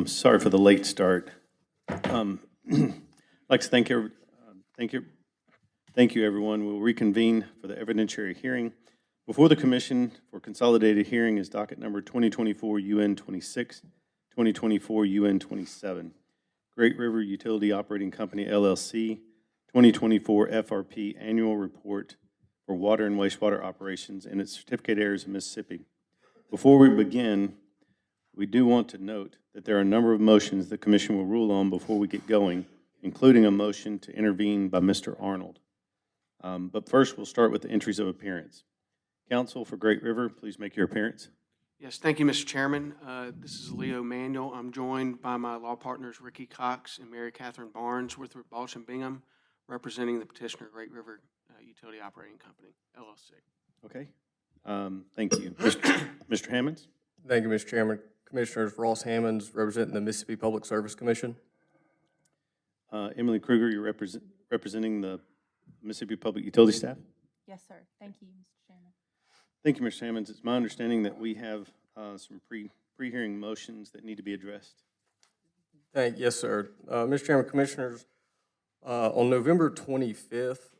Sorry for the late start. I'd like to thank you, everyone. We'll reconvene for the evidentiary hearing. Before the commission for consolidated hearing is docket number 2024 UN 26, 2024 UN 27. Great River Utility Operating Company, LLC, 2024 FRP Annual Report for Water and Wastewater Operations in its certificate areas of Mississippi. Before we begin, we do want to note that there are a number of motions the commission will rule on before we get going, including a motion to intervene by Mr. Arnold. But first, we'll start with the entries of appearance. Counsel for Great River, please make your appearance. Yes, thank you, Mr. Chairman. This is Leo Manuel. I'm joined by my law partners, Ricky Cox and Mary Catherine Barnes, with Balch and Bingham, representing the petitioner, Great River Utility Operating Company, LLC. Okay. Thank you. Mr. Hammonds? Thank you, Mr. Chairman. Commissioners Ross Hammonds, representing the Mississippi Public Service Commission. Emily Kruger, you're representing the Mississippi Public Utility Staff? Yes, sir. Thank you, Mr. Chairman. Thank you, Mr. Hammonds. It's my understanding that we have some pre-hearing motions that need to be addressed. Yes, sir. Mr. Chairman, Commissioners, on November 25th,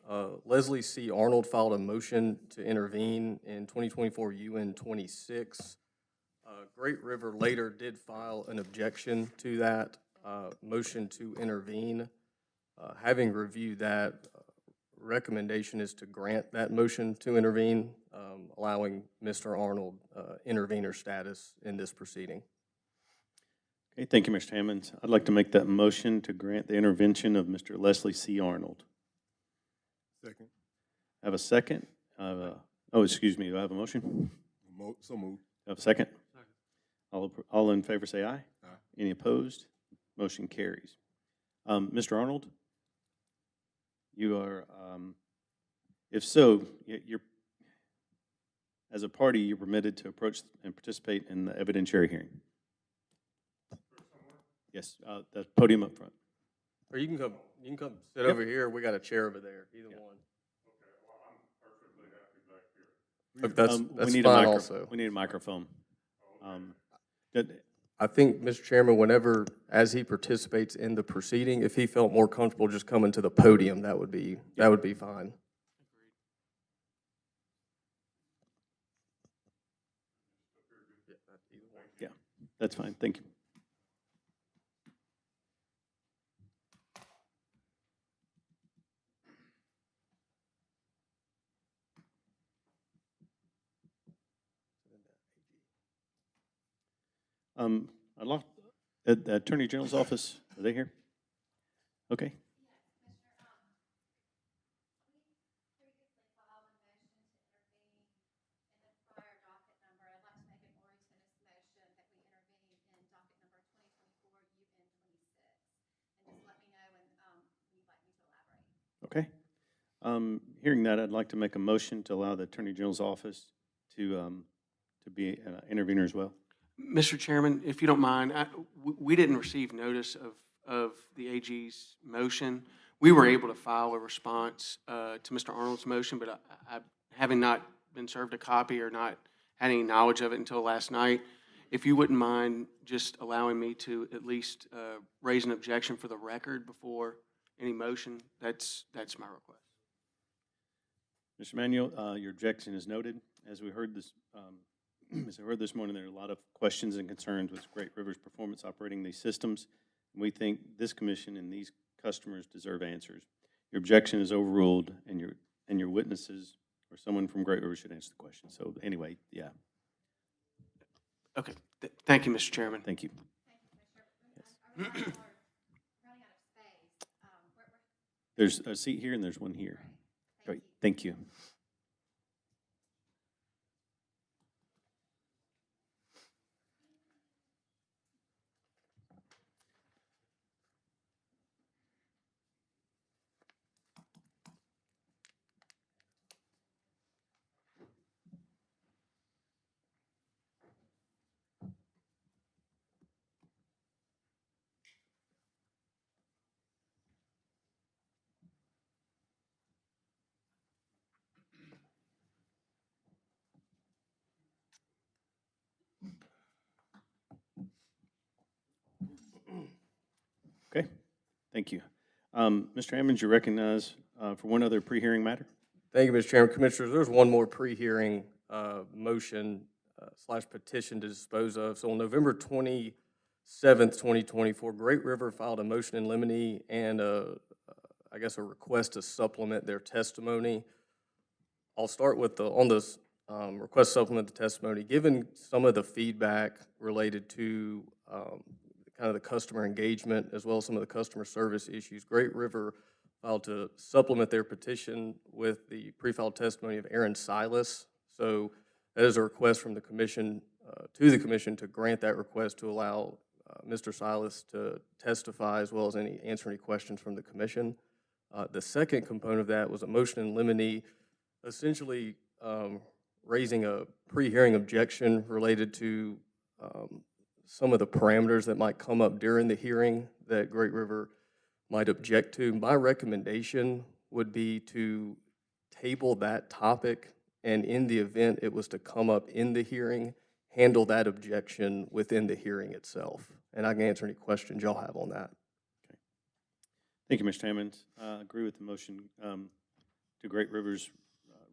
Leslie C. Arnold filed a motion to intervene in 2024 UN 26. Great River later did file an objection to that motion to intervene. Having reviewed that, recommendation is to grant that motion to intervene, allowing Mr. Arnold intervener status in this proceeding. Okay, thank you, Mr. Hammonds. I'd like to make that motion to grant the intervention of Mr. Leslie C. Arnold. Second. I have a second. Oh, excuse me. Do I have a motion? So moved. I have a second. All in favor say aye. Aye. Any opposed? Motion carries. Mr. Arnold, you are, if so, you're, as a party, you're permitted to approach and participate in the evidentiary hearing. Yes, the podium up front. Or you can come sit over here. We got a chair over there. Either one. Okay, well, I'm perfectly happy back here. That's we need fine a also. We need a microphone. I think, Mr. Chairman, whenever, as he participates in the proceeding, if he felt more comfortable just coming to the podium, that would be fine. Yeah, that's fine. Thank you. I lost at the Attorney General's office. Are they here? Okay. Okay. Hearing that, I'd like to make a motion to allow the Attorney General's office to be an intervener as well. Mr. Chairman, if you don't mind, we didn't receive notice of the AG's motion. We were able to file a response to Mr. Arnold's motion, but I having not been served a copy or not had any knowledge of it until last night, if you wouldn't mind just allowing me to at least raise an objection for the record before any motion, that's my request. Mr. Manuel, your objection is noted. As we heard this, as I heard this morning, there are a lot of questions and concerns with Great River's performance operating these systems. And we think this commission and these customers deserve answers. Your objection is overruled, and your witnesses or someone from Great River should answer the question. So anyway, yeah. Okay. Thank you, Mr. Chairman. Thank you. Yes. There's a seat here and there's one here. Great. Thank you. Okay, thank you. Mr. Hammond, you recognize for one other pre-hearing matter? Thank you, Mr. Chairman. Commissioners, there's one more pre-hearing motion slash petition to dispose of. So on November 27th, 2024, Great River filed a motion in limine and I guess a request to supplement their testimony. I'll start with on this request to supplement the testimony. Given some of the feedback related to kind of the customer engagement as well as some of the customer service issues, Great River filed to supplement their petition with the pre-filed testimony of Aaron Silas. So that is a request from the commission to the commission to grant that request to allow Mr. Silas to testify as well as answer any questions from the commission. The second component of that was a motion in limine, essentially raising a pre-hearing objection related to some of the parameters that might come up during the hearing that Great River might object to. My recommendation would be to table that topic, and in the event it was to come up in the hearing, handle that objection within the hearing itself. And I can answer any questions y'all have on that. Okay. Thank you, Mr. Hammond. I agree with the motion to Great River's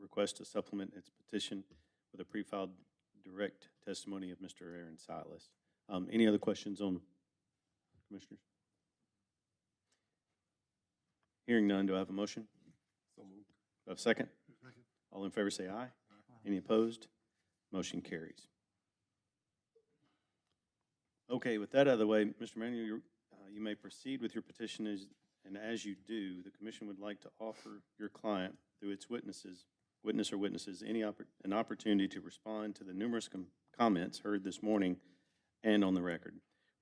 request to supplement its petition with a pre-filed direct testimony of Mr. Aaron Silas. Any other questions on commissioners? Hearing none, do I have a motion? So moved. Do I have a second? Second. All in favor say aye. Any opposed? Motion carries. Okay, with that out of the way, Mr. Manuel, you may proceed with your petition, and as you do, the commission would like to offer your client, through its witnesses, an opportunity to respond to the numerous comments heard this morning and on the record.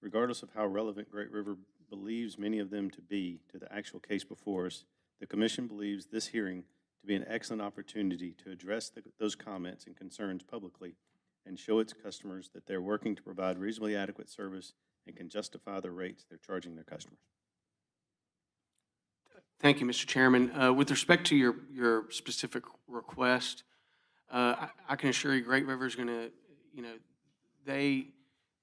Regardless of how relevant Great River believes many of them to be to the actual case before us, the commission believes this hearing to be an excellent opportunity to address those comments and concerns publicly and show its customers that they're working to provide reasonably adequate service and can justify the rates they're charging their customers. Thank you, Mr. Chairman. With respect to your specific request, I can assure you Great River is going to,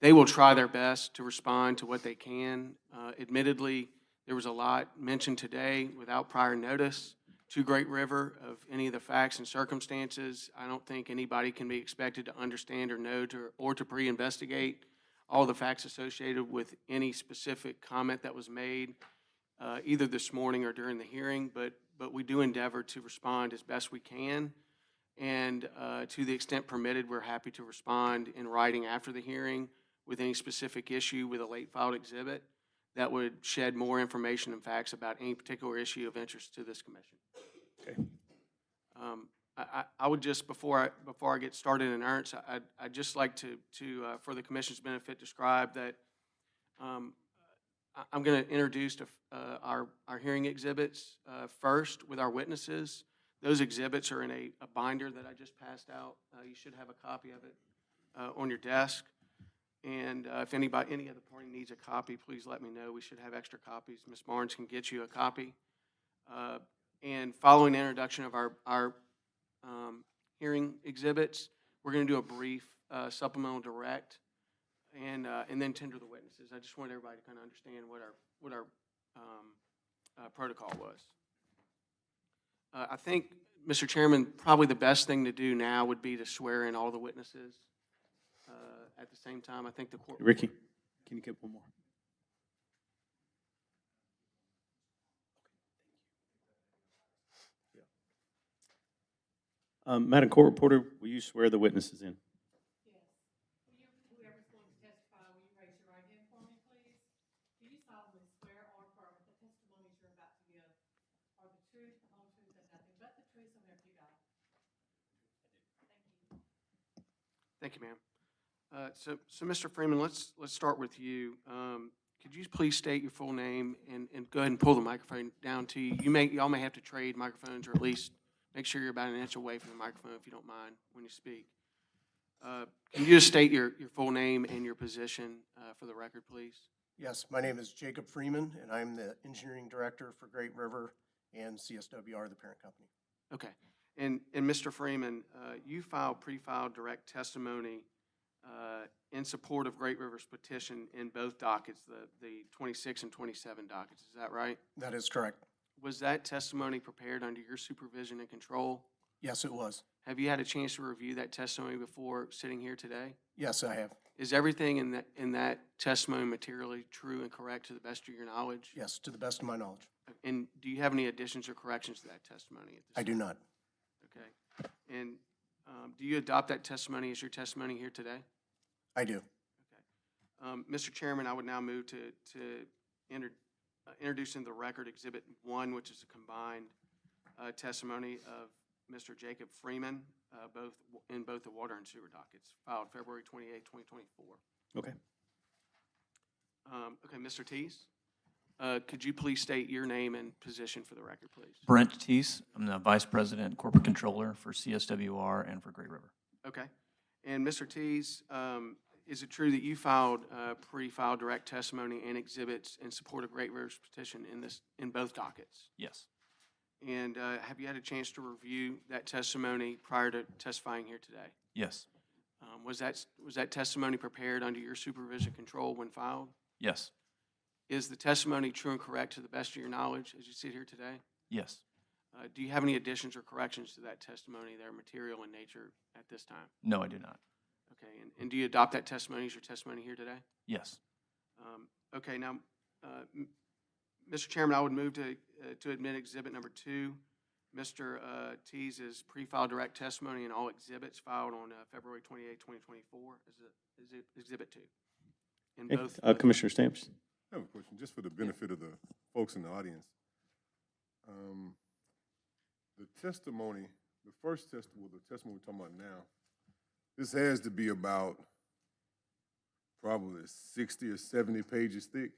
they will try their best to respond to what they can. Admittedly, there was a lot mentioned today without prior notice to Great River of any of the facts and circumstances. I don't think anybody can be expected to understand or know or to pre-investigate all the facts associated with any specific comment that was made either this morning or during the hearing, but we do endeavor to respond as best we can. And to the extent permitted, we're happy to respond in writing after the hearing with any specific issue with a late filed exhibit that would shed more information and facts about any particular issue of interest to this commission. Okay. I would just, before I get started in earnest, I'd just like to for the commission's benefit, describe that I'm going to introduce our hearing exhibits first with our witnesses. Those exhibits are in a binder that I just passed out. You should have a copy of it on your desk. And if any other party needs a copy, please let me know. We should have extra copies. Ms. Barnes can get you a copy. And following the introduction of our hearing exhibits, we're going to do a brief supplemental direct and then tender the witnesses. I just want everybody to kind of understand what our protocol was. I think, Mr. Chairman, probably the best thing to do now would be to swear in all the witnesses at the same time. I think the court. Ricky, can you get one more? Madam Court Reporter, will you swear the witnesses in? Yes. Whoever's going to testify, will you raise your right hand for me, please? Do you solemnly swear or affirm that the testimonies you're about to give are the truth, the whole truth, and nothing but the truth, so help you God? Thank you. Thank you, ma'am. So, Mr. Freeman, let's start with you. Could you please state your full name and go ahead and pull the microphone down to you? Y'all may have to trade microphones, or at least make sure you're about an inch away from the microphone if you don't mind when you speak. Can you just state your full name and your position for the record, please? Yes, my name is Jacob Freeman, and I'm the engineering director for Great River and CSWR, the parent company. Okay. And Mr. Freeman, you filed pre-filed direct testimony in support of Great River's petition in both dockets, the 26 and 27 dockets. Is that right? That is correct. Was that testimony prepared under your supervision and control? Yes, it was. Have you had a chance to review that testimony before sitting here today? Yes, I have. Is everything in that testimony materially true and correct to the best of your knowledge? Yes, to the best of my knowledge. And do you have any additions or corrections to that testimony at this I do time? not. Okay. And do you adopt that testimony as your testimony here today? I do. Mr. Chairman, I would now move to introduce into the record Exhibit 1, which is a combined testimony of Mr. Jacob Freeman, in both the water and sewer dockets, filed February 28, 2024. Okay. Okay, Mr. Teese, could you please state your name and position for the record, please? Brent Teese. I'm the Vice President, Corporate Controller for CSWR and for Great River. Okay. And Mr. Teese, is it true that you filed pre-filed direct testimony and exhibits in support of Great River's petition in both dockets? Yes. And have you had a chance to review that testimony prior to testifying here today? Yes. Was that testimony prepared under your supervision control when filed? Yes. Is the testimony true and correct to the best of your knowledge as you sit here today? Yes. Do you have any additions or corrections to that testimony that are material in nature at this time? No, I do not. Okay, and do you adopt that testimony as your testimony here today? Yes. Okay, now, Mr. Chairman, I would move to admit Exhibit Number 2, Mr. Teese's pre-filed direct testimony and all exhibits filed on February 28, 2024, is it Exhibit 2? In both. Commissioner Stamps? I have a question, just for the benefit of the folks in the audience. The testimony, the first testimony, the testimony we're talking about now, this has to be about probably 60 or 70 pages thick.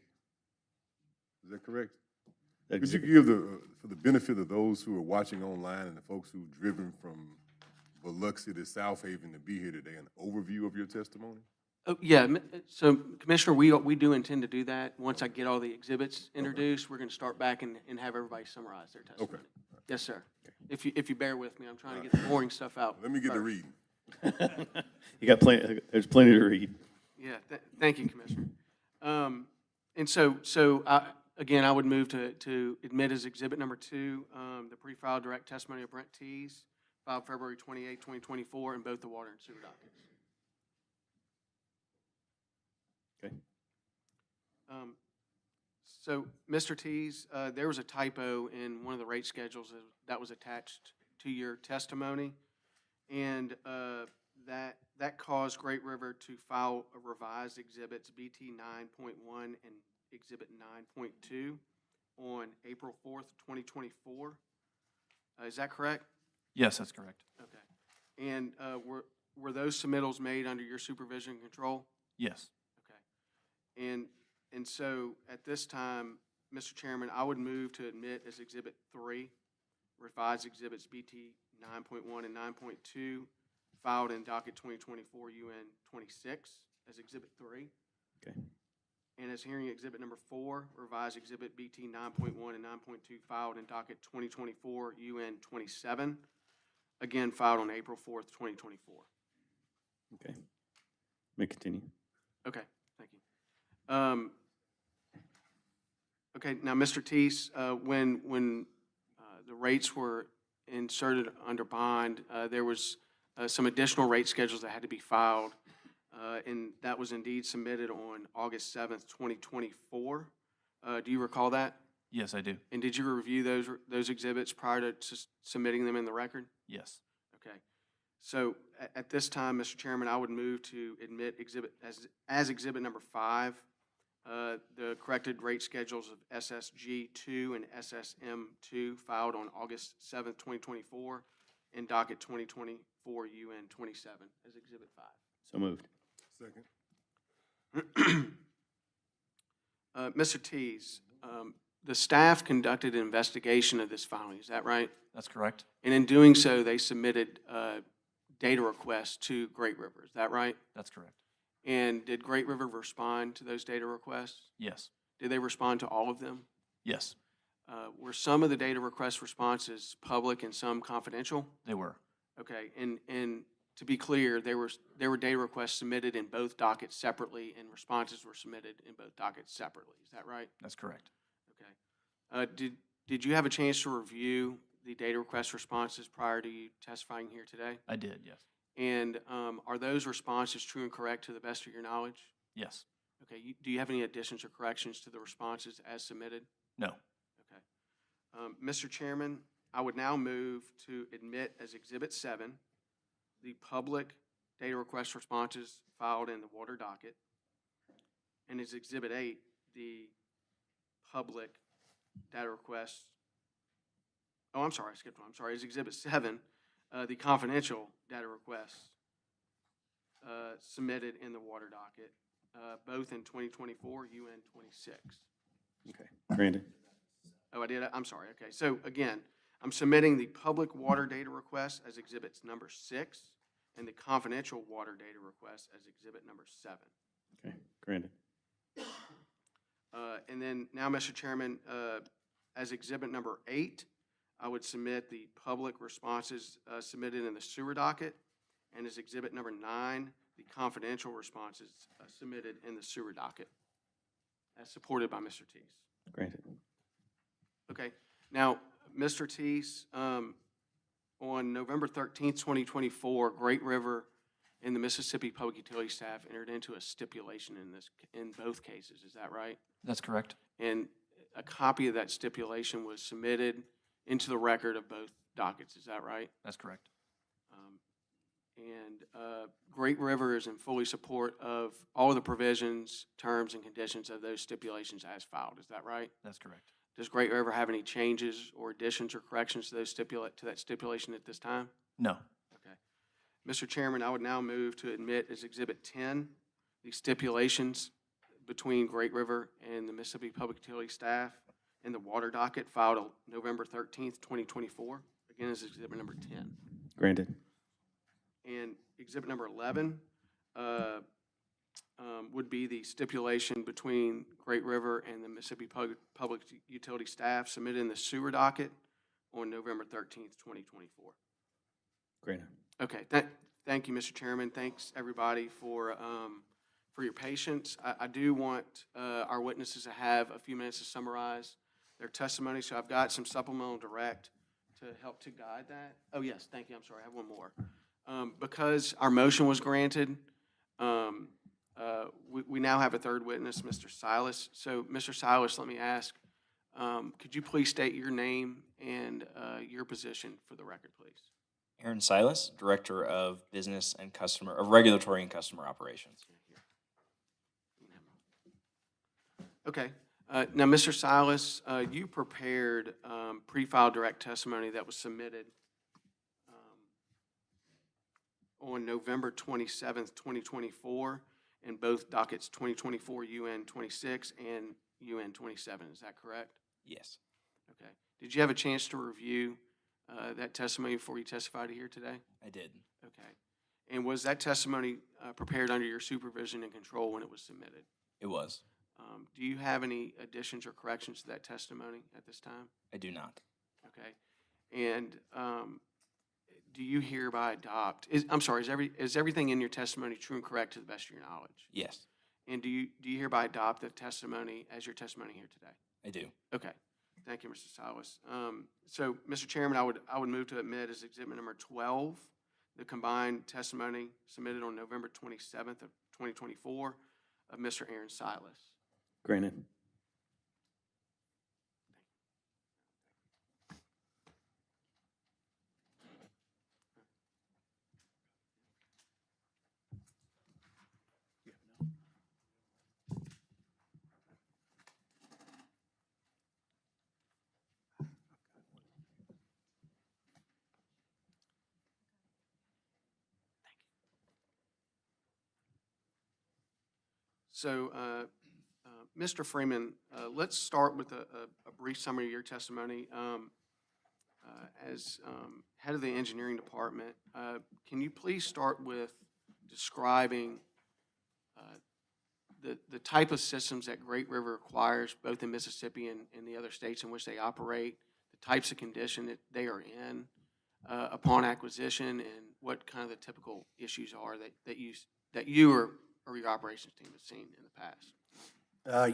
Is that correct? Could you give for the benefit of those who are watching online and the folks who've driven from Biloxi to South Haven to be here today, an overview of your testimony? Oh, yeah, so Commissioner, we do intend to do that. Once I get all the exhibits introduced, we're going to start back and have everybody summarize their testimony. Okay. Yes, sir. If you bear with me, I'm trying to get the boring stuff out. Let me get to first. reading. You got plenty, there's plenty to read. Yeah, thank you, Commissioner. And so again, I would move to admit as Exhibit Number 2, the pre-filed direct testimony of Brent Teese, filed February 28, 2024, in both the water and sewer dockets. Okay. So, Mr. Teese, there was a typo in one of the rate schedules that was attached to your testimony, and that caused Great River to file a revised exhibits BT 9.1 and Exhibit 9.2 on April 4th, 2024. Is that correct? Yes, that's correct. Okay. And were those submittals made under your supervision and control? Yes. Okay. And so at this time, Mr. Chairman, I would move to admit as Exhibit 3, revised exhibits BT 9.1 and 9.2, filed in docket 2024 UN 26 as Exhibit 3. Okay. And as hearing Exhibit Number 4, revised exhibit BT 9.1 and 9.2, filed in docket 2024 UN 27, again filed on April 4th, 2024. Okay. May continue. Okay, thank you. Okay, now, Mr. Teese, when the rates were inserted under bond, there was some additional rate schedules that had to be filed, and that was indeed submitted on August 7th, 2024. Do you recall that? Yes, I do. And did you review those exhibits prior to submitting them in the record? Yes. Okay. So at this time, Mr. Chairman, I would move to admit exhibit as Exhibit Number 5, the corrected rate schedules of SSG2 and SSM2 filed on August 7th, 2024, in docket 2024 UN 27 as Exhibit 5. So moved. Second. Mr. Teese, the staff conducted an investigation of this filing, is that right? That's correct. And in doing so, they submitted data requests to Great River, is that right? That's correct. And did Great River respond to those data requests? Yes. Did they respond to all of them? Yes, Were some of the data request responses public and some confidential? they were. Okay, and to be clear, there were data requests submitted in both dockets separately, and responses were submitted in both dockets separately. Is that right? That's correct. Okay. Did you have a chance to review the data request responses prior to you testifying here today? I did, yes. And are those responses true and correct to the best of your knowledge? Yes. Okay. Do you have any additions or corrections to the responses as submitted? No. Okay. Mr. Chairman, I would now move to admit as Exhibit 7 the public data request responses filed in the water docket, and as Exhibit 8, the public data requests. Oh, I'm sorry, I skipped one. I'm sorry. As Exhibit 7, the confidential data requests submitted in the water docket, both in 2024 UN 26. Okay, granted. Oh, I did? I'm sorry. Okay, so again, I'm submitting the public water data request as exhibits number 6 and the confidential water data request as exhibit number 7. Okay, granted. And then now, Mr. Chairman, as exhibit number 8, I would submit the public responses submitted in the sewer docket, and as exhibit number 9, the confidential responses submitted in the sewer docket, as supported by Mr. Teese. Granted. Okay. Now, Mr. Teese, on November 13th, 2024, Great River and the Mississippi Public Utility staff entered into a stipulation in both cases. Is that right? That's correct. And a copy of that stipulation was submitted into the record of both dockets. Is that right? That's correct. Great River is in fully support of all of the provisions, terms, and conditions of those stipulations as filed. Is that right? That's correct. Does Great River have any changes or additions or corrections to that stipulation at this time? No. Okay. Mr. Chairman, I would now move to admit as Exhibit 10 the stipulations between Great River and the Mississippi Public Utility staff in the water docket filed on November 13th, 2024. Again, as Exhibit number 10. Granted. And Exhibit number 11 would be the stipulation between Great River and the Mississippi Public Utility staff submitted in the sewer docket on November 13th, 2024. Granted. Okay, thank you, Mr. Chairman. Thanks, everybody, for your patience. I do want our witnesses to have a few minutes to summarize their testimony, so I've got some supplemental direct to help to guide that. Oh, yes, thank you. I'm sorry, I have one more. Because our motion was granted, we now have a third witness, Mr. Silas. So, Mr. Silas, let me ask, could you please state your name and your position for the record, please? Aaron Silas, Director of Business and Customer, of Regulatory and Customer Operations. Okay. Now, Mr. Silas, you prepared pre-filed direct testimony that was submitted on November 27th, 2024, in both dockets 2024 UN 26 and UN 27. Is that correct? Yes. Okay. Did you have a chance to review that testimony before you testified here today? I did. Okay. And was that testimony prepared under your supervision and control when it was submitted? It was. Do you have any additions or corrections to that testimony at this time? I do not. Okay. And do you hereby adopt, is everything in your testimony true and correct to the best of your knowledge? Yes, And do you hereby adopt the testimony as your testimony here today? I do. Okay. Thank you, Mr. Silas. So, Mr. Chairman, I would move to admit as exhibit number 12, the combined testimony submitted on November 27th of 2024 of Mr. Aaron Silas. Granted. So, Mr. Freeman, let's start with a brief summary of your testimony. As head of the engineering department, can you please start with describing the type of systems that Great River requires, both in Mississippi and the other states in which they operate, the types of condition that they are in upon acquisition, and what kind of the typical issues are that you or your operations team has seen in the past?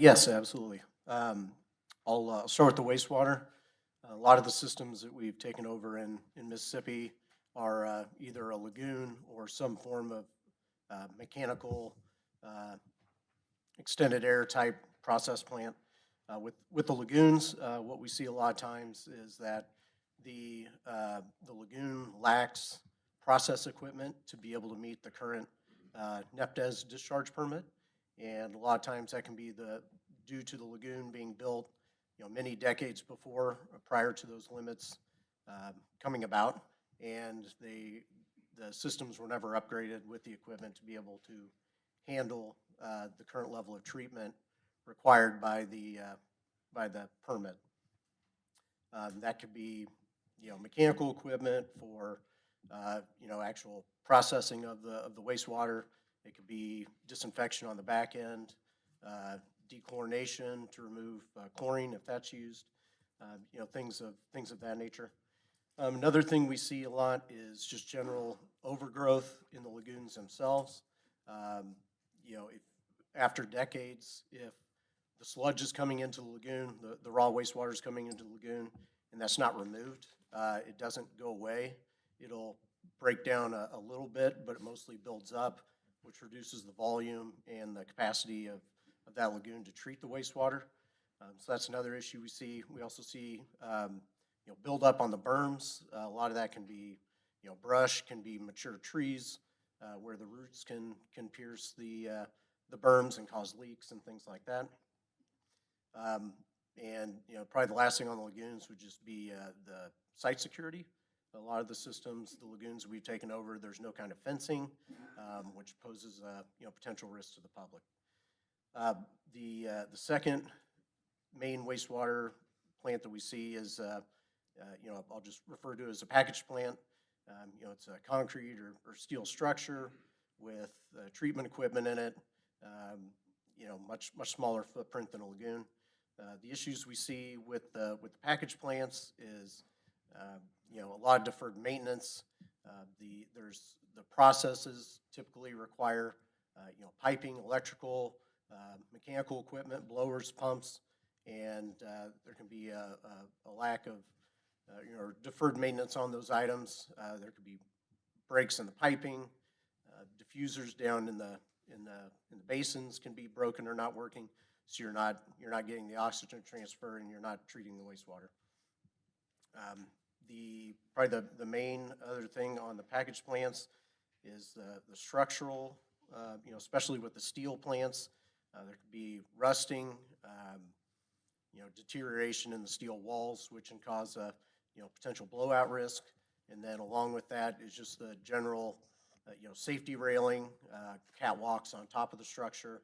Yes, absolutely. I'll start with the wastewater. A lot of the systems that we've taken over in Mississippi are either a lagoon or some form of mechanical extended air type process plant. With the lagoons, what we see a lot of times is that the lagoon lacks process equipment to be able to meet the current NEPDES discharge permit. And a lot of times that can be due to the lagoon being built, many decades before, prior to those limits coming about. And the systems were never upgraded with the equipment to be able to handle the current level of treatment required by the permit. That could be, mechanical equipment for, actual processing of the wastewater. It could be disinfection on the back end, dechlorination to remove chlorine if that's used, things of that nature. Another thing we see a lot is just general overgrowth in the lagoons themselves. If after decades, if the sludge is coming into the lagoon, the raw wastewater is coming into the lagoon, and that's not removed, it doesn't go away. It'll break down a little bit, but it mostly builds up, which reduces the volume and the capacity of that lagoon to treat the wastewater. So that's another issue we see. We also see, build up on the berms. A lot of that can be, brush, can be mature trees, where the roots can pierce the berms and cause leaks and things like that. And probably the last thing on the lagoons would just be the site security. A lot of the systems, the lagoons we've taken over, there's no kind of fencing, which poses potential risk to the public. The second main wastewater plant that we see is, I'll just refer to it as a package plant. It's a concrete or steel structure with treatment equipment in it. Much smaller footprint than a lagoon. The issues we see with the package plants is, a lot of deferred maintenance. The processes typically require, piping, electrical, mechanical equipment, blowers, pumps, and there can be a lack of, deferred maintenance on those items. There could be breaks in the piping, diffusers down in the basins can be broken or not working, so you're not getting the oxygen transfer and you're not treating the wastewater. Probably the main other thing on the package plants is the structural, especially with the steel plants. There could be rusting, deterioration in the steel walls, which can cause potential blowout risk. And then along with that is just the general, safety railing, catwalks on top of the structure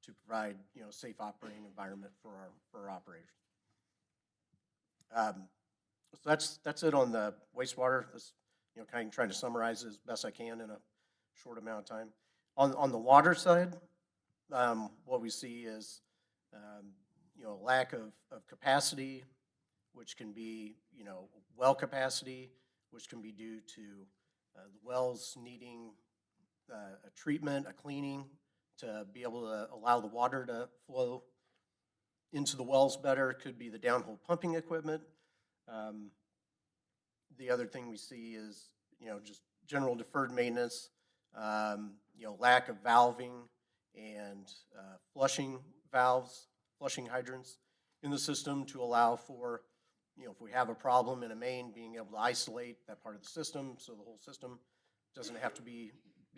to provide, safe operating environment for our operators. So that's it on the wastewater. That's, kind of trying to summarize as best I can in a short amount of time. On the water side, what we see is, lack of capacity, which can be, well capacity, which can be due to the wells needing a treatment, a cleaning to be able to allow the water to flow into the wells better. Could be the downhole pumping equipment. The other thing we see is, just general deferred maintenance, lack of valving and flushing valves, flushing hydrants in the system to allow for, if we have a problem in a main, being able to isolate that part of the system so the whole system doesn't have to be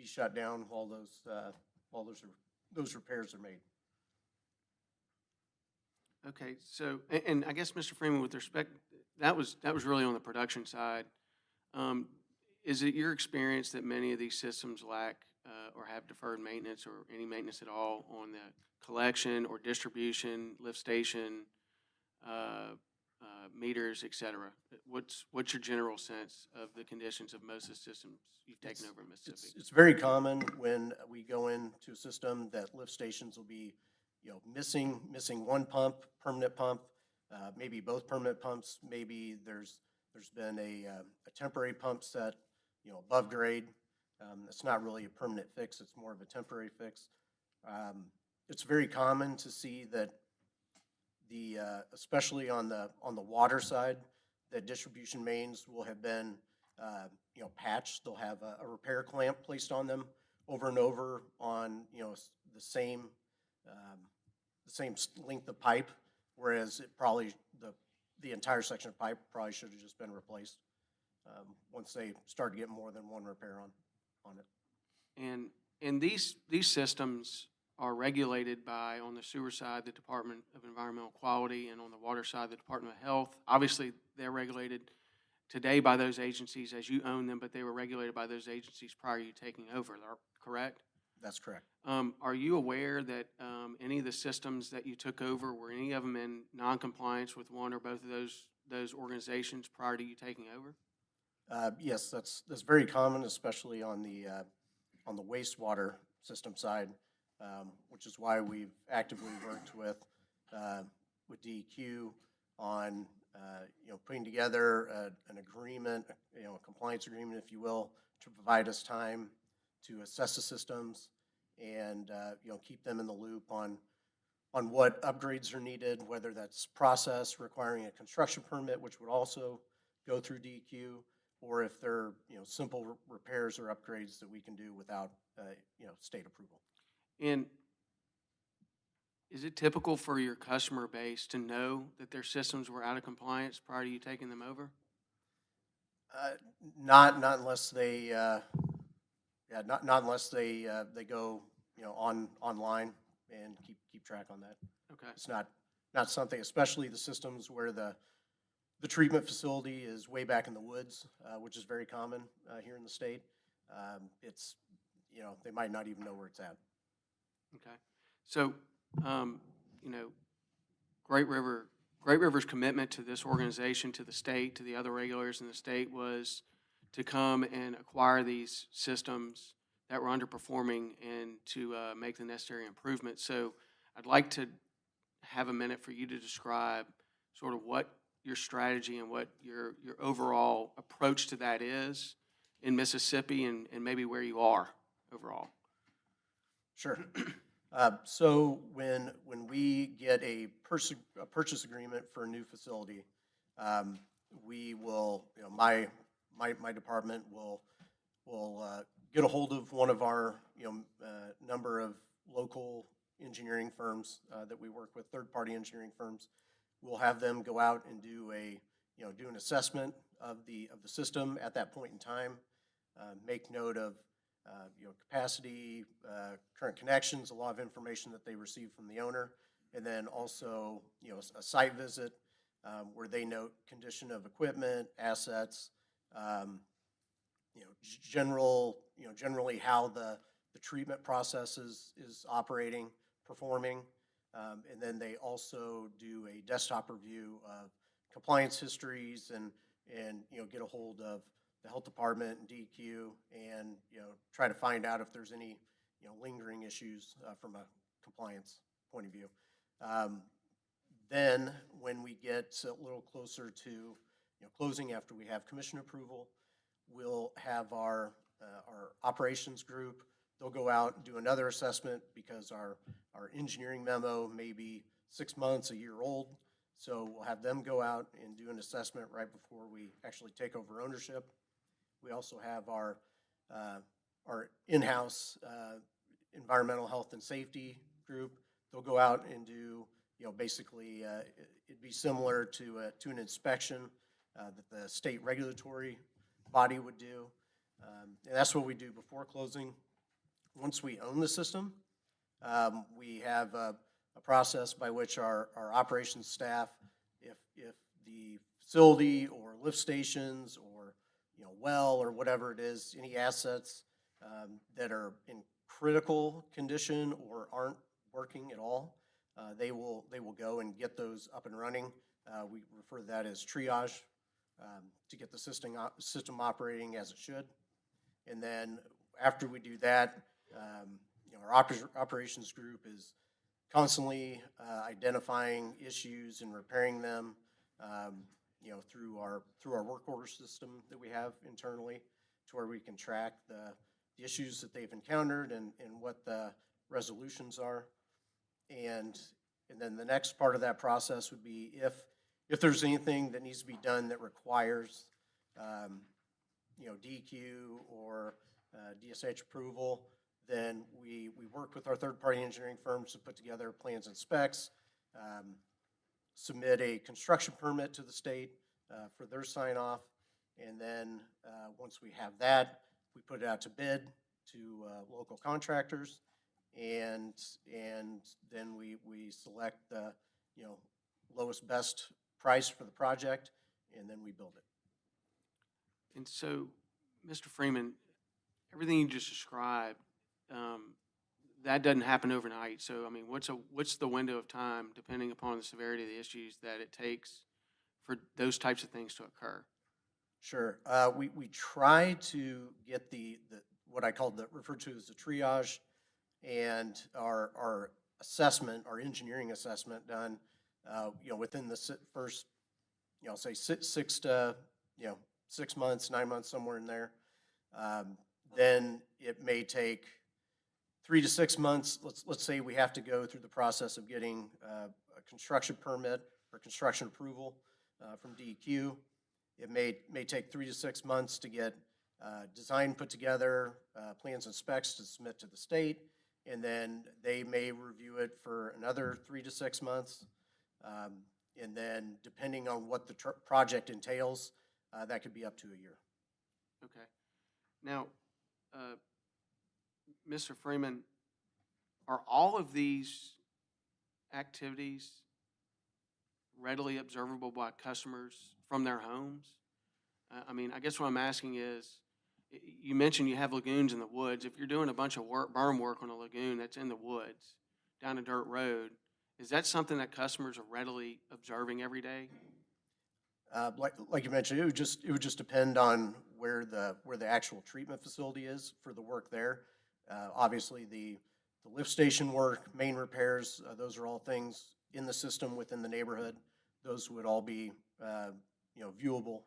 shut down while those repairs are made. Okay, so, and I guess, Mr. Freeman, with respect, that was really on the production side. Is it your experience that many of these systems lack or have deferred maintenance or any maintenance at all on the collection or distribution, lift station, meters, et cetera? What's your general sense of the conditions of most of the systems you've taken over in Mississippi? It's very common when we go into a system that lift stations will be, missing one pump, permanent pump, maybe both permanent pumps. Maybe there's been a temporary pump set above grade. It's not really a permanent fix, it's more of a temporary fix. It's very common to see that especially on the water side, that distribution mains will have been, patched. They'll have a repair clamp placed on them over and over on, the same length of pipe, whereas it probably, the entire section of pipe probably should have just been replaced, once they start to get more than one repair on it. And these systems are regulated by, on the sewer side, the Department of Environmental Quality, and on the water side, the Department of Health. Obviously, they're regulated today by those agencies as you own them, but they were regulated by those agencies prior to you taking over, correct? That's correct. Are you aware that any of the systems that you took over, were any of them in non-compliance with one or both of those organizations prior to you taking over? Yes, that's very common, especially on the wastewater system side, which is why we've actively worked with DEQ on putting together an agreement, a compliance agreement, if you will, to provide us time to assess the systems and keep them in the loop on what upgrades are needed, whether that's process requiring a construction permit, which would also go through DEQ, or if they're simple repairs or upgrades that we can do without state approval. And is it typical for your customer base to know that their systems were out of compliance prior to you taking them over? Not unless they not unless they go online and keep track on that. Okay. It's not something, especially the systems where the treatment facility is way back in the woods, which is very common here in the state. It's they might not even know where it's at. Okay. So, Great River's commitment to this organization, to the state, to the other regulators in the state was to come and acquire these systems that were underperforming and to make the necessary improvements. So I'd like to have a minute for you to describe sort of what your strategy and what your overall approach to that is in Mississippi, and maybe where you are overall. Sure. So when we get a purchase agreement for a new facility, we will, my department will get a hold of one of our, number of local engineering firms that we work with, third-party engineering firms. We'll have them go out and do an assessment of the system at that point in time, make note of capacity, current connections, a lot of information that they receive from the owner, and then also, a site visit where they note condition of equipment, assets, generally how the treatment process is operating, performing, and then they also do a desktop review of compliance histories and get a hold of the health department and DEQ and, try to find out if there's any, lingering issues from a compliance point of view. Then when we get a little closer to, closing after we have commission approval, we'll have our operations group. They'll go out and do another assessment because our engineering memo may be 6 months, a year old. So we'll have them go out and do an assessment right before we actually take over ownership. We also have our in-house environmental health and safety group. They'll go out and do, basically it'd be similar to an inspection that the state regulatory body would do. And that's what we do before closing. Once we own the system, we have a process by which our operations staff, if the facility or lift stations or well or whatever it is, any assets that are in critical condition or aren't working at all, they will go and get those up and running. We refer to that as triage to get the system operating as it should. And then after we do that, our operations group is constantly identifying issues and repairing them, through our work order system that we have internally, to where we can track the issues that they've encountered and what the resolutions are. And then the next part of that process would be if there's anything that needs to be done that requires, DEQ or DSH approval, then we work with our third-party engineering firms to put together plans and specs, submit a construction permit to the state for their sign-off, and then once we have that, we put it out to bid to local contractors, and then we select the lowest best price for the project, and then we build it. And so, Mr. Freeman, everything you just described, that doesn't happen overnight. So, I mean, what's the window of time, depending upon the severity of the issues, that it takes for those types of things to occur? Sure. We try to get the what I call referred to as the triage and our assessment, our engineering assessment done, within the first, say 6 months, 9 months, somewhere in there. Then it may take 3 to 6 months. Let's say we have to go through the process of getting a construction permit or construction approval from DEQ. It may take 3 to 6 months to get design put together, plans and specs to submit to the state, and then they may review it for another 3 to 6 months. And then depending on what the project entails, that could be up to a year. Okay. Now, Mr. Freeman, are all of these activities readily observable by customers from their homes? I mean, I guess what I'm asking is, you mentioned you have lagoons in the woods. If you're doing a bunch of berm work on a lagoon that's in the woods, down a dirt road, is that something that customers are readily observing every day? Like you mentioned, it would just depend on where the actual treatment facility is for the work there. Obviously, the lift station work, main repairs, those are all things in the system within the neighborhood. Those would all be viewable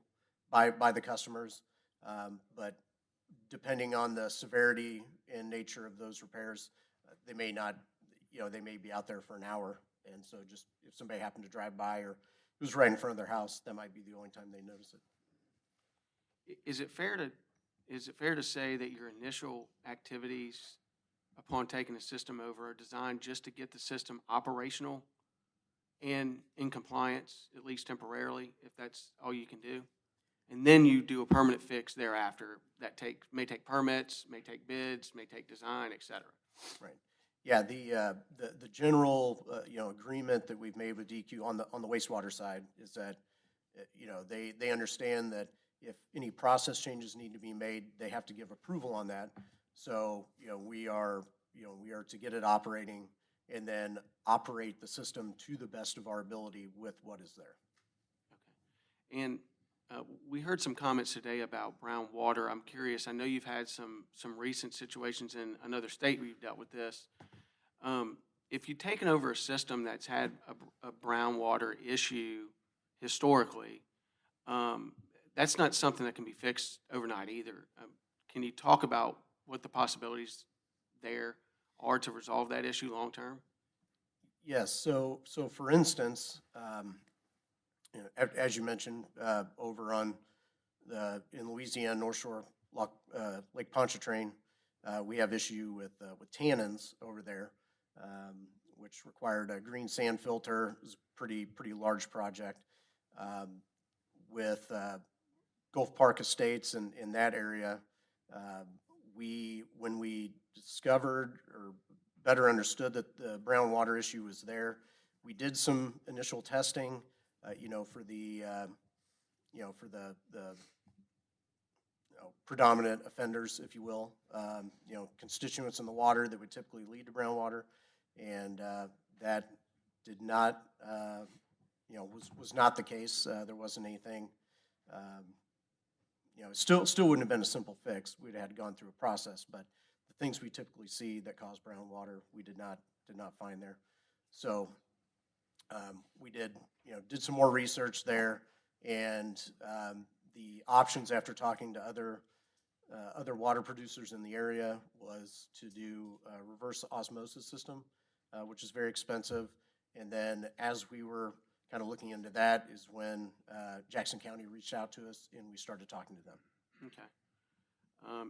by the customers. But depending on the severity and nature of those repairs, they may not, they may be out there for an hour. And so just if somebody happened to drive by or it was right in front of their house, that might be the only time they notice it. Is it fair to say that your initial activities upon taking the system over are designed just to get the system operational and in compliance, at least temporarily, if that's all you can do? And then you do a permanent fix thereafter that may take permits, may take bids, may take design, et cetera. Right. Yeah, the general agreement that we've made with DEQ on the wastewater side is that they understand that if any process changes need to be made, they have to give approval on that. So we are to get it operating and then operate the system to the best of our ability with what is there. Okay. And we heard some comments today about brown water. I'm curious, I know you've had some recent situations in another state where you've dealt with this. If you've taken over a system that's had a brown water issue historically, that's not something that can be fixed overnight either. Can you talk about what the possibilities there are to resolve that issue long term? Yes. So for instance, as you mentioned, over in Louisiana, North Shore, Lake Pontchartrain, we have issue with tannins over there, which required a green sand filter. It was a pretty large project. With Gulf Park Estates and in that area, when we discovered or better understood that the brown water issue was there, we did some initial testing, for the predominant offenders, if you will, constituents in the water that would typically lead to brown water, and that did not, was not the case. There wasn't anything. Still wouldn't have been a simple fix. We'd had gone through a process, but the things we typically see that cause brown water, we did not find there. So we did some more research there, and the options after talking to other other water producers in the area was to do a reverse osmosis system, which is very expensive. And then as we were kind of looking into that is when Jackson County reached out to us and we started talking to them. Okay.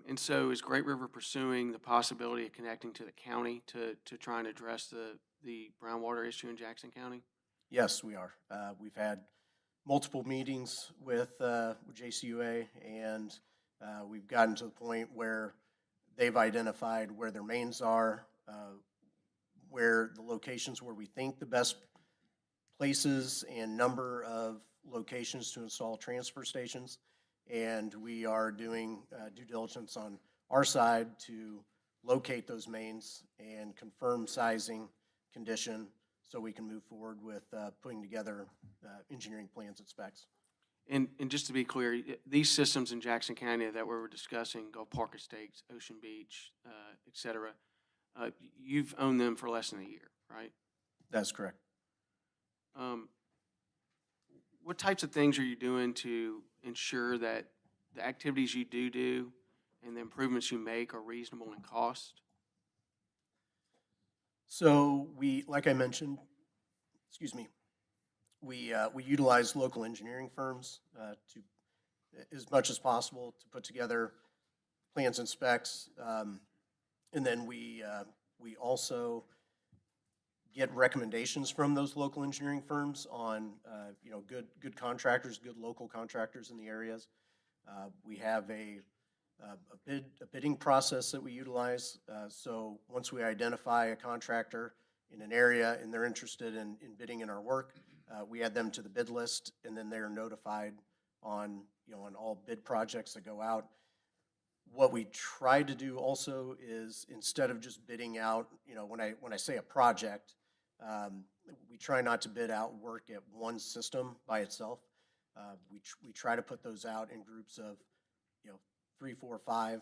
And so is Great River pursuing the possibility of connecting to the county to try and address the brown water issue in Jackson County? Yes, we are. We've had multiple meetings with JCUA, and we've gotten to the point where they've identified where their mains are, where the locations where we think the best places and number of locations to install transfer stations. And we are doing due diligence on our side to locate those mains and confirm sizing, condition, so we can move forward with putting together engineering plans and specs. And just to be clear, these systems in Jackson County that we were discussing, Gulf Park Estates, Ocean Beach, et cetera, you've owned them for less than a year, right? That's correct. What types of things are you doing to ensure that the activities you do and the improvements you make are reasonable in cost? So we, like I mentioned, we utilize local engineering firms to, as much as possible, to put together plans and specs. And then we also get recommendations from those local engineering firms on, good contractors, good local contractors in the areas. We have a bidding process that we utilize. So once we identify a contractor in an area and they're interested in bidding in our work, we add them to the bid list, and then they're notified on all bid projects that go out. What we try to do also is, instead of just bidding out, when I say a project, we try not to bid out work at one system by itself. We try to put those out in groups of 3, 4, 5,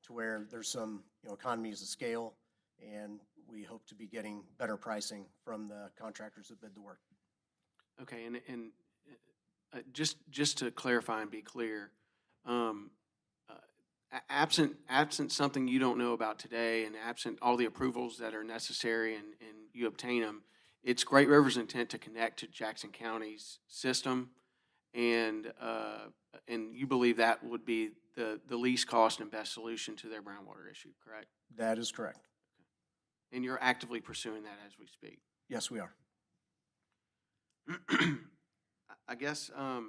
to where there's some economies of scale, and we hope to be getting better pricing from the contractors that bid the work. Okay, and just to clarify and be clear, absent something you don't know about today, and absent all the approvals that are necessary, and you obtain them, it's Great River's intent to connect to Jackson County's system, and you believe that would be the least cost and best solution to their groundwater issue, correct? That is correct. And you're actively pursuing that as we speak? Yes, we are. I guess I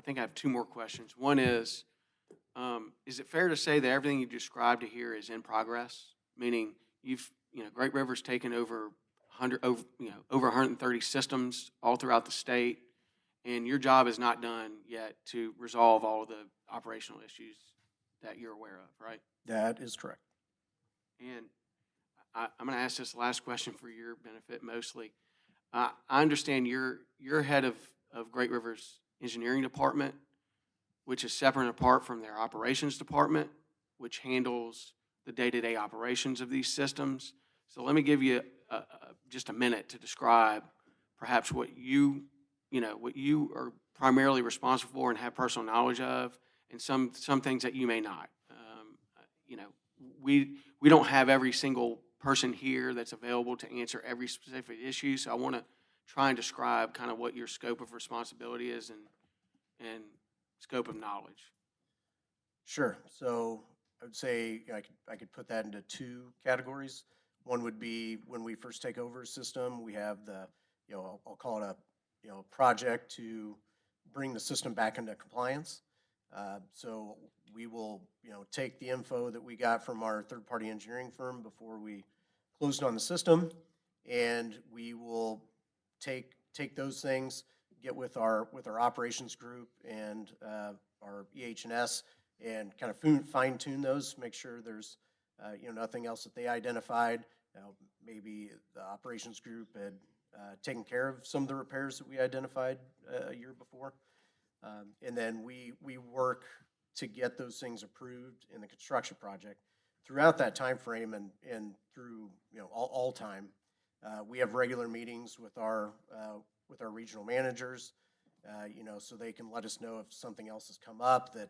think I have two more questions. One is it fair to say that everything you described here is in progress? Meaning Great River's taken over 130 systems all throughout the state, and your job is not done yet to resolve all of the operational issues that you're aware of, right? That is correct. And I'm going to ask this last question for your benefit mostly. I understand you're head of Great River's engineering department, which is separate and apart from their operations department, which handles the day-to-day operations of these systems. So let me give you just a minute to describe perhaps what you are primarily responsible for and have personal knowledge of, and some things that you may not. We don't have every single person here that's available to answer every specific issue, so I want to try and describe kind of what your scope of responsibility is and scope of knowledge. Sure. So I would say I could put that into two categories. One would be when we first take over a system, we have I'll call it a project to bring the system back into compliance. So we will, take the info that we got from our third-party engineering firm before we closed on the system, and we will take those things, get with our operations group and our EH&S, and kind of fine-tune those, make sure there's nothing else that they identified. Maybe the operations group had taken care of some of the repairs that we identified a year before. And then we work to get those things approved in the construction project. Throughout that time frame and through all time, we have regular meetings with our regional managers, so they can let us know if something else has come up that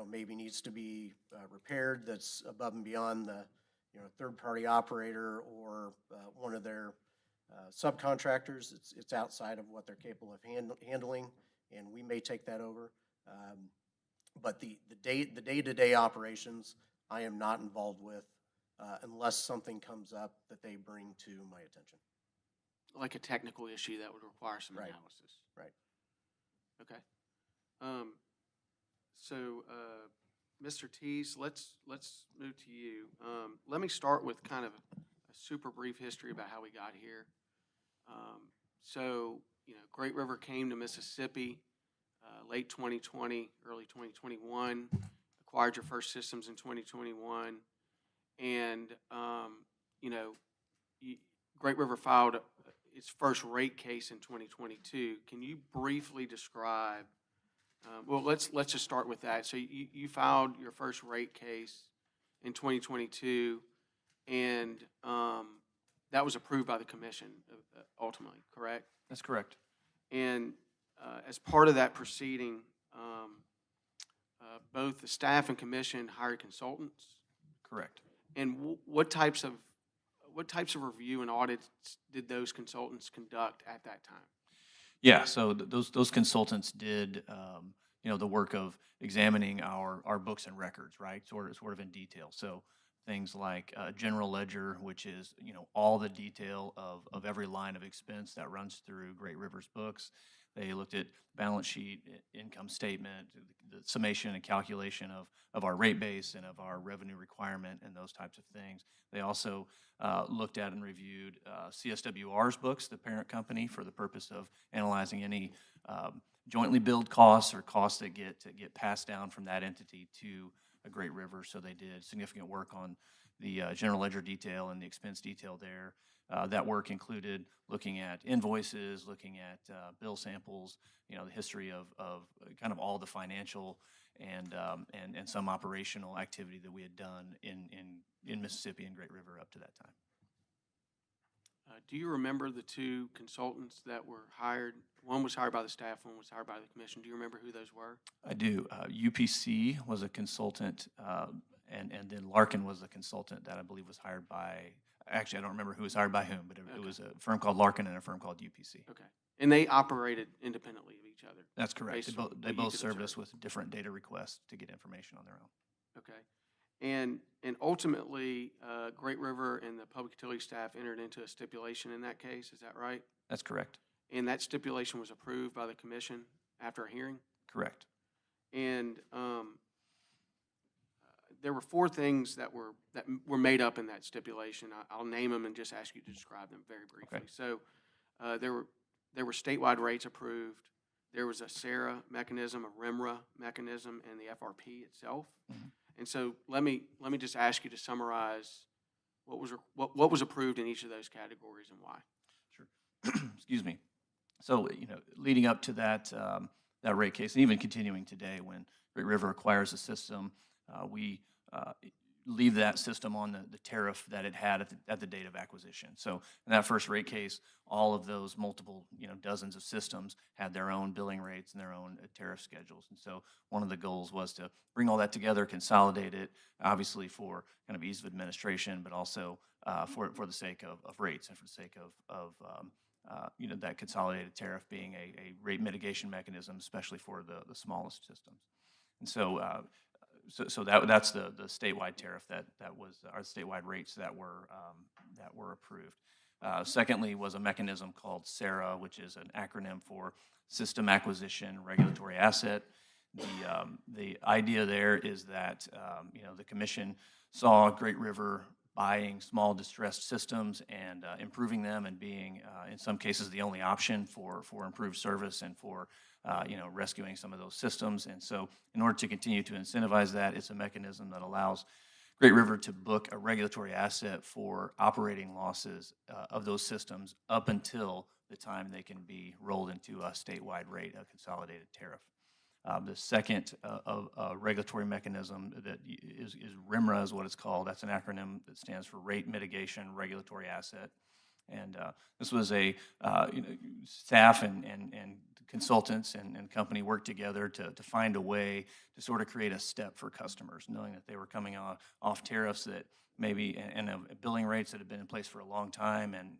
maybe needs to be repaired that's above and beyond the, third-party operator or one of their subcontractors. It's outside of what they're capable of handling, and we may take that over. But the day-to-day operations, I am not involved with unless something comes up that they bring to my attention. Like a technical issue that would require some Right. analysis. Right. Okay. So, Mr. Teese, let's move to you. Let me start with kind of a super brief history about how we got here. So, Great River came to Mississippi late 2020, early 2021, acquired your first systems in 2021, and, Great River filed its first rate case in 2022. Can you briefly describe, well, let's just start with that. So you filed your first rate case in 2022, and that was approved by the commission ultimately, correct? That's correct. And as part of that proceeding, both the staff and commission hired consultants. Correct. And what types of review and audits did those consultants conduct at that time? Yeah, so those consultants did, the work of examining our books and records, right? Sort of in detail. So things like general ledger, which is, all the detail of every line of expense that runs through Great River's books. They looked at balance sheet, income statement, the summation and calculation of our rate base and of our revenue requirement and those types of things. They also looked at and reviewed CSWR's books, the parent company, for the purpose of analyzing any jointly billed costs or costs that get passed down from that entity to a Great River. So they did significant work on the general ledger detail and the expense detail there. That work included looking at invoices, looking at bill samples, the history of kind of all the financial and some operational activity that we had done in Mississippi and Great River up to that time. Do you remember the two consultants that were hired? One was hired by the staff, one was hired by the commission. Do you remember who those were? I do. UPC was a consultant, and then Larkin was a consultant that I believe was hired by, actually, I don't remember who was hired by whom, but it was a firm called Larkin and a firm called UPC. Okay. And they operated independently of each other? That's correct. Based They on both, what they you both could served observe. us with different data requests to get information on their own. Okay. And ultimately, Great River and the public utility staff entered into a stipulation in that case, is that right? That's correct. And that stipulation was approved by the commission after a hearing? Correct. And there were four things that were made up in that stipulation. I'll name them and just ask you to describe them very briefly. Okay. So there were statewide rates approved. There was a SARA mechanism, a REMRA mechanism, and the FRP itself. Mhm. And so let me just ask you to summarize what was approved in each of those categories and why. Sure. Excuse me. So, leading up to that rate case, and even continuing today, when Great River acquires a system, we leave that system on the tariff that it had at the date of acquisition. So in that first rate case, all of those multiple, dozens of systems had their own billing rates and their own tariff schedules. And so one of the goals was to bring all that together, consolidate it, obviously for kind of ease of administration, but also for the sake of rates and for the sake of that consolidated tariff being a rate mitigation mechanism, especially for the smallest systems. And so that's the statewide tariff that was our statewide rates that were approved. Secondly was a mechanism called SARA, which is an acronym for System Acquisition Regulatory Asset. The idea there is that the commission saw Great River buying small distressed systems and improving them and being in some cases the only option for improved service and for rescuing some of those systems. And so in order to continue to incentivize that, it's a mechanism that allows Great River to book a regulatory asset for operating losses of those systems up until the time they can be rolled into a statewide rate, a consolidated tariff. The second regulatory mechanism that is REMRA is what it's called. That's an acronym that stands for Rate Mitigation Regulatory Asset. And this was a staff and consultants and company worked together to find a way to sort of create a step for customers, knowing that they were coming off tariffs that maybe, and billing rates that have been in place for a long time and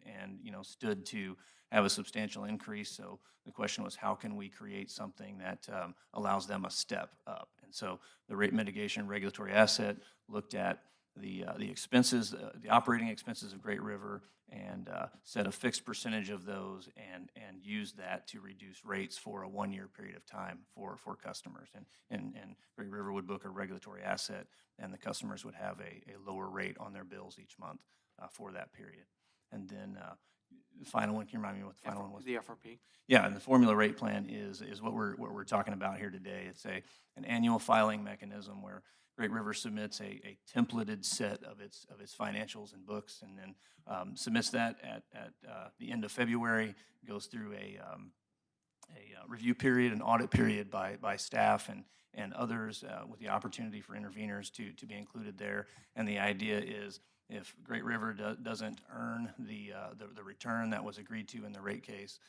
stood to have a substantial increase. So the question was, how can we create something that allows them a step up? And so the rate mitigation regulatory asset looked at the expenses, the operating expenses of Great River, and set a fixed percentage of those and use that to reduce rates for a 1-year period of time for customers. And Great River would book a regulatory asset, and the customers would have a lower rate on their bills each month for that period. And then the final one, can you remind me what the final one was? The FRP. Yeah, and the formula rate plan is what we're talking about here today. It's an annual filing mechanism where Great River submits a templated set of its financials and books, and then submits that at the end of February. Goes through a review period, an audit period by staff and others with the opportunity for interveners to be included there. And the idea is, if Great River doesn't earn the return that was agreed to in the rate case,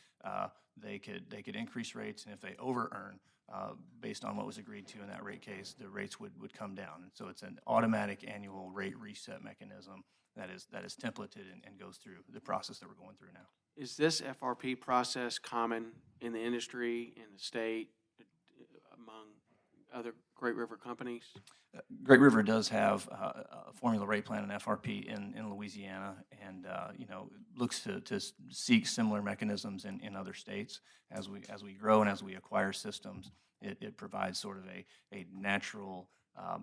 they could increase rates, and if they over-earn based on what was agreed to in that rate case, the rates would come down. And so it's an automatic annual rate reset mechanism that is templated and goes through the process that we're going through now. Is this FRP process common in the industry, in the state, among other Great River companies? Great River does have a formula rate plan, an FRP in Louisiana, and looks to seek similar mechanisms in other states. As we grow and as we acquire systems, it provides sort of a natural,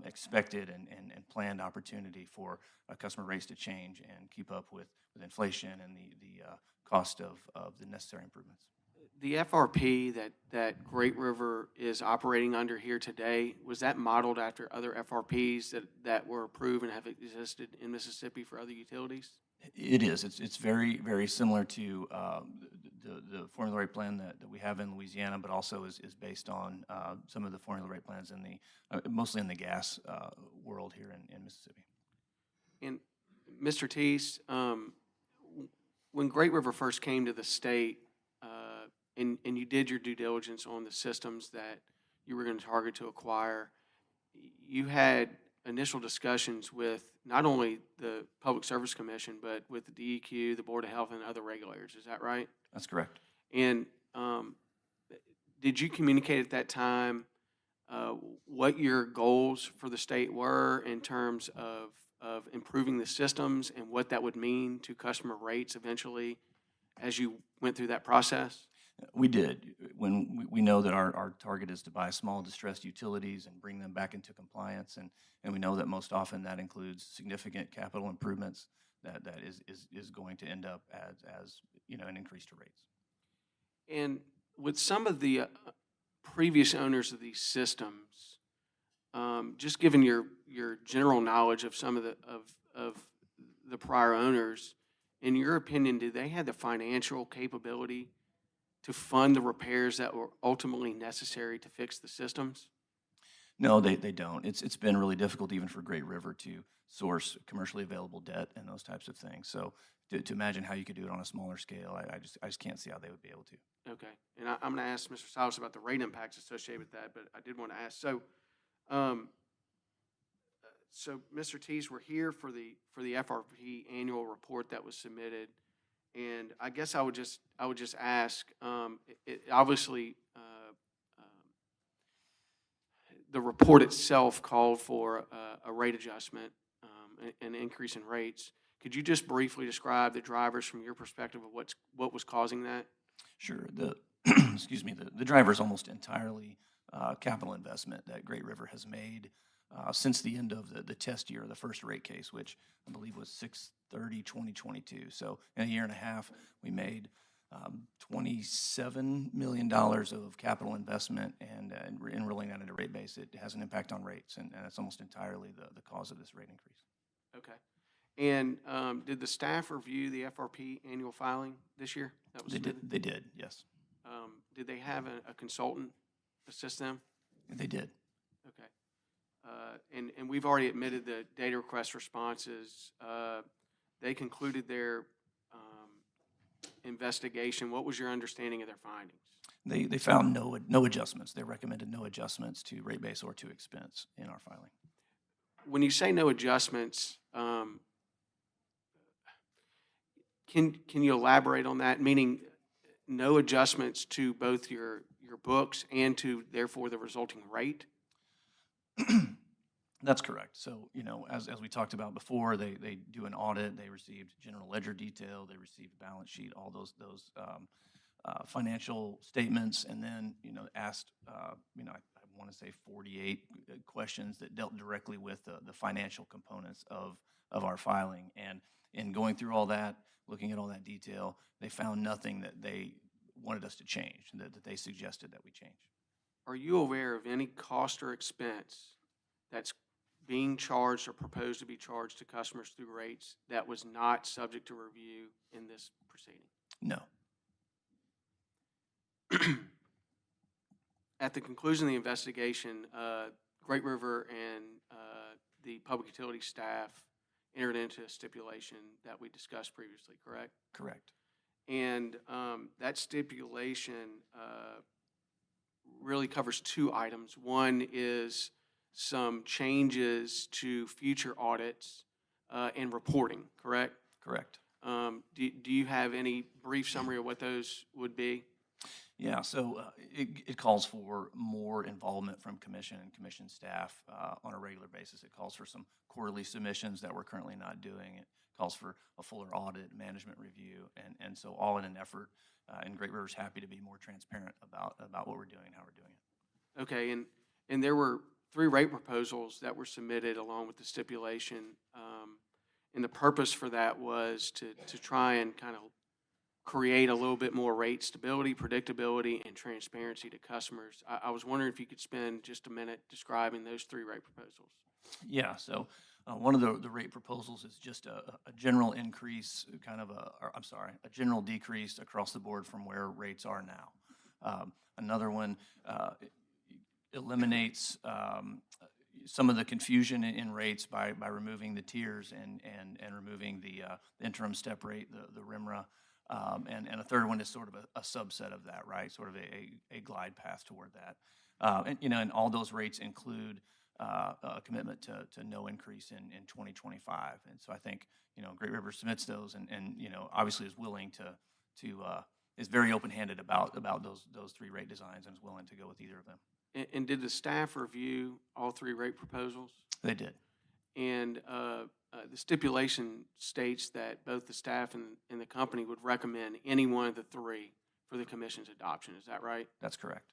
expected and planned opportunity for customer rates to change and keep up with inflation and the cost of the necessary improvements. The FRP that Great River is operating under here today, was that modeled after other FRPs that were approved and have existed in Mississippi for other utilities? It is. It's very, very similar to the formula rate plan that we have in Louisiana, but also is based on some of the formula rate plans in mostly in the gas world here in Mississippi. And Mr. Teese, when Great River first came to the state, and you did your due diligence on the systems that you were going to target to acquire, you had initial discussions with not only the Public Service Commission, but with the DEQ, the Board of Health, and other regulators. Is that right? That's correct. And did you communicate at that time what your goals for the state were in terms of improving the systems and what that would mean to customer rates eventually as you went through that process? We did. When we know that our target is to buy small distressed utilities and bring them back into compliance, and we know that most often that includes significant capital improvements that is going to end up as an increase to rates. And with some of the previous owners of these systems, just given your general knowledge of some of the prior owners, in your opinion, do they have the financial capability to fund the repairs that were ultimately necessary to fix the systems? No, they don't. It's been really difficult even for Great River to source commercially available debt and those types of things. So to imagine how you could do it on a smaller scale, I just can't see how they would be able to. Okay, and I'm going to ask Mr. Silas about the rate impacts associated with that, but I did want to ask. So Mr. Teese, we're here for the FRP annual report that was submitted. And I guess I would just ask, obviously, the report itself called for a rate adjustment, an increase in rates. Could you just briefly describe the drivers from your perspective of what was causing that? Sure. Excuse me. The driver is almost entirely capital investment that Great River has made since the end of the test year of the first rate case, which I believe was 6/30/2022. So in a year and a half, we made $27 million of capital investment, and in rolling that into rate base, it has an impact on rates, and that's almost entirely the cause of this rate increase. Okay. And did the staff review the FRP annual filing this year? That was submitted? They did, yes. Did they have a consultant assist them? They did. Okay. And we've already admitted the data request responses. They concluded their investigation. What was your understanding of their findings? They found no adjustments. They recommended no adjustments to rate base or to expense in our filing. When you say no adjustments, can you elaborate on that? Meaning, no adjustments to both your books and to therefore the resulting rate? That's correct. So, you know, as we talked about before, they do an audit, they received general ledger detail, they received balance sheet, all those financial statements, and then, you know, asked, you know, I want to say 48 questions that dealt directly with the financial components of our filing. And in going through all that, looking at all that detail, they found nothing that they wanted us to change, that they suggested that we change. Are you aware of any cost or expense that's being charged or proposed to be charged to customers through rates that was not subject to review in this proceeding? No. At the conclusion of the investigation, Great River and the public utility staff entered into a stipulation that we discussed previously, correct? Correct. And that stipulation really covers two items. One is some changes to future audits and reporting, correct? Correct. Do you have any brief summary of what those would be? Yeah, so it calls for more involvement from commission and commission staff on a regular basis. It calls for some quarterly submissions that we're currently not doing. It calls for a fuller audit, management review, and so all in an effort. And Great River's happy to be more transparent about what we're doing and how we're doing it. Okay, and there were 3 rate proposals that were submitted along with the stipulation. And the purpose for that was to try and kind of create a little bit more rate stability, predictability, and transparency to customers. I was wondering if you could spend just a minute describing those 3 rate proposals. Yeah, so one of the rate proposals is just a general increase, a general decrease across the board from where rates are now. Another one eliminates some of the confusion in rates by removing the tiers and removing the interim step rate, the RIMRA. And a third one is sort of a subset of that, right? Sort of a glide path toward that. And, you know, and all those rates include a commitment to no increase in 2025. And so I think, you know, Great River submits those and you know, obviously is willing is very open-handed about those 3 rate designs and is willing to go with either of them. And did the staff review all 3 rate proposals? They did. And the stipulation states that both the staff and the company would recommend any one of the 3 for the commission's adoption. Is that right? That's correct.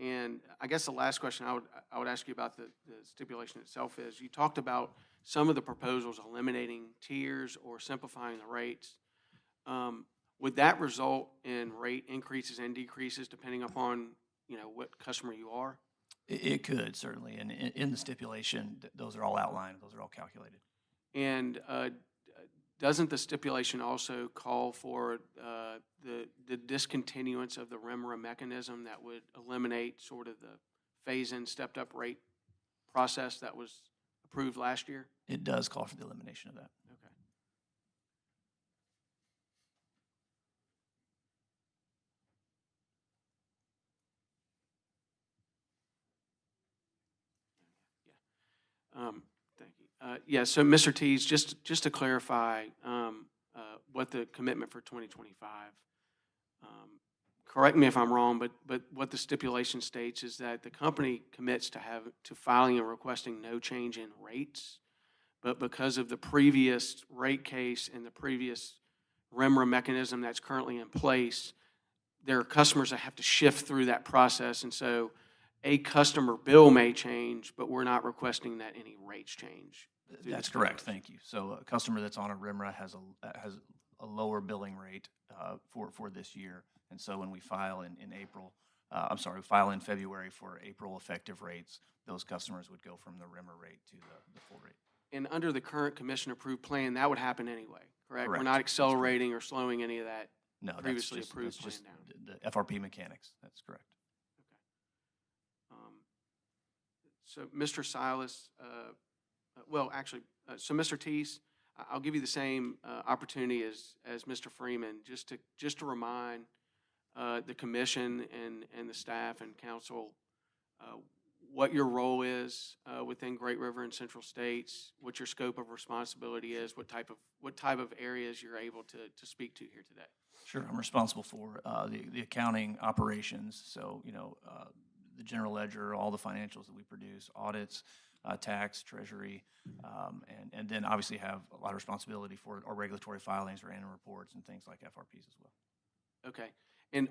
And I guess the last question I would ask you about the stipulation itself is, you talked about some of the proposals eliminating tiers or simplifying the rates. Would that result in rate increases and decreases depending upon, you know, what customer you are? It could, certainly. And in the stipulation, those are all outlined. Those are all calculated. And doesn't the stipulation also call for the discontinuance of the RIMRA mechanism that would eliminate sort of the phase-in stepped-up rate process that was approved last year? It does call for the elimination of that. Okay. Thank you. Yeah, so Mr. Tees, just to clarify what the commitment for 2025, correct me if I'm wrong, but what the stipulation states is that the company commits to filing and requesting no change in rates, but because of the previous rate case and the previous RIMRA mechanism that's currently in place, there are customers that have to shift through that process, and so a customer bill may change, but we're not requesting that any rates change. That's correct. Thank you. So a customer that's on a RIMRA has a lower billing rate for this year, and so when we file in April, we file in February for April effective rates, those customers would go from the RIMRA rate to the full rate. And under the current commission-approved plan, that would happen anyway, correct? Correct. We're not accelerating or slowing any of that No, that's previously just, approved that's plan just down. the FRP mechanics. That's correct. So, Mr. Silas, so Mr. Tees, I'll give you the same opportunity as Mr. Freeman, just to remind the commission and the staff and council what your role is within Great River and Central States, what your scope of responsibility is, what type of areas you're able to speak to here today. Sure, I'm responsible for the accounting operations, so, the general ledger, all the financials that we produce, audits, tax, treasury, and then obviously have a lot of responsibility for our regulatory filings or annual reports and things like FRPs as well. Okay, and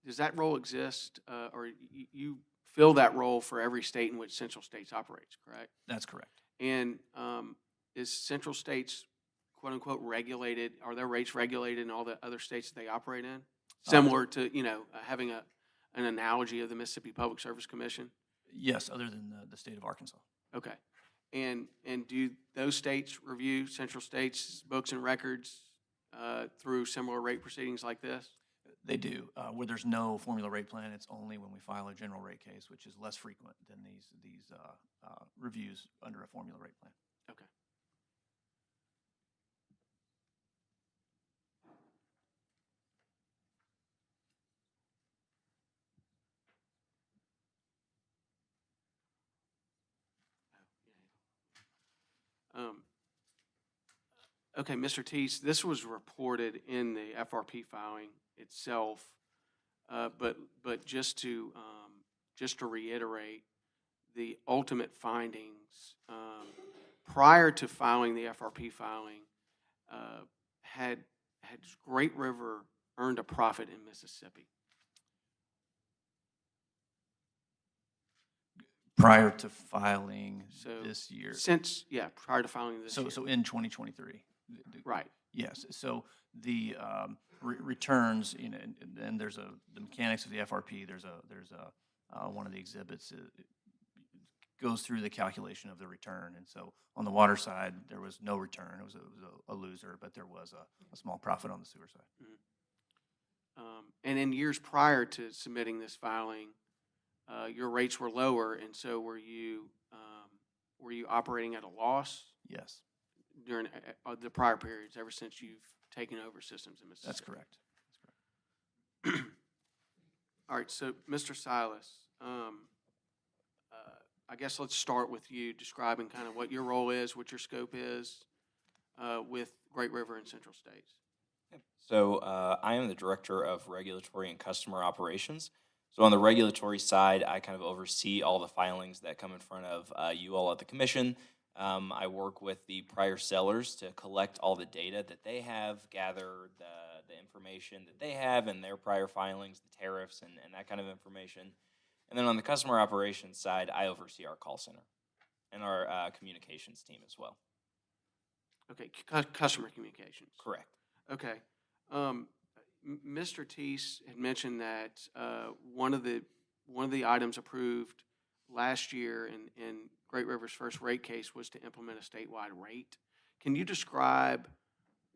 does that role exist, or you fill that role for every state in which Central States operates, correct? That's correct. And is Central States, quote unquote, regulated? Are their rates regulated in all the other states that they operate in? Similar to, having an analogy of the Mississippi Public Service Commission? Yes, other than the state of Arkansas. Okay. And do those states review Central States' books and records through similar rate proceedings like this? They do. Where there's no formula rate plan, it's only when we file a general rate case, which is less frequent than these reviews under a formula rate plan. Okay. Okay, Mr. Teese, this was reported in the FRP filing itself, but just to reiterate, the ultimate findings prior to filing the FRP filing, had Great River earned a profit in Mississippi? Prior to filing So this year. Prior to filing this year. So in 2023. Right. Yes. So the returns, and there's the mechanics of the FRP. There's one of the exhibits goes through the calculation of the return. And so on the water side, there was no return. It was a loser, but there was a small profit on the sewer side. Mm-hmm. And in years prior to submitting this filing, your rates were lower, and so were you operating at a loss? Yes. During the prior periods, ever since you've taken over systems in Mississippi? That's correct. All right, so Mr. Silas, I guess let's start with you describing kind of what your role is, what your scope is with Great River and Central States. So I am the Director of Regulatory and Customer Operations. So on the regulatory side, I kind of oversee all the filings that come in front of you all at the Commission. I work with the prior sellers to collect all the data that they have, gather the information that they have in their prior filings, the tariffs and that kind of information. And then on the customer operations side, I oversee our call center and our communications team as well. Okay, customer communications. Correct. Okay. Mr. Teese had mentioned that one of the items approved last year in Great River's first rate case was to implement a statewide rate. Can you describe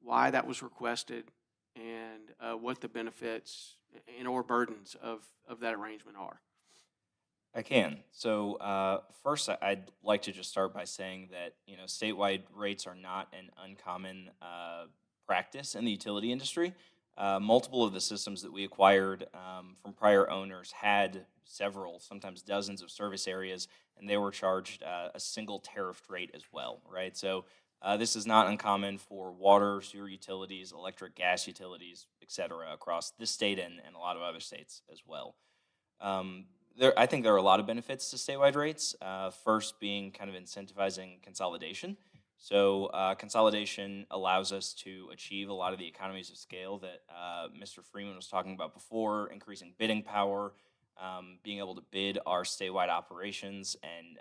why that was requested and what the benefits and or burdens of that arrangement are? I can. So first, I'd like to just start by saying that statewide rates are not an uncommon practice in the utility industry. Multiple of the systems that we acquired from prior owners had several, sometimes dozens of service areas, and they were charged a single tariff rate as well, right? So this is not uncommon for water, sewer utilities, electric, gas utilities, et cetera, across this state and a lot of other states as well. I think there are a lot of benefits to statewide rates. First being kind of incentivizing consolidation. So consolidation allows us to achieve a lot of the economies of scale that Mr. Freeman was talking about before, increasing bidding power, being able to bid our statewide operations and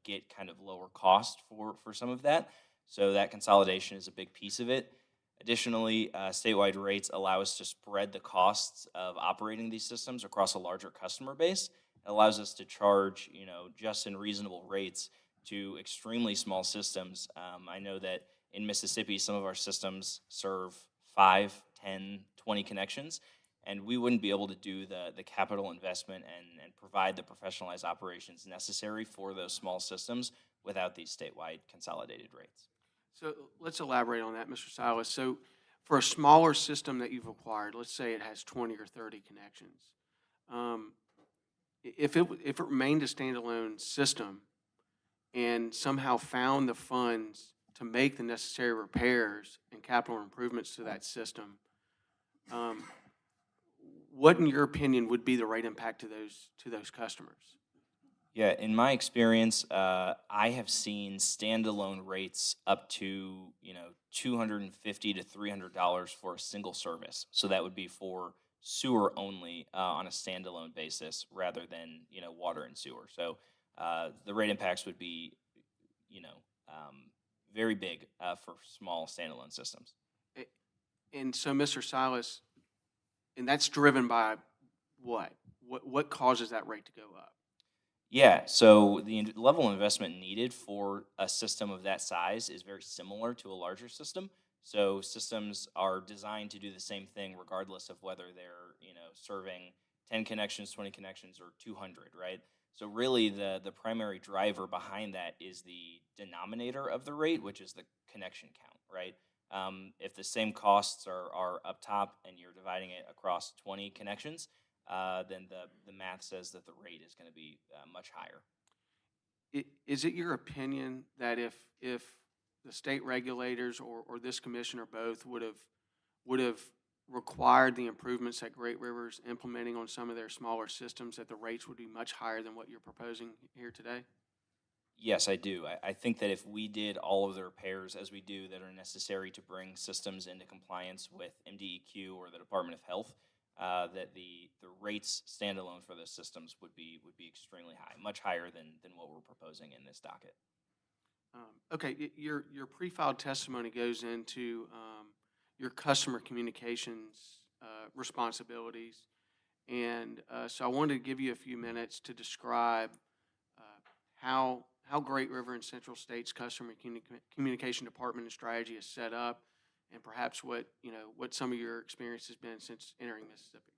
get kind of lower cost for some of that. So that consolidation is a big piece of it. Additionally, statewide rates allow us to spread the costs of operating these systems across a larger customer base. It allows us to charge, just and reasonable rates to extremely small systems. I know that in Mississippi, some of our systems serve 5, 10, 20 connections, and we wouldn't be able to do the capital investment and provide the professionalized operations necessary for those small systems without these statewide consolidated rates. So let's elaborate on that, Mr. Silas. So for a smaller system that you've acquired, let's say it has 20 or 30 connections, if it remained a standalone system and somehow found the funds to make the necessary repairs and capital improvements to that system, what, in your opinion, would be the rate impact to those customers? Yeah, in my experience, I have seen standalone rates up to $250 to $300 for a single service. So that would be for sewer only on a standalone basis, rather than water and sewer. So the rate impacts would be very big for small standalone systems. And so, Mr. Silas, and that's driven by what? What causes that rate to go up? Yeah, so the level of investment needed for a system of that size is very similar to a larger system. So systems are designed to do the same thing regardless of whether they're, serving 10 connections, 20 connections, or 200, right? So really the primary driver behind that is the denominator of the rate, which is the connection count, right? If the same costs are up top and you're dividing it across 20 connections, then the math says that the rate is going to be much higher. Is it your opinion that if the state regulators or this commission or both would have required the improvements that Great River's implementing on some of their smaller systems, that the rates would be much higher than what you're proposing here today? Yes, I do. I think that if we did all of the repairs as we do that are necessary to bring systems into compliance with MDEQ or the Department of Health, that the rates standalone for those systems would be extremely high, much higher than what we're proposing in this docket. Okay, your pre-filed testimony goes into your customer communications responsibilities, and so I wanted to give you a few minutes to describe how Great River and Central State's customer communication department and strategy is set up, and perhaps what some of your experience has been since entering Mississippi.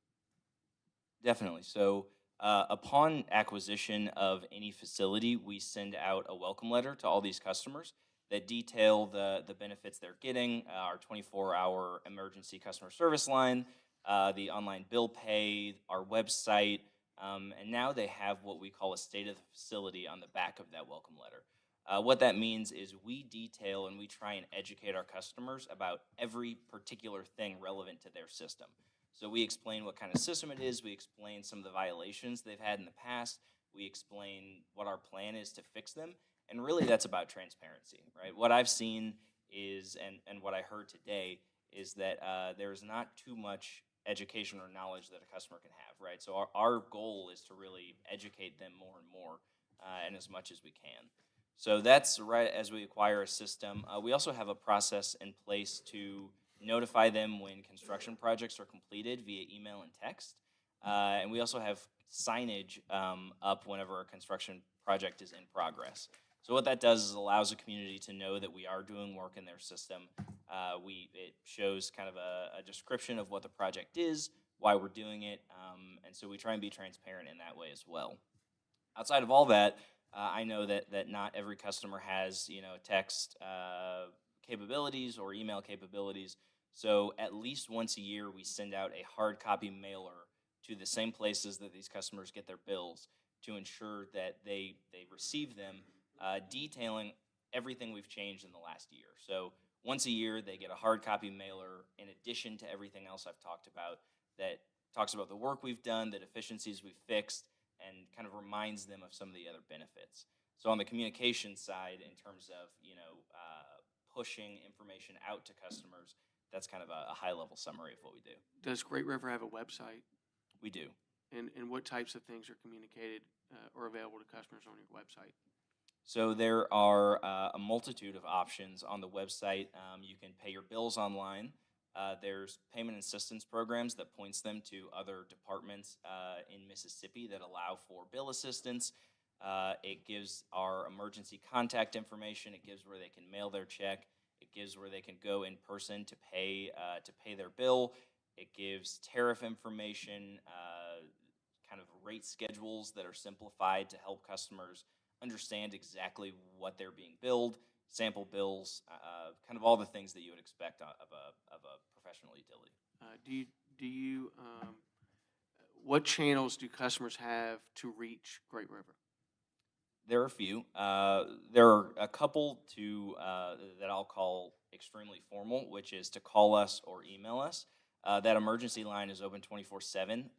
Definitely. So upon acquisition of any facility, we send out a welcome letter to all these customers that detail the benefits they're getting, our 24-hour emergency customer service line, the online bill pay, our website, and now they have what we call a state of the facility on the back of that welcome letter. What that means is we detail and we try and educate our customers about every particular thing relevant to their system. So we explain what kind of system it is, we explain some of the violations they've had in the past, we explain what our plan is to fix them, and really that's about transparency, right? What I've seen is, and what I heard today, is that there's not too much education or knowledge that a customer can have, right? So our goal is to really educate them more and more, and as much as we can. So that's right as we acquire a system. We also have a process in place to notify them when construction projects are completed via email and text. And we also have signage up whenever a construction project is in progress. So what that does is allows the community to know that we are doing work in their system. It shows kind of a description of what the project is, why we're doing it, and so we try and be transparent in that way as well. Outside of all that, I know that not every customer has text capabilities or email capabilities. So at least once a year, we send out a hard copy mailer to the same places that these customers get their bills to ensure that they receive them, detailing everything we've changed in the last year. So once a year, they get a hard copy mailer in addition to everything else I've talked about that talks about the work we've done, the deficiencies we've fixed, and kind of reminds them of some of the other benefits. So on the communication side, in terms of pushing information out to customers, that's kind of a high-level summary of what we do. Does Great River have a website? We do. And what types of things are communicated or available to customers on your website? So there are a multitude of options on the website. You can pay your bills online. There's payment assistance programs that points them to other departments in Mississippi that allow for bill assistance. It gives our emergency contact information. It gives where they can mail their check. It gives where they can go in person to pay their bill. It gives tariff information, kind of rate schedules that are simplified to help customers understand exactly what they're being billed. sample bills, kind of all the things that you would expect of a professional utility. What channels do customers have to reach Great River? There are a few. There are a couple that I'll call extremely formal, which is to call us or email us. That emergency line is open 24/7,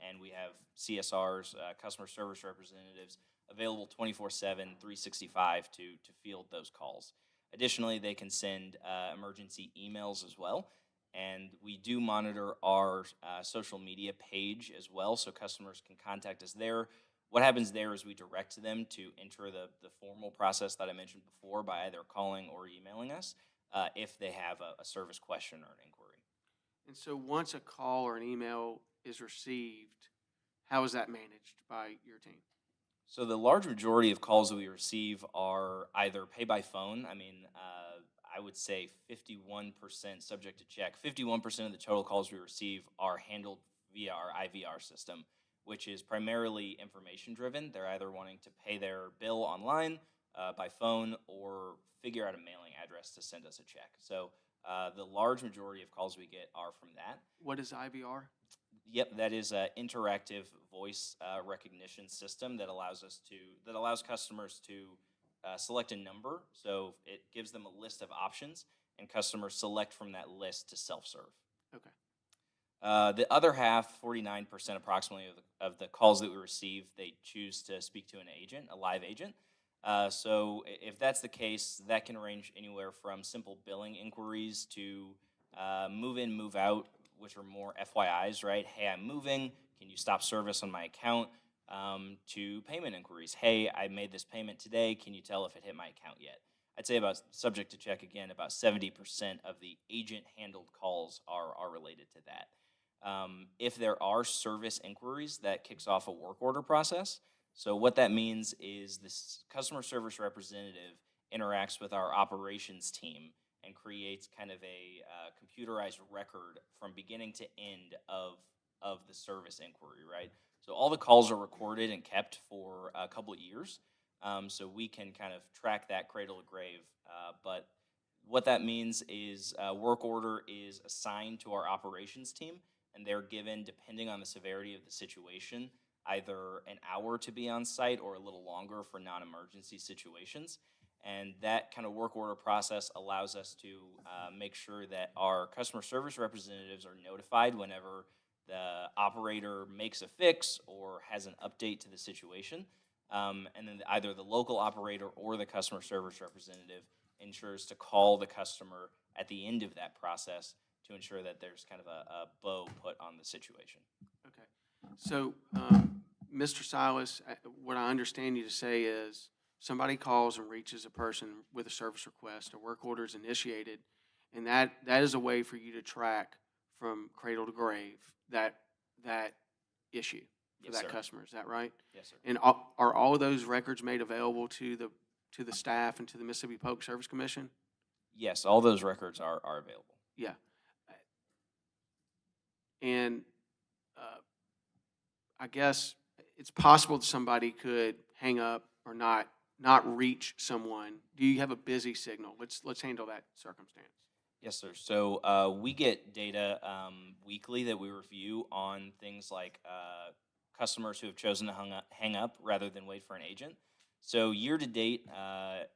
and we have CSRs, customer service representatives, available 24/7, 365 to field those calls. Additionally, they can send emergency emails as well, and we do monitor our social media page as well, so customers can contact us there. What happens there is we direct them to enter the formal process that I mentioned before by either calling or emailing us if they have a service question or an inquiry. And so once a call or an email is received, how is that managed by your team? So the large majority of calls that we receive are either pay by phone. I mean, I would say 51% subject to check. 51% of the total calls we receive are handled via our IVR system, which is primarily information driven. They're either wanting to pay their bill online, by phone, or figure out a mailing address to send us a check. So the large majority of calls we get are from that. What is IVR? Yep, that is an interactive voice recognition system that allows customers to select a number. So it gives them a list of options, and customers select from that list to self-serve. Okay. The other half, 49% approximately of the calls that we receive, they choose to speak to an agent, a live agent. So if that's the case, that can range anywhere from simple billing inquiries to move in, move out, which are more FYIs, right? Hey, I'm moving. Can you stop service on my account? To payment inquiries. Hey, I made this payment today. Can you tell if it hit my account yet? I'd say about, subject to check again, about 70% of the agent-handled calls are related to that. If there are service inquiries, that kicks off a work order process. So what that means is this customer service representative interacts with our operations team and creates kind of a computerized record from beginning to end of the service inquiry, right? So all the calls are recorded and kept for a couple of years, so we can kind of track that cradle to grave. But what that means is a work order is assigned to our operations team, and they're given, depending on the severity of the situation, either an hour to be on site or a little longer for non-emergency situations. And that kind of work order process allows us to make sure that our customer service representatives are notified whenever the operator makes a fix or has an update to the situation. And then either the local operator or the customer service representative ensures to call the customer at the end of that process to ensure that there's kind of a bow put on the situation. Okay. So, Mr. Silas, what I understand you to say is somebody calls and reaches a person with a service request, a work order is initiated, and that is a way for you to track from cradle to grave that issue for Yes, that sir. customer. Is that right? Yes, sir. And are all of those records made available to the staff and to the Mississippi Public Service Commission? Yes, all those records are available. Yeah. And I guess it's possible that somebody could hang up or not reach someone. Do you have a busy signal? Let's handle that circumstance. Yes, sir. So we get data weekly that we review on things like customers who have chosen to hang up rather than wait for an agent. So year to date,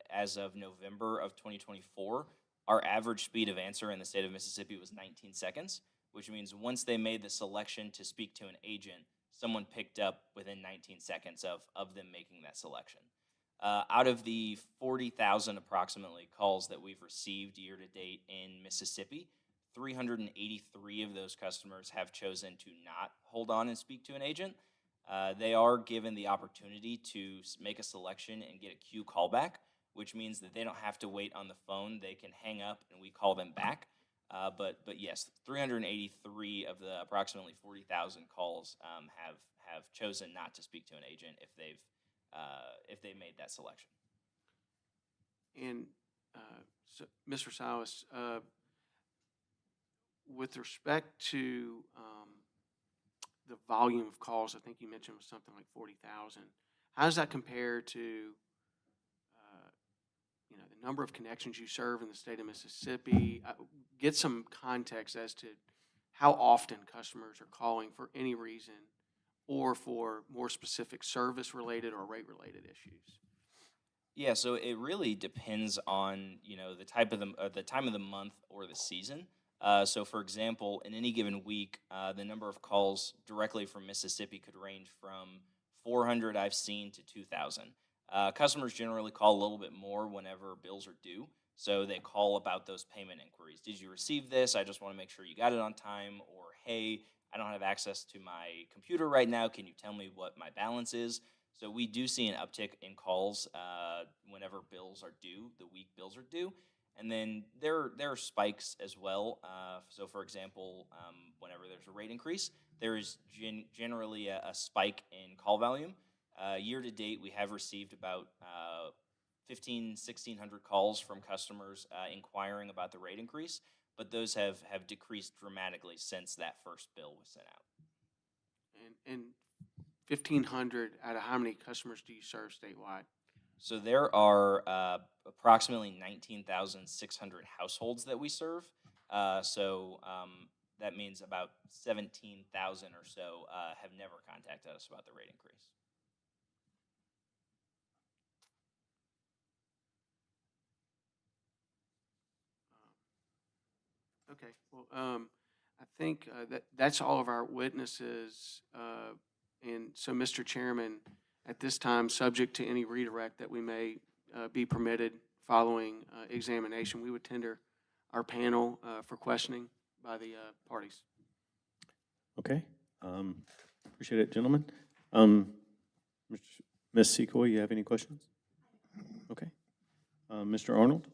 as of November of 2024, our average speed of answer in the state of Mississippi was 19 seconds, which means once they made the selection to speak to an agent, someone picked up within 19 seconds of them making that selection. Out of the 40,000 approximately calls that we've received year to date in Mississippi, 383 of those customers have chosen to not hold on and speak to an agent. They are given the opportunity to make a selection and get a queue callback, which means that they don't have to wait on the phone. They can hang up and we call them back. But yes, 383 of the approximately 40,000 calls have chosen not to speak to an agent if they made that selection. And so, Mr. Silas, with respect to the volume of calls, I think you mentioned was something like 40,000. How does that compare to the number of connections you serve in the state of Mississippi. Get some context as to how often customers are calling for any reason or for more specific service-related or rate-related issues. Yeah, so it really depends on, you know, the type of the time of the month or the season. So, for example, in any given week, the number of calls directly from Mississippi could range from 400 I've seen to 2,000. Customers generally call a little bit more whenever bills are due, so they call about those payment inquiries. Did you receive this? I just want to make sure you got it on time. Or, hey, I don't have access to my computer right now. Can you tell me what my balance is? So we do see an uptick in calls whenever bills are due, the week bills are due. And then there are spikes as well. So, for example, whenever there's a rate increase, there is generally a spike in call volume. Year to date, we have received about 1,600 calls from customers inquiring about the rate increase, but those have decreased dramatically since that first bill was sent out. And 1,500 out of how many customers do you serve statewide? So there are approximately 19,600 households that we serve. That means about 17,000 or so have never contacted us about the rate increase. Okay, well, I think that's all of our witnesses. And so, Mr. Chairman, at this time, subject to any redirect that we may be permitted following examination, we would tender our panel for questioning by the parties. Okay. Appreciate it, gentlemen. Ms. Secoy, you have any questions? Okay. Mr. Arnold?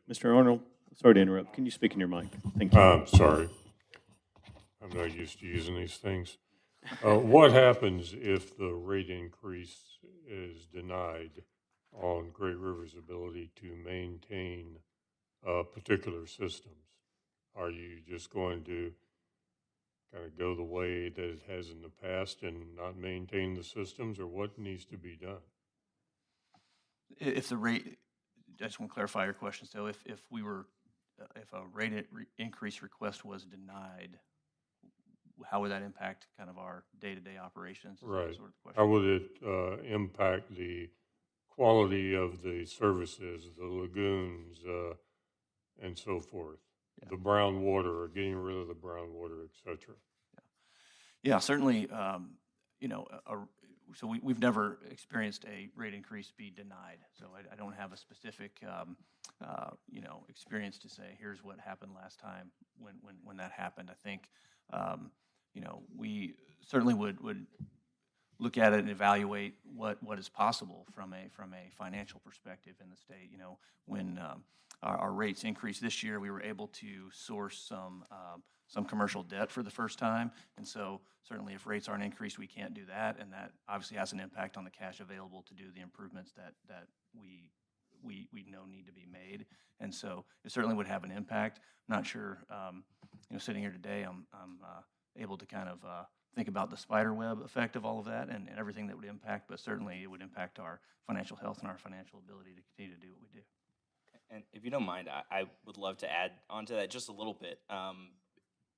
Mr. Arnold, sorry to interrupt. Can you speak in your mic? Thank you. I'm sorry. I'm not used to using these things. What happens if the rate increase is denied on Great River's ability to maintain particular systems? Are you just going to kind of go the way that it has in the past and not maintain the systems, or what needs to be done? If the rate, I just want to clarify your question. So if a rate increase request was denied, how would that impact kind of our day-to-day operations? Right. Sort of question. How would it impact the quality of the services, the lagoons, and so forth? Yeah. The brown water, or getting rid of the brown water, et cetera. Yeah, certainly, so we've never experienced a rate increase be denied. So I don't have a specific, experience to say, here's what happened last time when that happened. I think, we certainly would look at it and evaluate what is possible from a financial perspective in the state. When our rates increased this year, we were able to source some commercial debt for the first time, and so certainly if rates aren't increased, we can't do that, and that obviously has an impact on the cash available to do the improvements that we know need to be made, and so it certainly would have an impact. I'm not sure, sitting here today, I'm able to kind of think about the spider web effect of all of that and everything that would impact, but certainly it would impact our financial health and our financial ability to continue to do what we do. And if you don't mind, I would love to add onto that just a little bit.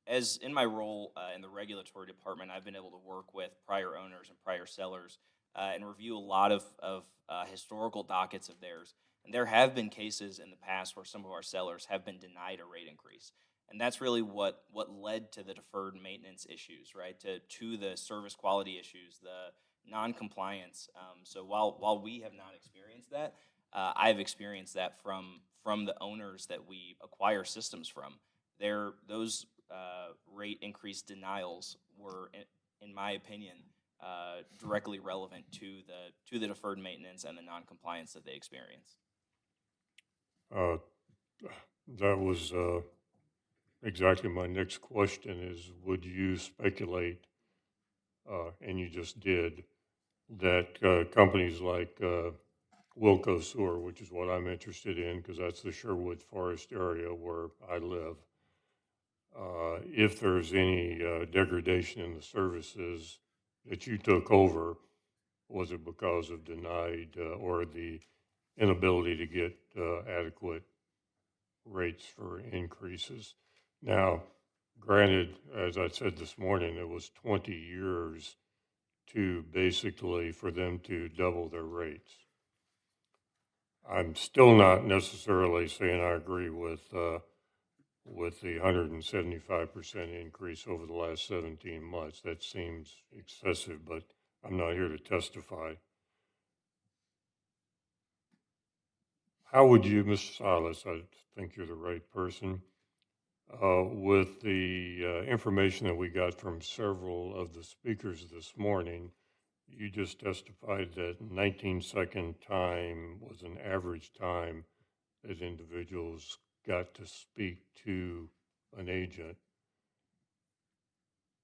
As in my role in the regulatory department, I've been able to work with prior owners and prior sellers and review a lot of historical dockets of theirs. And there have been cases in the past where some of our sellers have been denied a rate increase. And that's really what led to the deferred maintenance issues, right? To the service quality issues, the non-compliance. So while we have not experienced that, I've experienced that from the owners that we acquire systems from. Those rate increase denials were, in my opinion, directly relevant to the deferred maintenance and the non-compliance that they experience. That was exactly my next question is, would you speculate, and you just did, that companies like Wilco Sewer, which is what I'm interested in because that's the Sherwood Forest area where I live, if there's any degradation in the services that you took over, was it because of denied or the inability to get adequate rates for increases? Now, granted, as I said this morning, it was 20 years to basically for them to double their rates. I'm still not necessarily saying I agree with the 175% increase over the last 17 months. That seems excessive, but I'm not here to testify. How would you, Mr. Silas, I think you're the right person, with the information that we got from several of the speakers this morning, you just testified that 19-second time was an average time that individuals got to speak to an agent.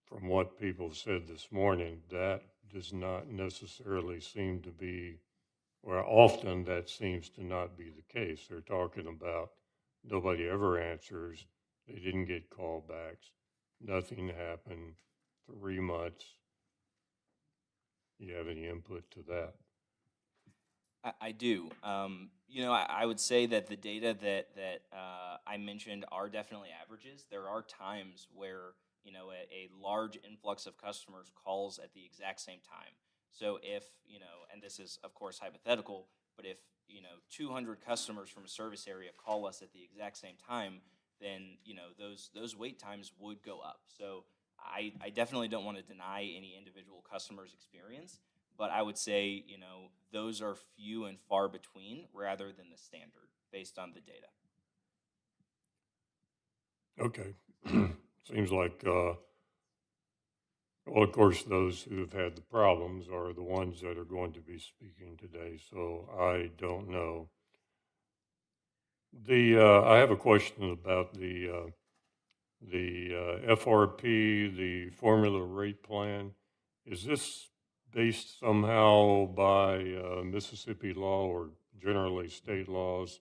From what people said this morning, that does not necessarily seem to be, or often that seems to not be the case. They're talking about nobody ever answers, they didn't get callbacks, nothing happened, 3 months. You have any input to that? I do. I would say that the data that I mentioned are definitely averages. There are times where a large influx of customers calls at the exact same time. So if and this is of course hypothetical, but if 200 customers from a service area call us at the exact same time, then those wait times would go up. So I definitely don't want to deny any individual customer's experience. But I would say, those are few and far between rather than the standard based on the data. Okay. Seems like, well, of course, those who have had the problems are the ones that are going to be speaking today, so I don't know. I have a question about the FRP, the formula rate plan. Is this based somehow by Mississippi law or generally state laws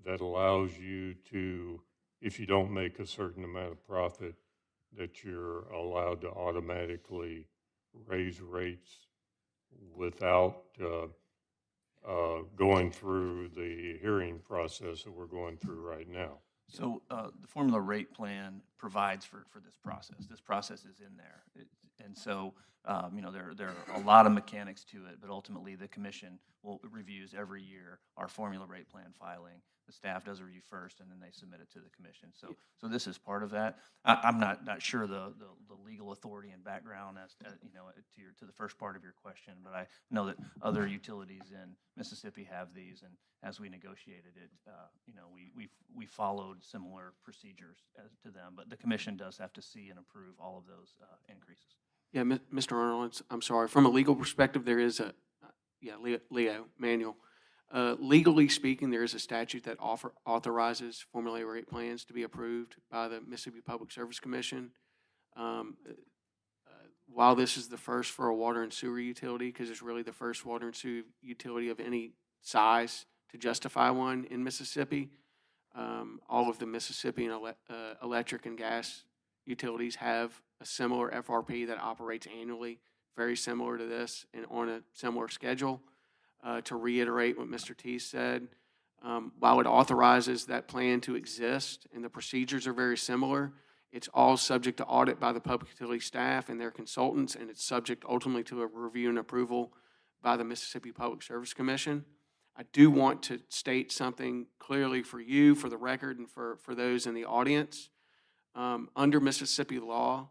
that allows you to, if you don't make a certain amount of profit, that you're allowed to automatically raise rates without going through the hearing process that we're going through right now? So the formula rate plan provides for this process. This process is in there. And so, there are a lot of mechanics to it, but ultimately the commission reviews every year our formula rate plan filing. The staff does a review first, and then they submit it to the commission. So this is part of that. I'm not sure the legal authority and background as to the first part of your question, but I know that other utilities in Mississippi have these, and as we negotiated it, we followed similar procedures to them. But the commission does have to see and approve all of those increases. Yeah, Mr. Arnold, I'm sorry. From a legal perspective, there is Leo, Manuel. Legally speaking, there is a statute that authorizes formula rate plans to be approved by the Mississippi Public Service Commission. While this is the first for a water and sewer utility, because it's really the first water and sewer utility of any size to justify one in Mississippi, all of the Mississippi electric and gas utilities have a similar FRP that operates annually, very similar to this and on a similar schedule. To reiterate what Mr. T said, while it authorizes that plan to exist and the procedures are very similar, it's all subject to audit by the public utility staff and their consultants, and it's subject ultimately to a review and approval by the Mississippi Public Service Commission. I do want to state something clearly for you, for the record, and for those in the audience. Under Mississippi law,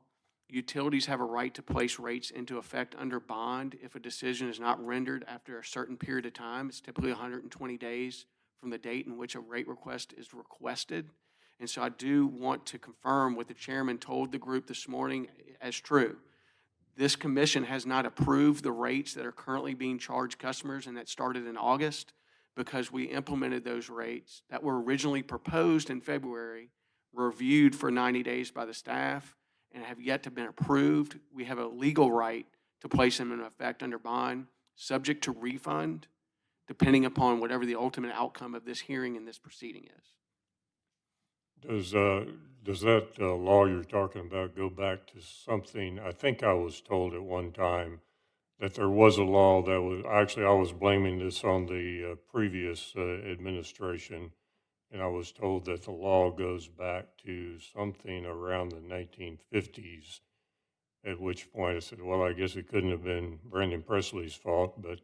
utilities have a right to place rates into effect under bond if a decision is not rendered after a certain period of time. It's typically 120 days from the date in which a rate request is requested. And so I do want to confirm what the chairman told the group this morning as true. This commission has not approved the rates that are currently being charged customers, and that started in August because we implemented those rates that were originally proposed in February reviewed for 90 days by the staff and have yet to been approved, we have a legal right to place them in effect under bond, subject to refund, depending upon whatever the ultimate outcome of this hearing and this proceeding is. Does that law you're talking about go back to something? I think I was told at one time that there was a law that was, actually, I was blaming this on the previous administration, and I was told that the law goes back to something around the 1950s, at which point I said, well, I guess it couldn't have been Brandon Presley's fault, but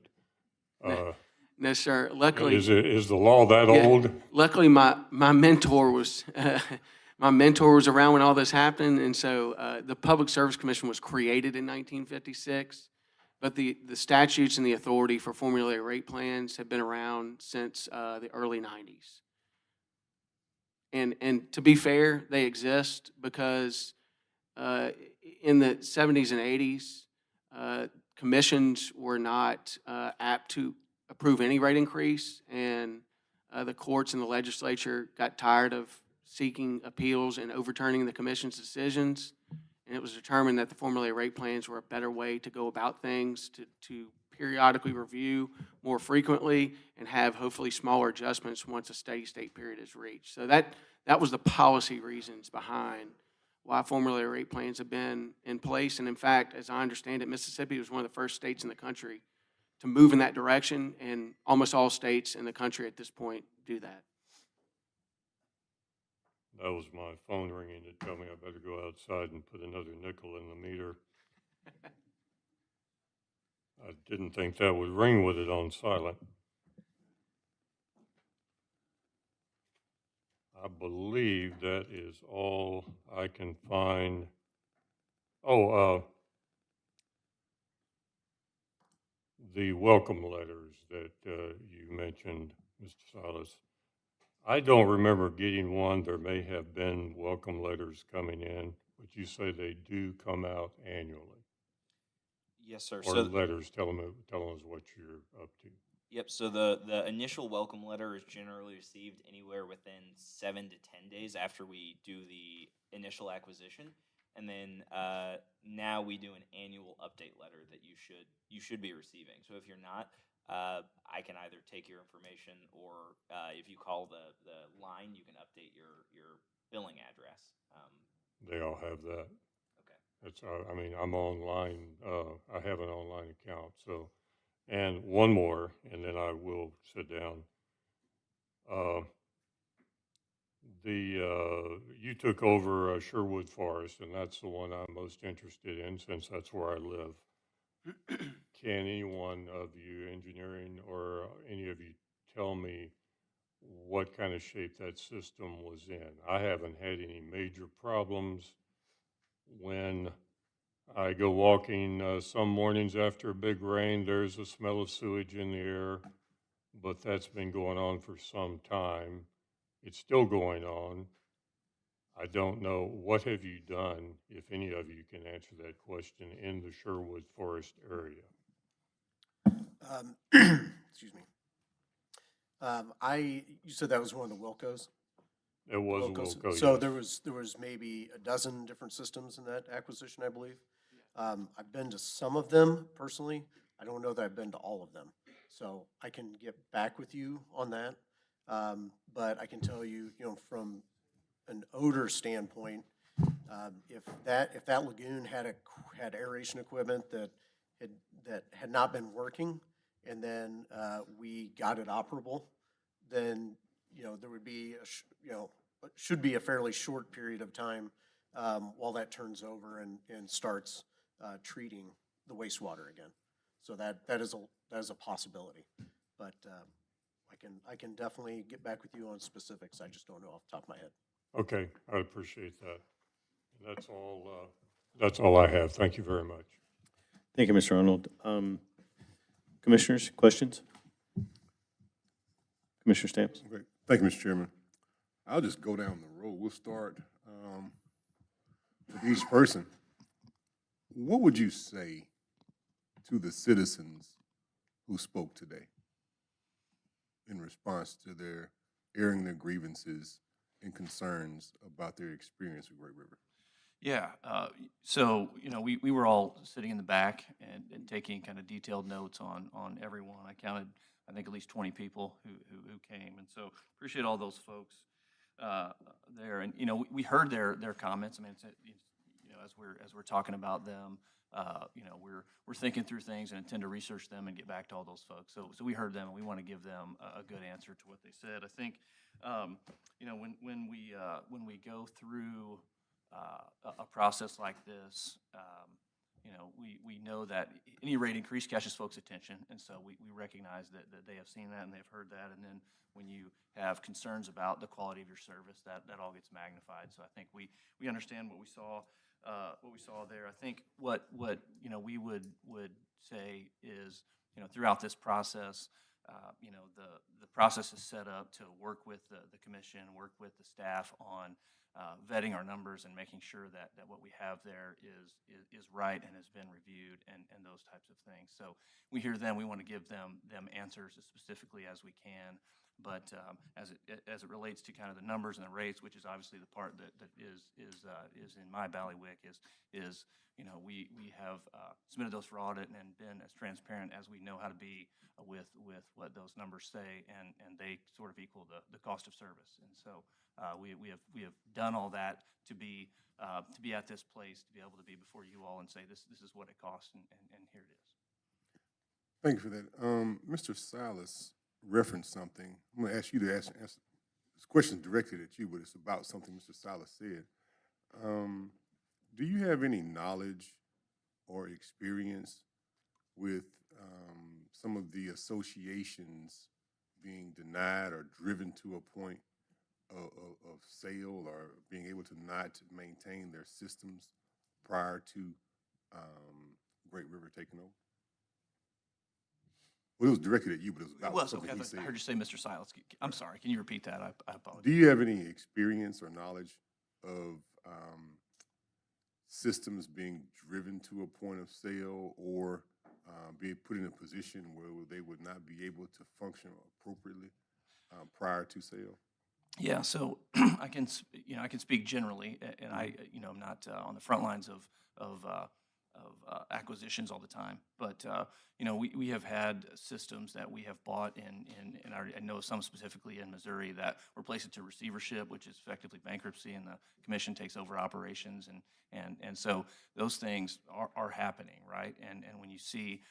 No, sir. Luckily, is the law that yeah, old? luckily, my mentor was my mentor was around when all this happened, and so the Public Service Commission was created in 1956. But the statutes and the authority for formulaic rate plans have been around since the early 90s. And to be fair, they exist because in the 70s and 80s, commissions were not apt to approve any rate increase, and the courts and the legislature got tired of seeking appeals and overturning the commission's decisions. And it was determined that the formula rate plans were a better way to go about things, to periodically review more frequently and have hopefully smaller adjustments once a steady state period is reached. So that was the policy reasons behind why formula rate plans have been in place. And in fact, as I understand it, Mississippi was one of the first states in the country to move in that direction, and almost all states in the country at this point do that. That was my phone ringing to tell me I better go outside and put another nickel in the meter. I didn't think that would ring with it on silent. I believe that is all I can find. Oh, the welcome letters that you mentioned, Mr. Silas. I don't remember getting one. There may have been welcome letters coming in, but you say they do come out annually. Yes, sir. Or letters telling us what you're up to. Yep. So the initial welcome letter is generally received anywhere within 7 to 10 days after we do the initial acquisition, and then now we do an annual update letter that you should be receiving. So if you're not, I can either take your information, or if you call the line, you can update your billing address. They all have that. Okay. That's I mean, I'm online. I have an online account. So, and one more, and then I will sit down. You took over Sherwood Forest, and that's the one I'm most interested in since that's where I live. Can any one of you, engineering or any of you, tell me what kind of shape that system was in? I haven't had any major problems. When I go walking some mornings after a big rain, there's a smell of sewage in the air, but that's been going on for some time. It's still going on. I don't know, what have you done, if any of you can answer that question, in the Sherwood Forest area? Excuse me. You said that was one of the Wilcos? It was a Wilco, So yes. there was maybe a dozen different systems in that acquisition, I believe. I've been to some of them personally. I don't know that I've been to all of them. So I can get back with you on that. But I can tell you, from an odor standpoint, if that lagoon had aeration equipment that had not been working, and then we got it operable, then there would be should be a fairly short period of time while that turns over and starts treating the wastewater again. So that is a possibility, but I can definitely get back with you on specifics. I just don't know off the top of my head. Okay, I appreciate that. That's all. That's all I have. Thank you very much. Thank you, Mr. Arnold. Commissioners, questions? Commissioner Stamps? Okay. Thank you, Mr. Chairman. I'll just go down the road. We'll start with each person. What would you say to the citizens who spoke today in response to their airing their grievances and concerns about their experience with Great River? Yeah, so, we were all sitting in the back and taking kind of detailed notes on everyone. I counted, I think, at least 20 people who came, and so appreciate all those folks there. And, we heard their comments. I mean, as we're talking about them, we're thinking through things and intend to research them and get back to all those folks. So we heard them, and we want to give them a good answer to what they said. I think, when we go through a process like this, we know that any rate increase catches folks' attention, and so we recognize that they have seen that and they've heard that. And then when you have concerns about the quality of your service, that all gets magnified. So I think we understand what we saw there. I think what we would say is, throughout this process, the process is set up to work with the commission, work with the staff on vetting our numbers and making sure that what we have there is right and has been reviewed and those types of things. So we hear them, we want to give them answers as specifically as we can. But as it relates to kind of the numbers and the rates, which is obviously the part that is in my bailiwick, is we have submitted those for audit and been as transparent as we know how to be with what those numbers say, and they sort of equal the cost of service. And so we have done all that to be at this place, to be able to be before you all and say this is what it costs, and here it is. Thank you for that. Mr. Silas referenced something. I'm going to ask you to ask this question directed at you, but it's about something Mr. Silas said. Do you have any knowledge or experience with some of the associations being denied or driven to a point of sale, or being able to not maintain their systems prior to Great River taking over? Well, it was directed at you, but it was about something he said. I heard you say Mr. Silas. I'm sorry. Can you repeat that? I apologize. Do you have any experience or knowledge of systems being driven to a point of sale, or being put in a position where they would not be able to function appropriately prior to sale? Yeah, so I can speak generally, and I'm not on the front lines of acquisitions all the time, but we have had systems that we have bought in I know some specifically in Missouri that were placed into receivership, which is effectively bankruptcy, and the commission takes over operations, and so those things are happening, right? And when you see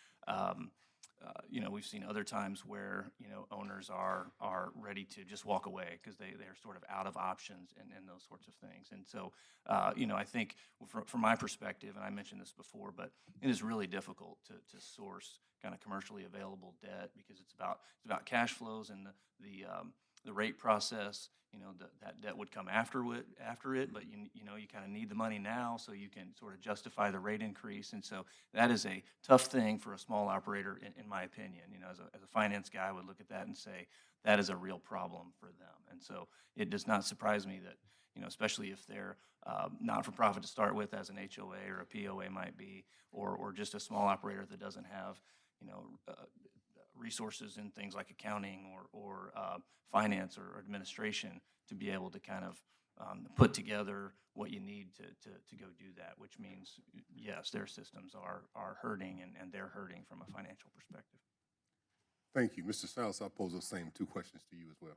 we've seen other times where owners are ready to just walk away because they're sort of out of options and those sorts of things. And so I think from my perspective, and I mentioned this before, but it is really difficult to source kind of commercially available debt, because it's about cash flows, and the rate process. That debt would come after it, but you kind of need the money now so you can sort of justify the rate increase. And so that is a tough thing for a small operator, in my opinion. As a finance guy, I would look at that and say that is a real problem for them. And so it does not surprise me that, especially if they're not for profit to start with, as an HOA or a POA might be, or just a small operator that doesn't have resources in things like accounting or finance or administration to be able to kind of put together what you need to go do that, which means, yes, their systems are hurting, and they're hurting from a financial perspective. Thank you. Mr. Silas, I'll pose those same two questions to you as well.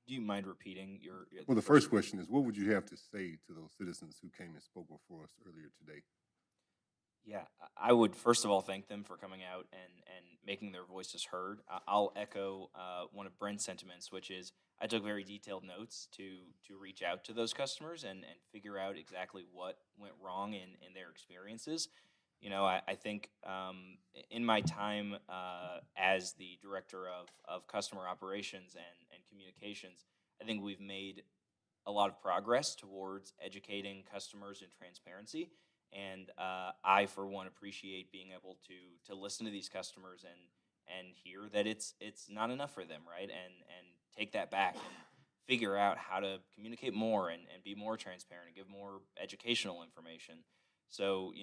Do you mind repeating your? Well, the first question is, what would you have to say to those citizens who came and spoke before us earlier today? Yeah, I would first of all thank them for coming out and making their voices heard. I'll echo one of Brent's sentiments, which is I took very detailed notes to reach out to those customers and figure out exactly what went wrong in their experiences. I think in my time as the director of customer operations and communications, I think we've made a lot of progress towards educating customers in transparency. And I, for one, appreciate being able to listen to these customers and hear that it's not enough for them, right? And take that back and figure out how to communicate more and be more transparent and give more educational information. So,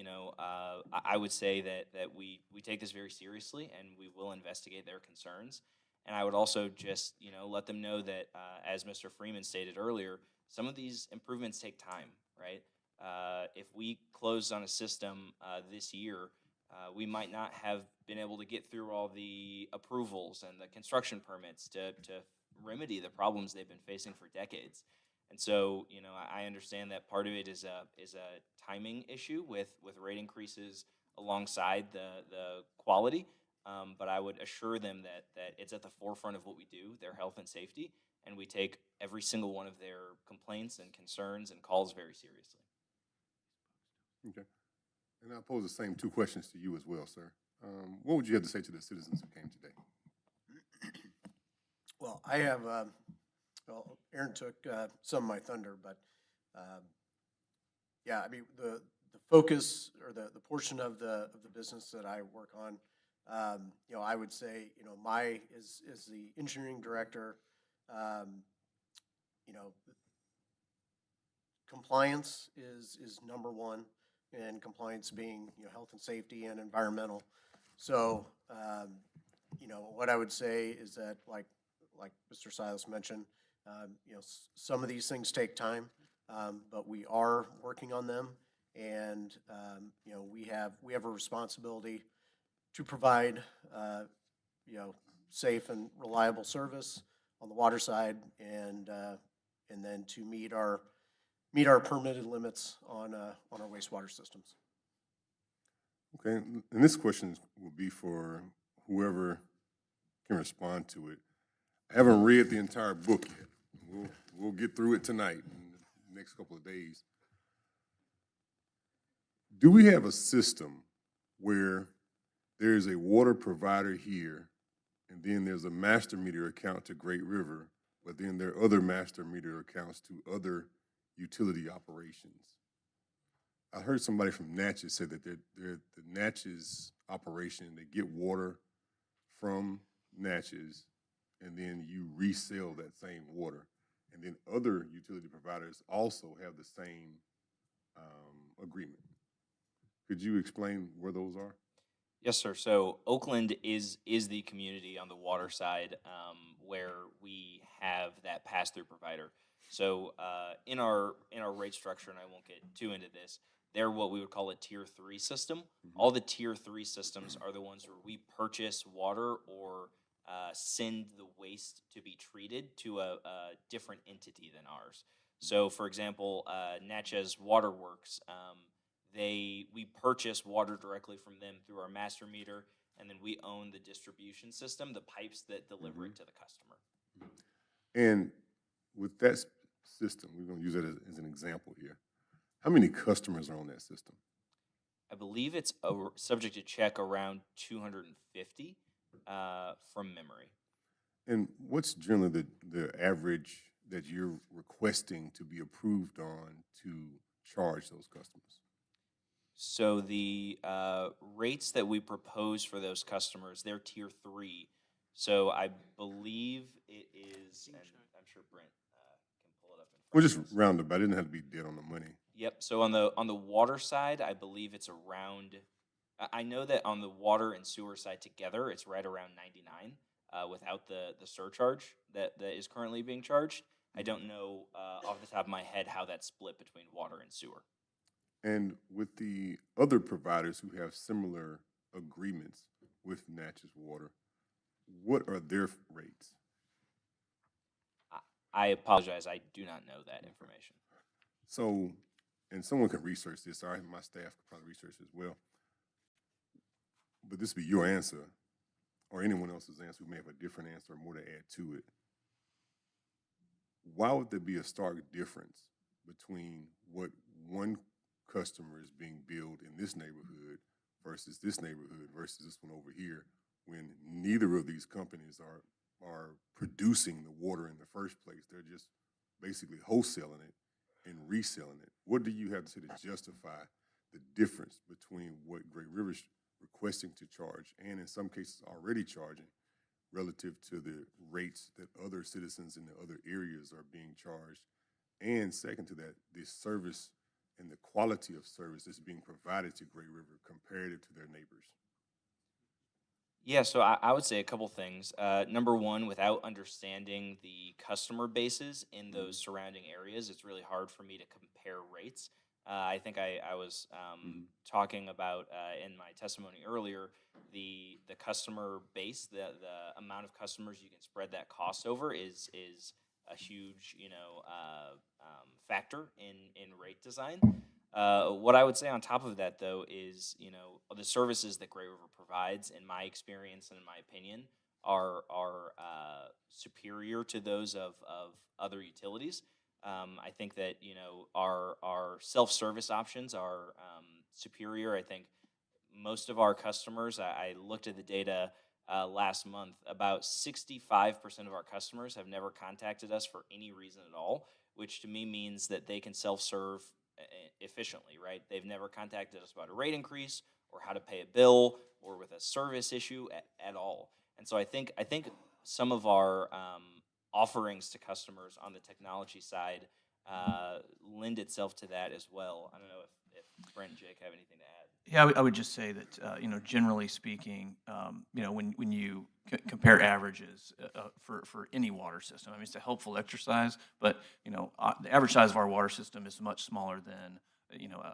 I would say that we take this very seriously, and we will investigate their concerns. And I would also just, let them know that, as Mr. Freeman stated earlier, some of these improvements take time, right? If we closed on a system this year, we might not have been able to get through all the approvals and the construction permits to remedy the problems they've been facing for decades. And so, I understand that part of it is a timing issue with rate increases alongside the quality. But I would assure them that it's at the forefront of what we do, their health and safety, and we take every single one of their complaints and concerns and calls very seriously. Okay. And I'll pose the same two questions to you as well, sir. What would you have to say to the citizens who came today? Well, I have, well, Aaron took some of my thunder, but yeah, I mean, the focus or the portion of the business that I work on, I would say, my is the engineering director, compliance is number one, and compliance being, health and safety and environmental. So, what I would say is that, like Mr. Silas mentioned, some of these things take time, but we are working on them, and we have a responsibility to provide safe and reliable service on the water side, and then to meet our permitted limits on our wastewater systems. Okay, and this question will be for whoever can respond to it. I haven't read the entire book yet. We'll get through it tonight in the next couple of days. Do we have a system where there's a water provider here, and then there's a master meter account to Great River, but then there are other master meter accounts to other utility operations? I heard somebody from Natchez say that the Natchez operation, they get water from Natchez, and then you resell that same water. And then other utility providers also have the same agreement. Could you explain where those are? Yes, sir. So Oakland is the community on the water side where we have that pass-through provider. So in our rate structure, and I won't get too into this, they're what we would call a tier 3 system. Mm-hmm. All the tier 3 systems are the ones where we purchase water or send the waste to be treated to a different entity than ours. So, for example, Natchez Waterworks, we purchase water directly from them through our master meter, and then we own the distribution system, the pipes that deliver it to the customer. And with that system, we're going to use it as an example here. How many customers are on that system? I believe it's subject to check around 250 from memory. And what's generally the average that you're requesting to be approved on to charge those customers? So the rates that we propose for those customers, they're tier 3. So I believe it is, and I'm sure Brent can pull it up in front. We'll just round about. It didn't have to be dead on the money. Yep. So on the water side, I believe it's around. I know that on the water and sewer side together, it's right around 99 without the surcharge that is currently being charged. I don't know off the top of my head how that's split between water and sewer. And with the other providers who have similar agreements with Natchez Water, what are their rates? I apologize. I do not know that information. So, and someone can research this. All right, my staff could probably research as well. But this would be your answer, or anyone else's answer who may have a different answer or more to add to it. Why would there be a stark difference between what one customer is being billed in this neighborhood versus this neighborhood versus this one over here, when neither of these companies are producing the water in the first place? They're just basically wholesaling it and reselling it. What do you have to say to justify the difference between what Great River's requesting to charge and in some cases already charging relative to the rates that other citizens in the other areas are being charged? And second to that, the service and the quality of service that's being provided to Great River comparative to their neighbors? Yeah, so I would say a couple things. Number one, without understanding the customer bases in those surrounding areas, it's really hard for me to compare rates. I think I was talking about in my testimony earlier the customer base, the amount of customers you can spread that cost over is a huge factor in rate design. What I would say on top of that, though, is the services that Gray River provides, in my experience and in my opinion, are superior to those of other utilities. I think that our self-service options are superior. I think most of our customers, I looked at the data last month, about 65% of our customers have never contacted us for any reason at all, which to me means that they can self-serve efficiently, right? They've never contacted us about a rate increase or how to pay a bill or with a service issue at all. And so I think some of our offerings to customers on the technology side lend itself to that as well. I don't know if Brent and Jake have anything to add. Yeah, I would just say that, generally speaking, when you compare averages for any water system, I mean, it's a helpful exercise, but, the average size of our water system is much smaller than,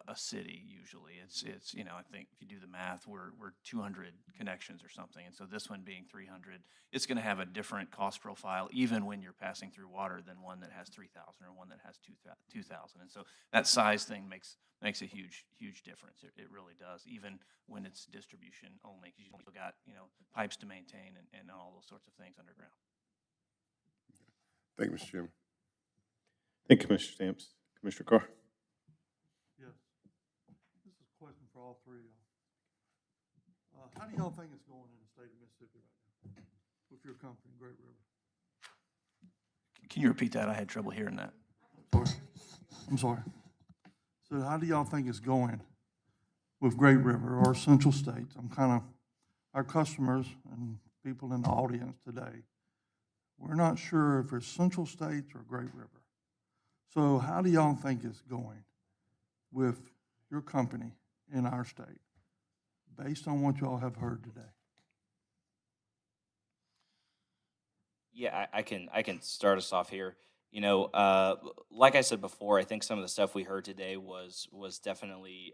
a city usually. It's I think if you do the math, we're 200 connections or something. And so this one being 300, it's going to have a different cost profile, even when you're passing through water, than one that has 3,000 or one that has 2,000. And so that size thing makes a huge difference. It really does, even when it's distribution only, because you've got, pipes to maintain and all those sorts of things underground. Thank you, Mr. Chairman. Thank you, Commissioner Stamps. Commissioner Carr? Yes. This is a question for all three of y'all. How do y'all think it's going in the state of Mississippi right now with your company, Great River? Can you repeat that? I had trouble hearing that. I'm sorry. So how do y'all think it's going with Great River or Central States? Our customers and people in the audience today, we're not sure if it's Central States or Great River. So how do y'all think it's going with your company in our state, based on what y'all have heard today? Yeah, I can start us off here. Like I said before, I think some of the stuff we heard today was definitely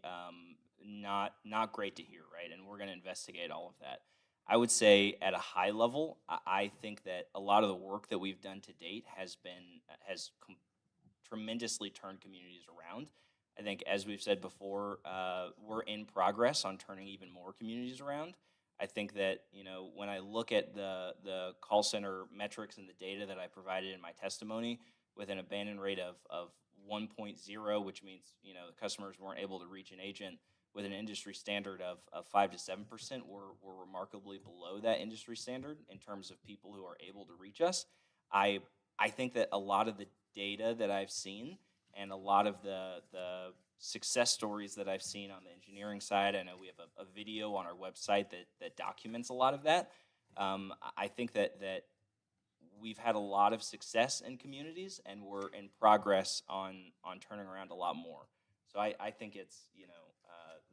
not great to hear, right? And we're going to investigate all of that. I would say at a high level, I think that a lot of the work that we've done to date has tremendously turned communities around. I think, as we've said before, we're in progress on turning even more communities around. I think that, when I look at the call center metrics and the data that I provided in my testimony, with an abandon rate of 1.0, which means, the customers weren't able to reach an agent, with an industry standard of 5 to 7%, we're remarkably below that industry standard in terms of people who are able to reach us. I think that a lot of the data that I've seen and a lot of the success stories that I've seen on the engineering side, I know we have a video on our website that documents a lot of that. I think that we've had a lot of success in communities, and we're in progress on turning around a lot more. So I think it's,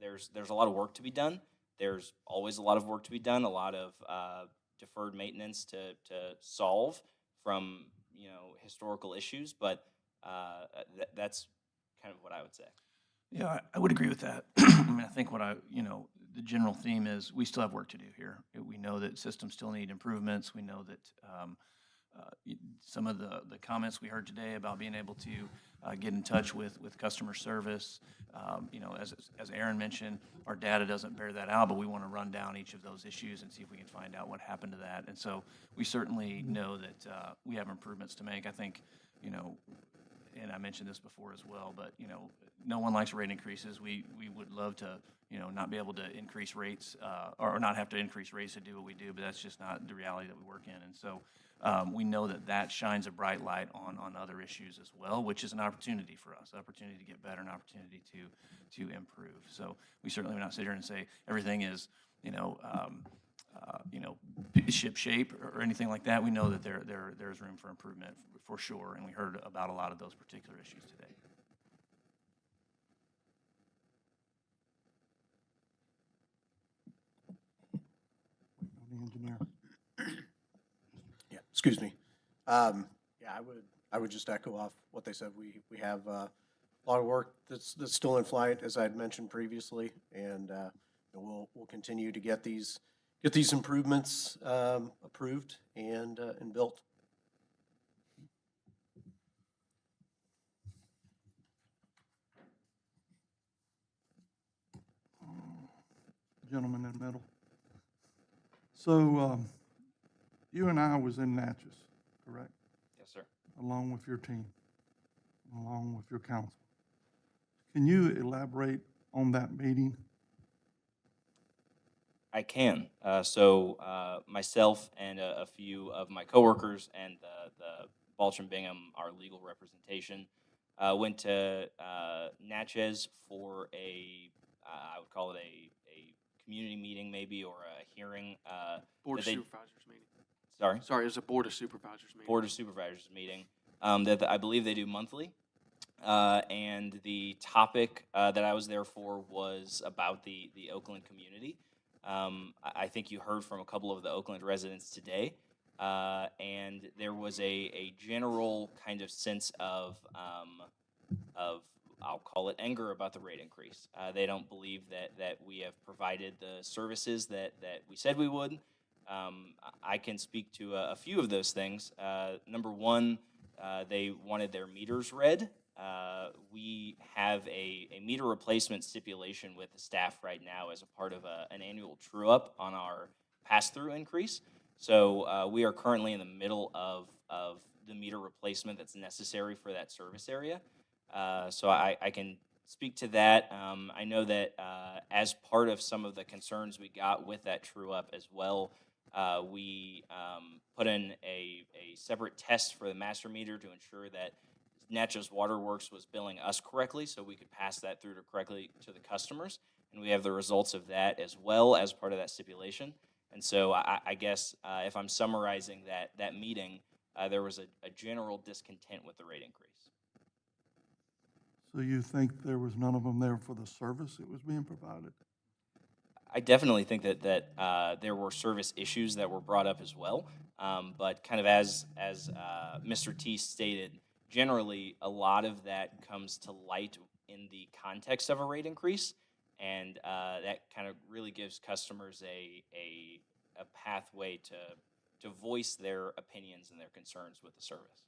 there's a lot of work to be done. There's always a lot of work to be done, a lot of deferred maintenance to solve from, historical issues, but that's kind of what I would say. Yeah, I would agree with that. I mean, I think the general theme is we still have work to do here. We know that systems still need improvements. We know that some of the comments we heard today about being able to get in touch with customer service, as Aaron mentioned, our data doesn't bear that out, but we want to run down each of those issues and see if we can find out what happened to that. And so we certainly know that we have improvements to make. I think, and I mentioned this before as well, but, no one likes rate increases. We would love to, not be able to increase rates or not have to increase rates to do what we do, but that's just not the reality that we work in. And so we know that shines a bright light on other issues as well, which is an opportunity for us, an opportunity to get better, an opportunity to improve. So we certainly would not sit here and say everything is, ship shape or anything like that. We know that there's room for improvement for sure, and we heard about a lot of those particular issues today. engineer. Yeah, excuse me. Yeah, I would just echo off what they said. We have a lot of work that's still in flight, as I had mentioned previously, and we'll continue to get these improvements approved and built. Gentleman in the middle. So, you and I was in Natchez, correct? Yes, sir. Along with your team, along with your council. Can you elaborate on that meeting? I can. Myself and a few of my coworkers and the Balch Bingham, our legal representation, went to Natchez for I would call it a community meeting maybe, or a hearing. Board of that they- Supervisors meeting. Sorry? Sorry, it was a Board of Supervisors meeting. Board of Supervisors meeting I believe they do monthly. And the topic that I was there for was about the Oakland community. I think you heard from a couple of the Oakland residents today, and there was a general kind of sense of I'll call it anger about the rate increase. They don't believe that we have provided the services that we said we would. I can speak to a few of those things. Number one, they wanted their meters read. We have a meter replacement stipulation with the staff right now as a part of an annual true-up on our pass-through increase. So we are currently in the middle of the meter replacement that's necessary for that service area. So I can speak to that. I know that as part of some of the concerns we got with that true-up as well, we put in a separate test for the master meter to ensure that Natchez Waterworks was billing us correctly, so we could pass that through correctly to the customers. And we have the results of that as well as part of that stipulation. And so I guess if I'm summarizing that meeting, there was a general discontent with the rate increase. So you think there was none of them there for the service that was being provided? I definitely think that there were service issues that were brought up as well. But kind of as Mr. T stated, generally a lot of that comes to light in the context of a rate increase, and that kind of really gives customers a pathway to voice their opinions and their concerns with the service.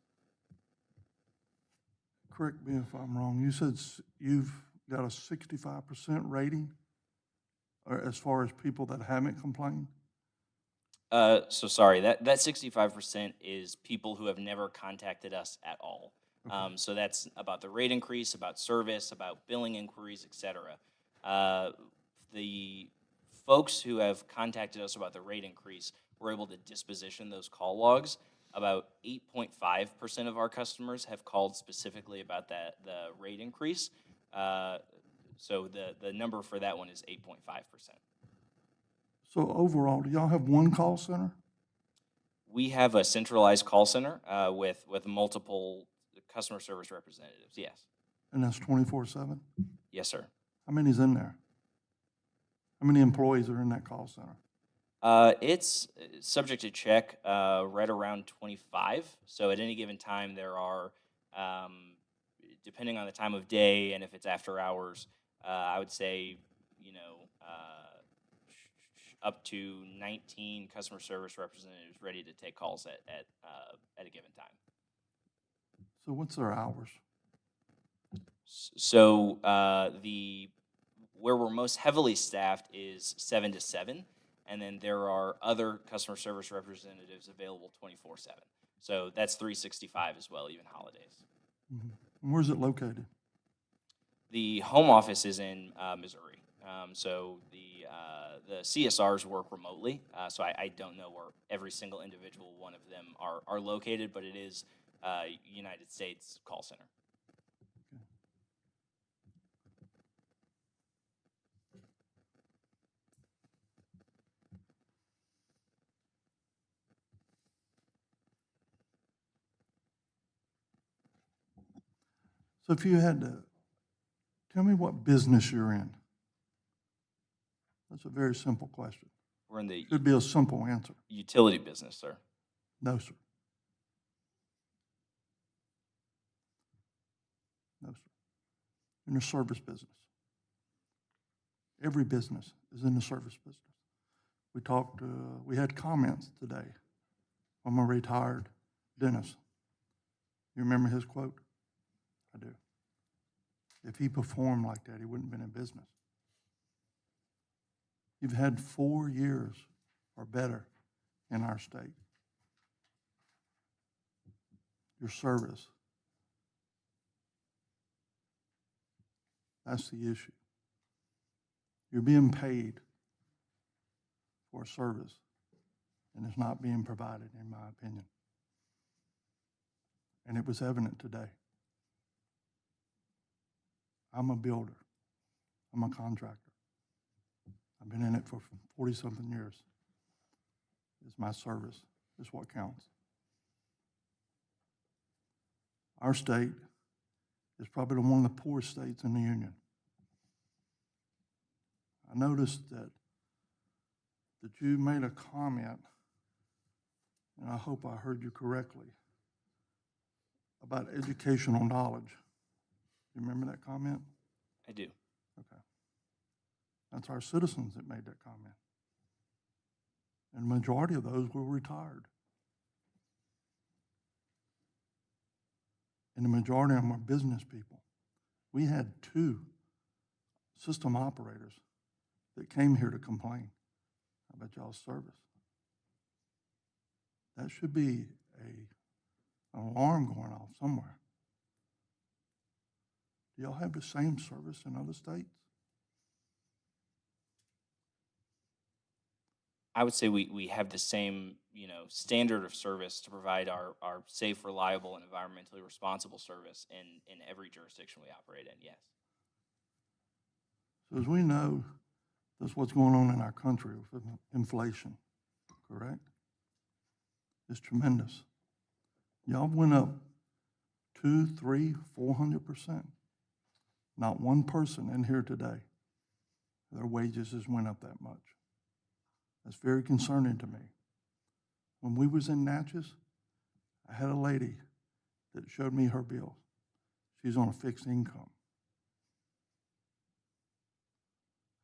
Correct me if I'm wrong, you said you've got a 65% rating, or as far as people that haven't complained? So sorry, that 65% is people who have never contacted us at all. So that's about the rate increase, about service, about billing inquiries, et cetera. The folks who have contacted us about the rate increase, we're able to disposition those call logs. About 8.5% of our customers have called specifically about the rate increase. So the number for that one is 8.5%. So overall, do y'all have one call center? We have a centralized call center with multiple customer service representatives, yes. And that's 24/7? Yes, sir. How many's in there? How many employees are in that call center? It's subject to check right around 25. So at any given time, there are, depending on the time of day and if it's after hours, I would say, up to 19 customer service representatives ready to take calls at a given time. So what's their hours? So where we're most heavily staffed is 7 to 7, and then there are other customer service representatives available 24/7. So that's 365 as well, even holidays. Mm-hmm. And where's it located? The home office is in Missouri. So the CSRs work remotely. So I don't know where every single individual one of them are located, but it is United States call center. So if you had to, tell me what business you're in. That's a very simple question. We're in the Should be a simple answer. utility business, sir. No, sir. No, sir. In the service business. Every business is in the service business. We talked, we had comments today from a retired dentist. You remember his quote? I do. If he performed like that, he wouldn't have been in business. You've had 4 years or better in our state. Your service. That's the issue. You're being paid for a service, and it's not being provided, in my opinion. And it was evident today. I'm a builder. I'm a contractor. I've been in it for 40-something years. It's my service. It's what counts. Our state is probably one of the poorest states in the union. I noticed that you made a comment, and I hope I heard you correctly, about educational knowledge. You remember that comment? I do. Okay. That's our citizens that made that comment. And the majority of those were retired. And the majority of them are business people. We had 2 system operators that came here to complain about y'all's service. That should be an alarm going off somewhere. Do y'all have the same service in other states? I would say we have the same, standard of service to provide our safe, reliable, and environmentally responsible service in every jurisdiction we operate in, yes. So as we know, that's what's going on in our country with inflation, correct? It's tremendous. Y'all went up 200, 300, 400%. Not one person in here today, their wages has went up that much. That's very concerning to me. When we was in Natchez, I had a lady that showed me her bills. She's on a fixed income.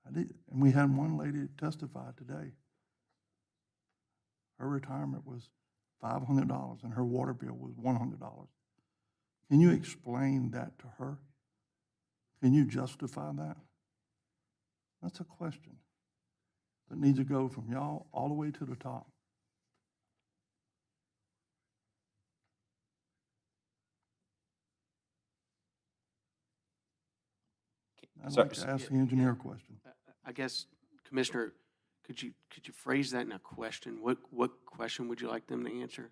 And we had one lady testify today. Her retirement was $500 and her water bill was $100. Can you explain that to her? Can you justify that? That's a question that needs to go from y'all all the way to the top. I'd like to ask the engineer a question. I guess, Commissioner, could you phrase that in a question? What question would you like them to answer?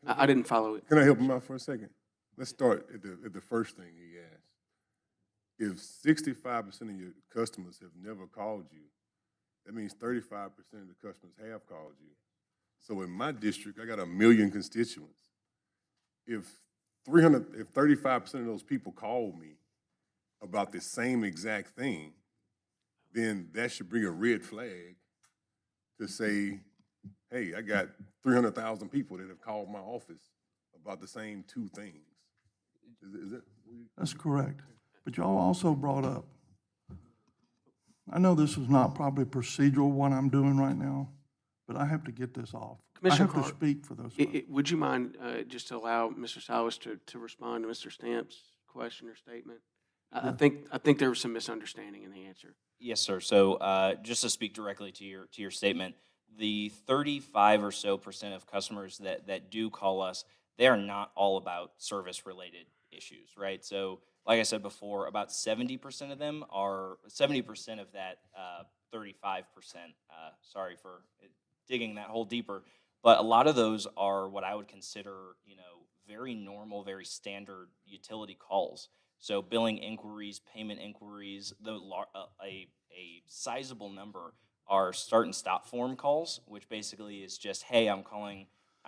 I didn't follow it. Can I help him out for a second? Let's start at the first thing he asked. If 65% of your customers have never called you, that means 35% of the customers have called you. So in my district, I got 1 million constituents. If 35% of those people called me about the same exact thing, then that should bring a red flag to say, hey, I got 300,000 people that have called my office about the same 2 things. Is that? That's correct. But y'all also brought up, I know this is not probably procedural what I'm doing right now, but I have to get this off. Commissioner I have to Carr, speak for those folks. Would you mind just to allow Mr. Salas to respond to Mr. Stamp's question or statement? I think there was some misunderstanding in the answer. Yes, sir. So just to speak directly to your statement, the 35% or so of customers that do call us, they are not all about service-related issues, right? So like I said before, about 70% of them are, 70% of that 35%, sorry for digging that hole deeper, but a lot of those are what I would consider, very normal, very standard utility calls. So billing inquiries, payment inquiries, a sizable number are start and stop form calls, which basically is just, hey, I'm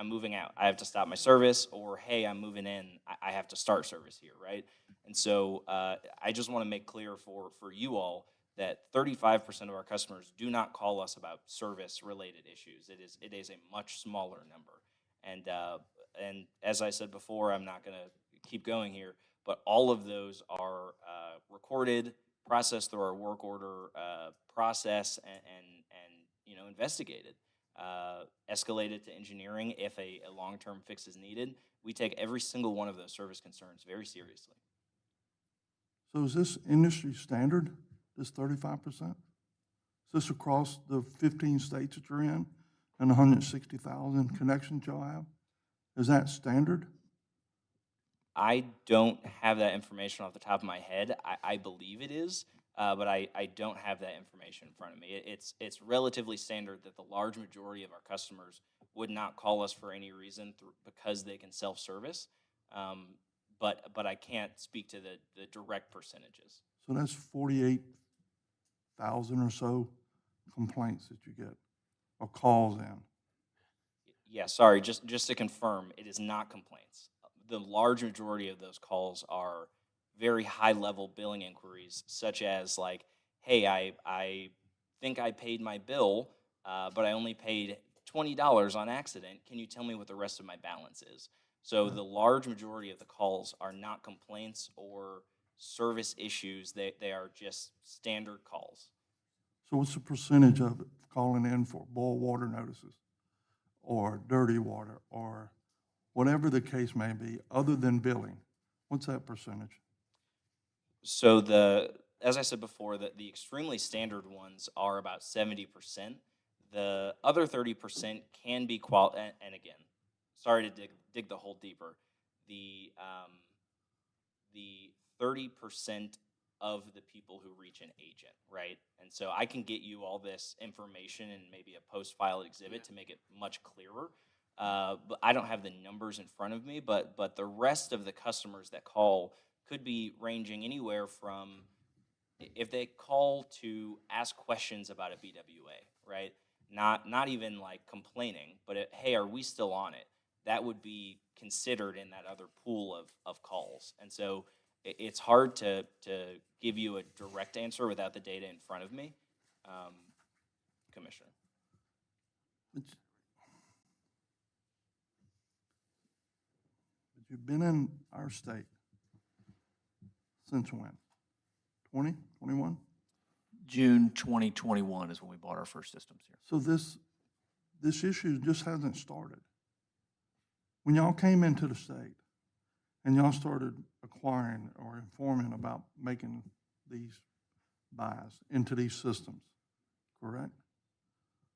moving out, I have to stop my service, or hey, I'm moving in, I have to start service here, right? And so I just want to make clear for you all that 35% of our customers do not call us about service-related issues. It is a much smaller number. And as I said before, I'm not going to keep going here, but all of those are recorded, processed through our work order process, and investigated, escalated to engineering if a long-term fix is needed. We take every single one of those service concerns very seriously. So is this industry standard, this 35%? Is this across the 15 states that you're in and 160,000 connections y'all have? Is that standard? I don't have that information off the top of my head. I believe it is, but I don't have that information in front of me. It's relatively standard that the large majority of our customers would not call us for any reason because they can self-service, but I can't speak to the direct percentages. So that's 48,000 or so complaints that you get or calls in. Yeah, sorry, just to confirm, it is not complaints. The large majority of those calls are very high-level billing inquiries, such as like, hey, I think I paid my bill, but I only paid $20 on accident. Can you tell me what the rest of my balance is? So the large majority of the calls are not complaints or service issues. They are just standard calls. So what's the percentage of it calling in for boil water notices or dirty water or whatever the case may be, other than billing? What's that percentage? So as I said before, the extremely standard ones are about 70%. The other 30% can be and again, sorry to dig the hole deeper. The 30% of the people who reach an agent, right? And so I can get you all this information and maybe a post-file exhibit to make it much clearer. But I don't have the numbers in front of me, but the rest of the customers that call could be ranging anywhere from, if they call to ask questions about a BWA, right? Not even like complaining, but hey, are we still on it? That would be considered in that other pool of calls. And so it's hard to give you a direct answer without the data in front of me, Commissioner. But you've been in our state since when? 20, 21? June 2021 is when we bought our first systems here. So this issue just hasn't started. When y'all came into the state and y'all started acquiring or informing about making these buys into these systems, correct?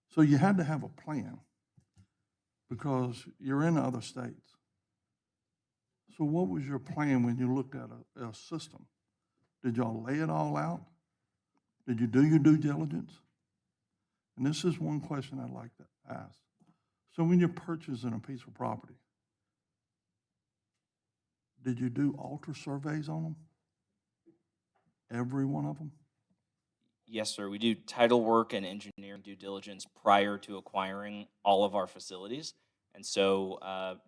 So you had to have a plan because you're in other states. So what was your plan when you looked at a system? Did y'all lay it all out? Did you do your due diligence? And this is one question I'd like to ask. So when you're purchasing a piece of property, did you do alter surveys on them? Every one of them? Yes, sir. We do title work and engineering due diligence prior to acquiring all of our facilities. And so,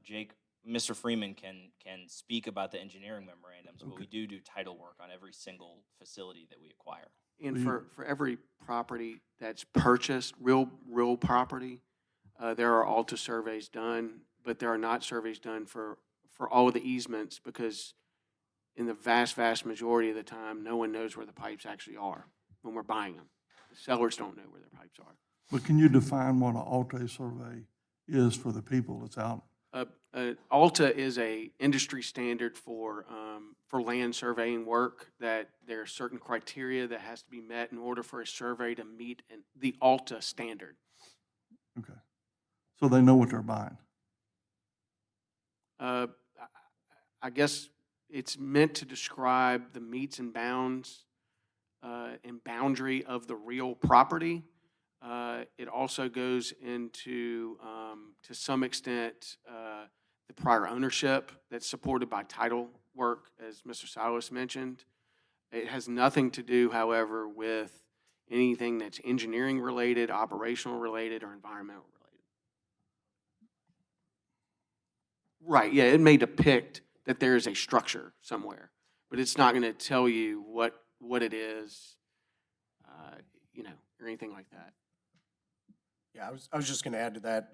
Jake, Mr. Freeman can speak about the engineering memorandums, but we do title work on every single facility that we acquire. And for every property that's purchased, real property, there are ALTA surveys done, but there are not surveys done for all of the easements, because in the vast majority of the time, no one knows where the pipes actually are when we're buying them. The sellers don't know where their pipes are. But can you define what an ALTA survey is for the people that's out? ALTA is a industry standard for land surveying work, that there are certain criteria that has to be met in order for a survey to meet the ALTA standard. Okay. So they know what they're buying. I guess it's meant to describe the metes and bounds and boundary of the real property. It also goes into, to some extent, the prior ownership that's supported by title work, as Mr. Silas mentioned. It has nothing to do, however, with anything that's engineering related, operational related, or environmental related. Right, yeah, it may depict that there is a structure somewhere, but it's not going to tell you what it is. you know, or anything like that. Yeah, I was just gonna add to that,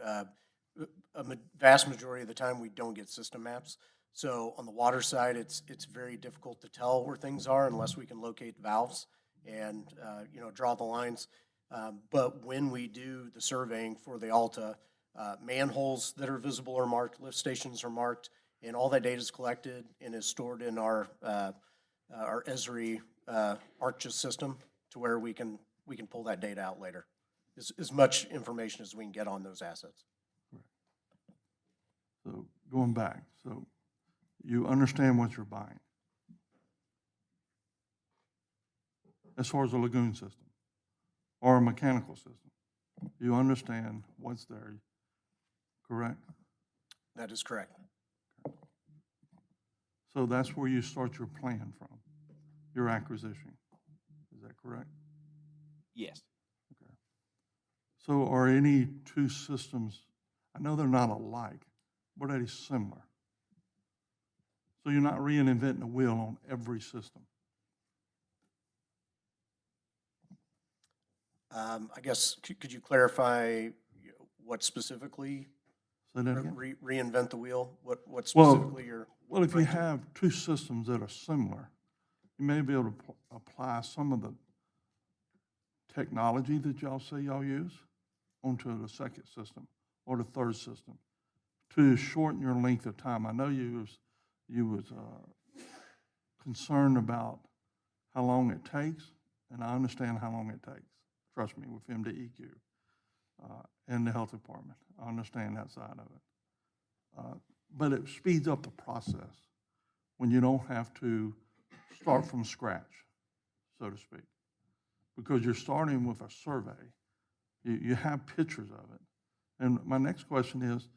vast majority of the time, we don't get system maps. So on the water side, it's very difficult to tell where things are unless we can locate valves and, you know, draw the lines. But when we do the surveying for the Alta, manholes that are visible are marked, lift stations are marked, and all that data is collected and is stored in our Esri, ArcGIS system to where we can pull that data out later. As much information as we can get on those assets. So going back, so you understand what you're buying. As far as a lagoon system or a mechanical system, you understand what's there, correct? That is correct. So that's where you start your plan from, your acquisition. Is that correct? Yes. So are any two systems, I know they're not alike, but are they similar? So you're not reinventing the wheel on every system? I guess, could you clarify what specifically, Say that again? reinvent the wheel? What Well, specifically you're? Well, if you have two systems that are similar, you may be able to apply some of the technology that y'all say y'all use onto the second system or the third system to shorten your length of time. I know you was concerned about how long it takes, and I understand how long it takes. Trust me, with MDEQ and the health department, I understand that side of it. But it speeds up the process when you don't have to start from scratch, so to speak, because you're starting with a survey. You have pictures of it. And my next question is,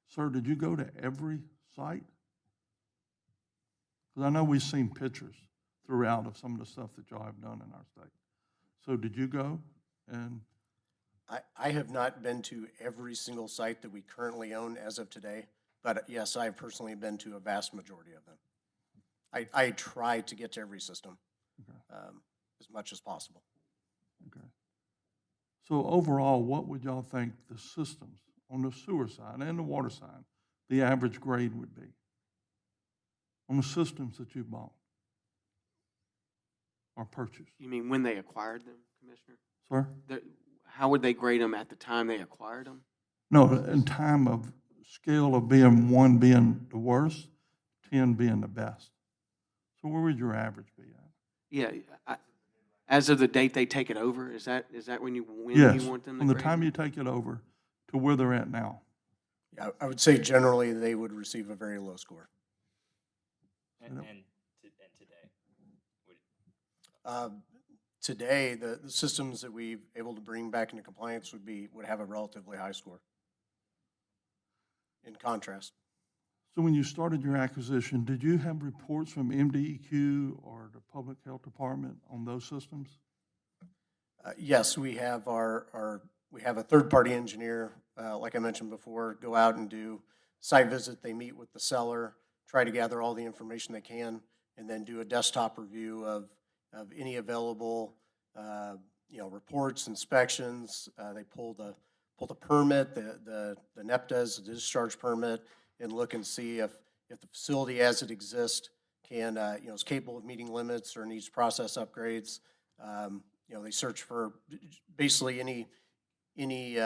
sir, did you go to every site? Because I know we've seen pictures throughout of some of the stuff that y'all have done in our state. So did you go? And I have not been to every single site that we currently own as of today, but yes, I've personally been to a vast majority of them. I try to get to every system as much as possible. okay. So overall, what would y'all think the systems on the sewer side and the water side, the average grade would be on the systems that you bought or purchased? You mean when they acquired them, Commissioner? Sir? How would they grade them at the time they acquired them? No, in time of scale of being 1 being the worst, 10 being the best. So where would your average be at? Yeah, as of the date they take it over, is that when you Yes, want them to from the grade time them? you take it over to where they're at now. Yeah, I would say generally they would receive a very low score. And today? Today, the systems that we've able to bring back into compliance would have a relatively high score. In contrast, So when you started your acquisition, did you have reports from MDEQ or the Public Health Department on those systems? yes, we have we have a third-party engineer, like I mentioned before, go out and do site visit. They meet with the seller, try to gather all the information they can, and then do a desktop review of any available, you know, reports, inspections. They pull the permit, the NEPDES, the discharge permit, and look and see if the facility as it exists can, you know, is capable of meeting limits or needs process upgrades. You know, they search for basically any you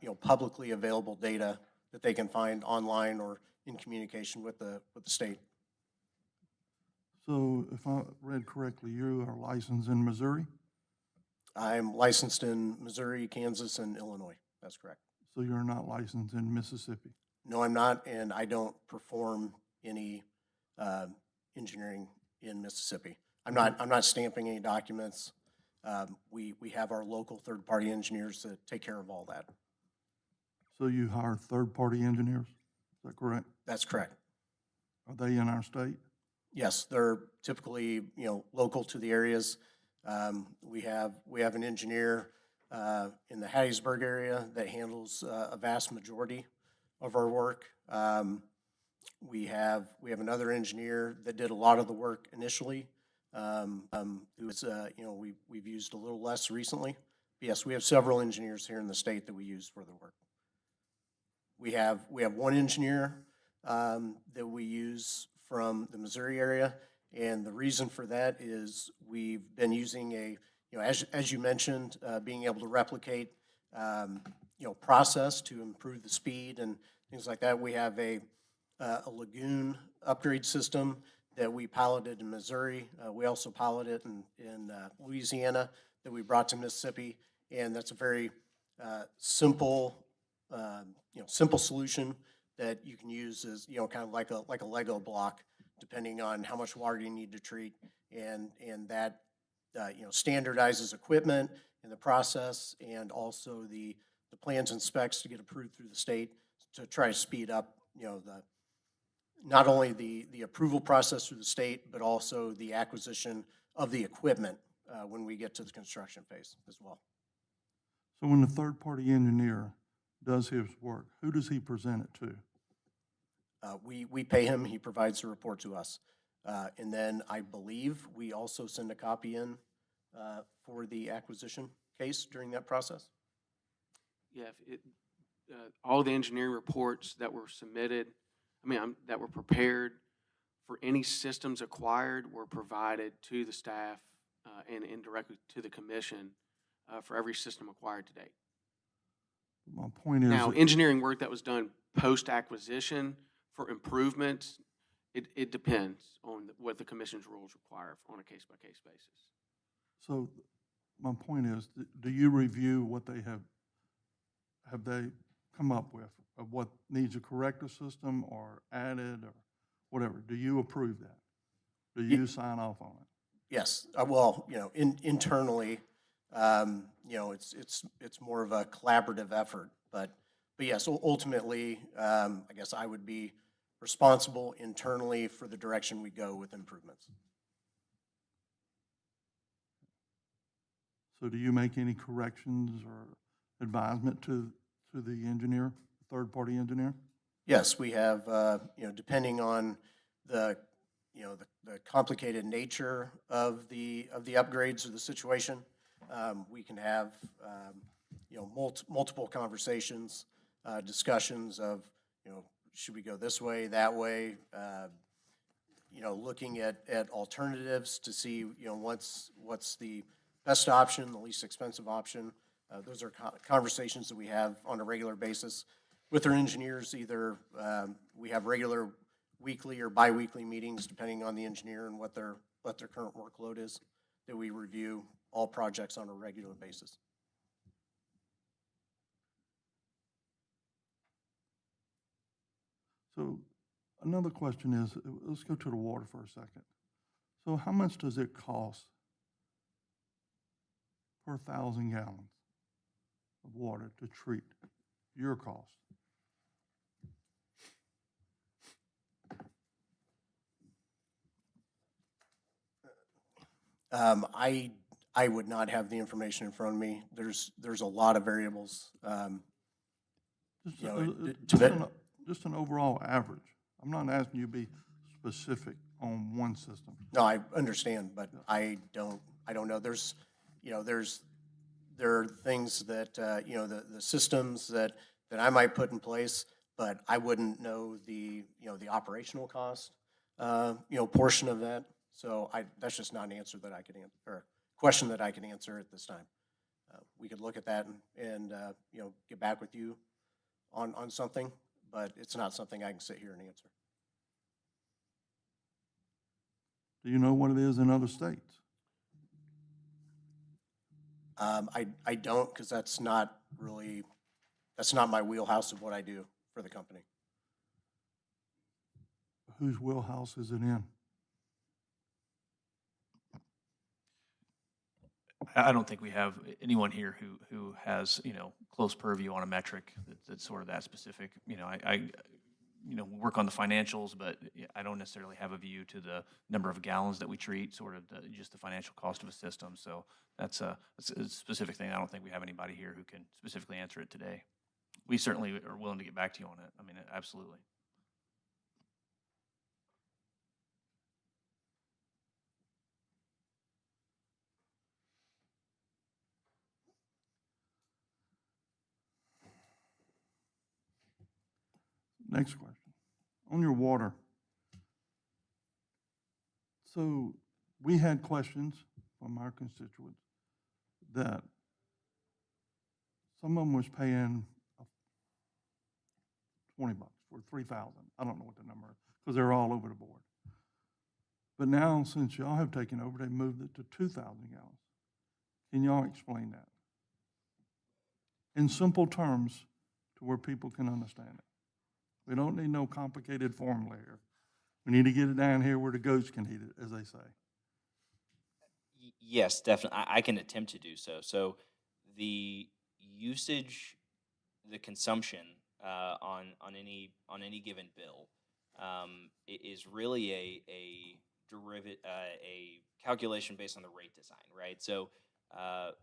know, publicly available data that they can find online or in communication with the state. So if I read correctly, you are licensed in Missouri, I'm licensed in Missouri, Kansas, and Illinois. That's correct. so you're not licensed in Mississippi. No, I'm not, and I don't perform any engineering in Mississippi. I'm not stamping any documents. We have our local third-party engineers that take care of all that. So you hire third-party engineers, is that correct? That's correct. Are they in our state? Yes, they're typically, you know, local to the areas. We have an engineer in the Hattiesburg area that handles a vast majority of our work. We have another engineer that did a lot of the work initially, who is, we've used a little less recently. But yes, we have several engineers here in the state that we use for the work. We have one engineer that we use from the Missouri area, and the reason for that is we've been using as you mentioned, being able to replicate, process to improve the speed and things like that. We have a lagoon upgrade system that we piloted in Missouri. We also piloted in Louisiana that we brought to Mississippi, and that's a very simple, simple solution that you can use as, kind of like a Lego block, depending on how much water you need to treat, and that standardizes equipment in the process, and also the plans and specs to get approved through the state to try to speed up, not only the approval process through the state, but also the acquisition of the equipment when we get to the construction phase as well. So when the third-party engineer does his work, who does he present it to? We pay him, he provides the report to us. And then I believe we also send a copy in for the acquisition case during that process. Yeah, all the engineering reports that were submitted, that were prepared for any systems acquired were provided to the staff and indirectly to the commission for every system acquired to date. My point is. Now, engineering work that was done post-acquisition for improvements, it depends on what the commission's rules require on a case-by-case basis. So my point is, do you review what they have they come up with, of what needs a corrective system or added or whatever? Do you approve that? Do you sign off on it? Yes, internally, it's more of a collaborative effort, but yes, ultimately, I guess I would be responsible internally for the direction we go with improvements. So do you make any corrections or advisement to the engineer, third-party engineer? Yes, we have, depending on the complicated nature of the upgrades or the situation, we can have, multiple conversations, discussions of, should we go this way, that way, looking at alternatives to see, what's the best option, the least expensive option. Those are conversations that we have on a regular basis with our engineers. Either we have regular weekly or bi-weekly meetings, depending on the engineer and what their current workload is, that we review all projects on a regular basis. So another question is, let's go to the water for a second. So how much does it cost per 1,000 gallons of water to treat? Your cost? I would not have the information in front of me. There's a lot of variables. Just an overall average. I'm not asking you to be specific on one system. No, I understand, but I don't know. There are things that, the systems that I might put in place, but I wouldn't know the operational cost, portion of that. So that's just not an answer that I could answer, or a question that I can answer at this time. We could look at that and get back with you on something, but it's not something I can sit here and answer. Do you know what it is in other states? I don't, because that's not my wheelhouse of what I do for the company. Whose wheelhouse is it in? I don't think we have anyone here who has, close purview on a metric that's sort of that specific. I work on the financials, but I don't necessarily have a view to the number of gallons that we treat, sort of just the financial cost of a system. So that's a specific thing. I don't think we have anybody here who can specifically answer it today. We certainly are willing to get back to you on it. Absolutely. Next question. On your water. So we had questions from our constituents that some of them was paying $20 for 3,000. I don't know what the number is, because they're all over the board. But now, since y'all have taken over, they moved it to 2,000 gallons. Can y'all explain that? In simple terms, to where people can understand it. We don't need no complicated formula here. We need to get it down here where the goats can eat it, as they say. Yes, definitely. I can attempt to do so. So the usage, the consumption on any given bill is really a derivative, a calculation based on the rate design, right? So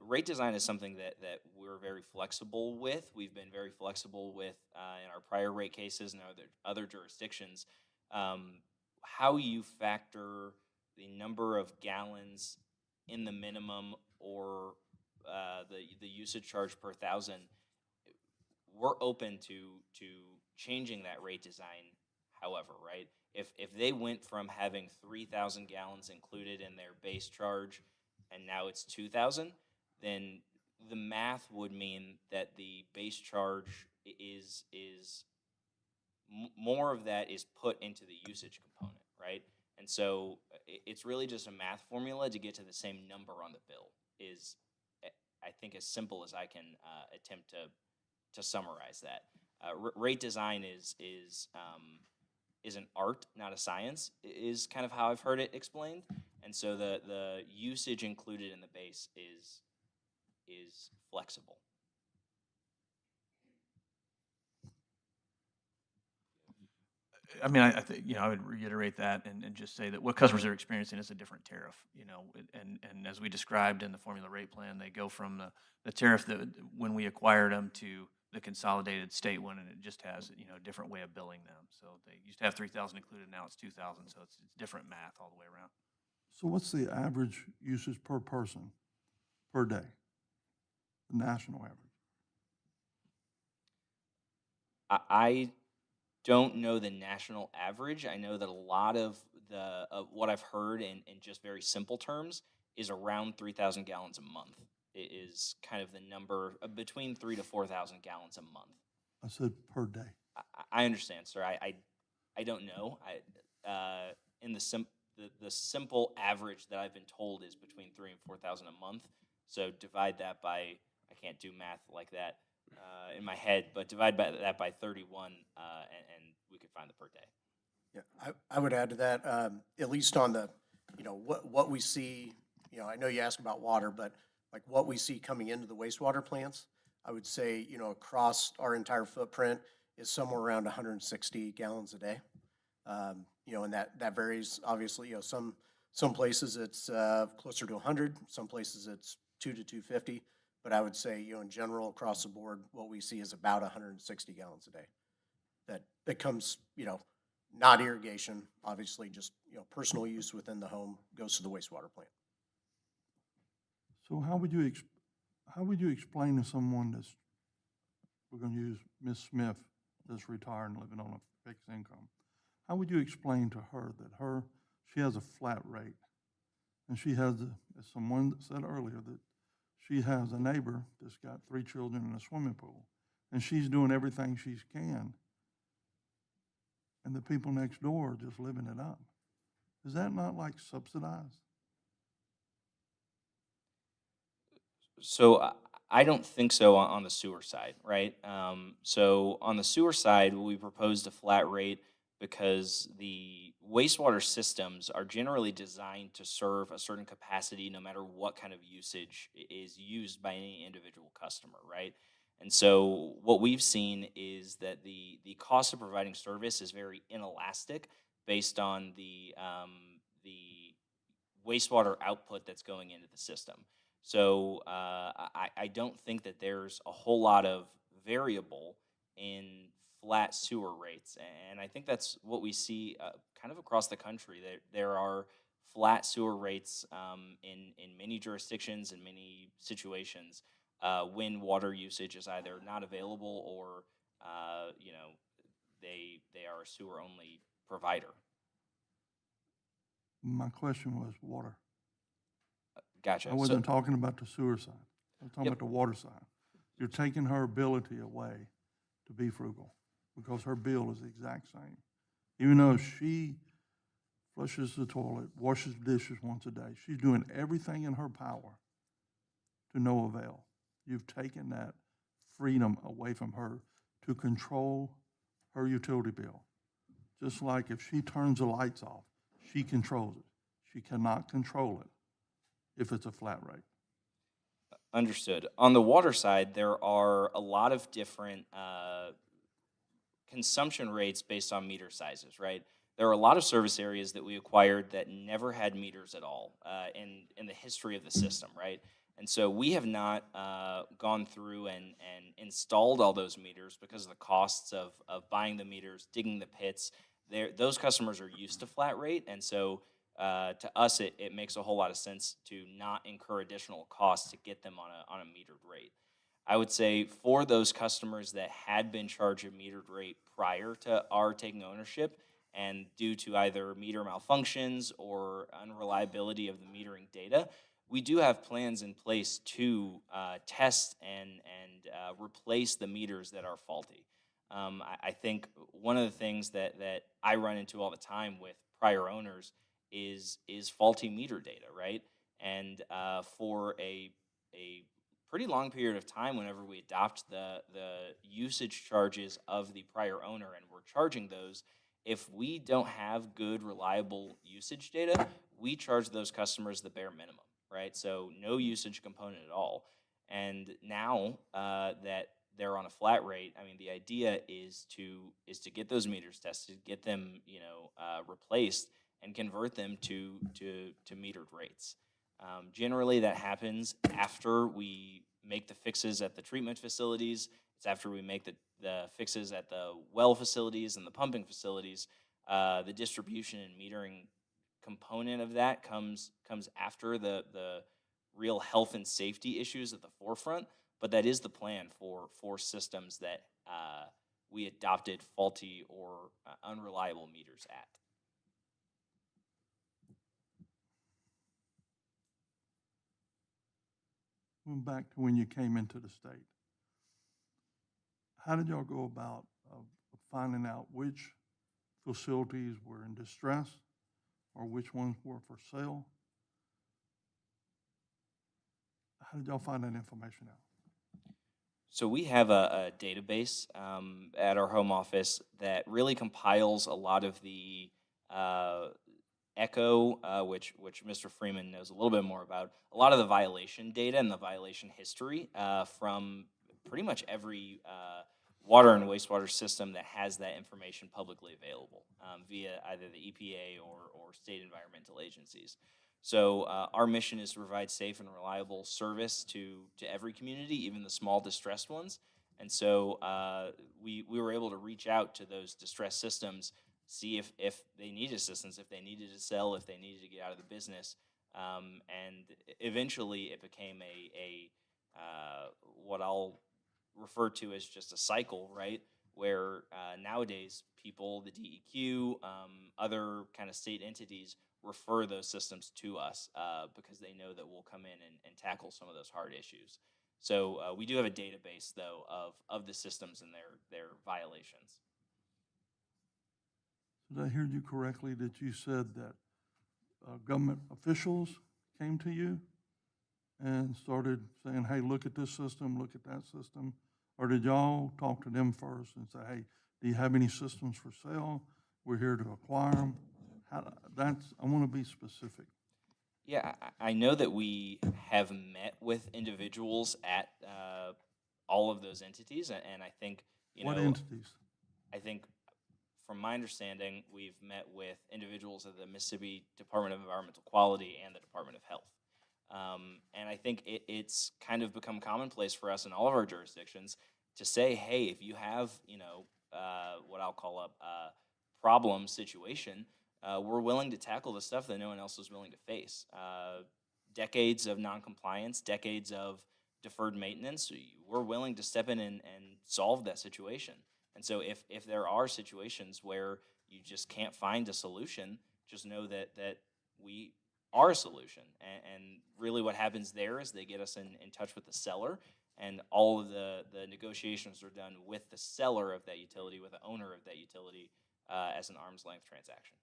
rate design is something that we're very flexible with. We've been very flexible with in our prior rate cases and other jurisdictions. How you factor the number of gallons in the minimum or the usage charge per thousand, we're open to changing that rate design. However, right, if they went from having 3,000 gallons included in their base charge and now it's 2,000, then the math would mean that the base charge is more of that is put into the usage component, right? And so it's really just a math formula to get to the same number on the bill. Is I think as simple as I can attempt to summarize that. Rate design is an art, not a science, is kind of how I've heard it explained. And so the usage included in the base is flexible. I mean, I think, I would reiterate that and just say that what customers are experiencing is a different tariff, and as we described in the formula rate plan, they go from the tariff that when we acquired them to the consolidated state one, and it just has, a different way of billing them. So they used to have 3,000 included, now it's 2,000, so it's different math all the way around. So what's the average usage per person per day? The national average? I don't know the national average. I know that a lot of what I've heard in just very simple terms is around 3,000 gallons a month. It is kind of the number between 3,000 to 4,000 gallons a month. I said per day. I understand, sir. I don't know. In the simple average that I've been told is between 3,000 and 4,000 a month. So divide that by, I can't do math like that in my head, but divide that by 31, and we could find the per day. Yeah, I would add to that, at least on the, what we see, I know you asked about water, but like what we see coming into the wastewater plants, I would say, across our entire footprint is somewhere around 160 gallons a day. And that varies, obviously, some places it's closer to 100, some places it's 200 to 250. But I would say, in general, across the board, what we see is about 160 gallons a day. That comes, not irrigation, obviously, just, personal use within the home goes to the wastewater plant. So how would you explain to someone that's, we're going to use Miss Smith, that's retired and living on a fixed income. How would you explain to her that she has a flat rate, and she has, as someone said earlier, that she has a neighbor that's got 3 children in a swimming pool, and she's doing everything she can, and the people next door are just living it up? Is that not like subsidized? So I don't think so on the sewer side, right? So on the sewer side, we proposed a flat rate because the wastewater systems are generally designed to serve a certain capacity no matter what kind of usage is used by any individual customer, right? And so what we've seen is that the cost of providing service is very inelastic based on the wastewater output that's going into the system. So I don't think that there's a whole lot of variable in flat sewer rates, and I think that's what we see kind of across the country. There are flat sewer rates in many jurisdictions and many situations when water usage is either not available or they are a sewer-only provider. My question was water. Gotcha. I So- wasn't talking about the sewer side. I was talking Yep. about the water side. You're taking her ability away to be frugal because her bill is the exact same. Even though she flushes the toilet, washes dishes once a day, she's doing everything in her power to no avail. You've taken that freedom away from her to control her utility bill. Just like if she turns the lights off, she controls it. She cannot control it if it's a flat rate. Understood. On the water side, there are a lot of different consumption rates based on meter sizes, right? There are a lot of service areas that we acquired that never had meters at all in the history of the system, right? And so we have not gone through and installed all those meters because of the costs of buying the meters, digging the pits. Those customers are used to flat rate, and so to us, it makes a whole lot of sense to not incur additional costs to get them on a metered rate. I would say for those customers that had been charged a metered rate prior to our taking ownership, and due to either meter malfunctions or unreliability of the metering data, we do have plans in place to test and replace the meters that are faulty. I think one of the things that I run into all the time with prior owners is faulty meter data, right? And for a pretty long period of time, whenever we adopt the usage charges of the prior owner and we're charging those, if we don't have good, reliable usage data, we charge those customers the bare minimum, right? So no usage component at all. And now that they're on a flat rate, I mean, the idea is to get those meters tested, get them, replaced, and convert them to metered rates. Generally, that happens after we make the fixes at the treatment facilities. It's after we make the fixes at the well facilities and the pumping facilities. The distribution and metering component of that comes after the real health and safety issues at the forefront. But that is the plan for systems that we adopted faulty or unreliable meters at. Going back to when you came into the state, how did y'all go about finding out which facilities were in distress or which ones were for sale? How did y'all find that information out? So we have a database at our home office that really compiles a lot of the ECHO, which Mr. Freeman knows a little bit more about, a lot of the violation data and the violation history from pretty much every water and wastewater system that has that information publicly available via either the EPA or state environmental agencies. So our mission is to provide safe and reliable service to every community, even the small distressed ones. And so we were able to reach out to those distressed systems, see if they need assistance, if they needed to sell, if they needed to get out of the business. And eventually it became a what I'll refer to as just a cycle, right? Where nowadays people, the DEQ, other kind of state entities refer those systems to us because they know that we'll come in and tackle some of those hard issues. So we do have a database, though, of the systems and their violations. Did I hear you correctly that you said that government officials came to you and started saying, hey, look at this system, look at that system? Or did y'all talk to them first and say, hey, do you have any systems for sale? We're here to acquire them. I want to be specific. Yeah, I know that we have met with individuals at all of those entities, and I think, What entities? I think from my understanding, we've met with individuals at the Mississippi Department of Environmental Quality and the Department of Health. And I think it's kind of become commonplace for us in all of our jurisdictions to say, hey, if you have, what I'll call a problem situation, we're willing to tackle the stuff that no one else is willing to face. Decades of noncompliance, decades of deferred maintenance, we're willing to step in and solve that situation. And so if there are situations where you just can't find a solution, just know that we are a solution. And really what happens there is they get us in touch with the seller, and all of the negotiations are done with the seller of that utility, with the owner of that utility, as an arm's length transaction.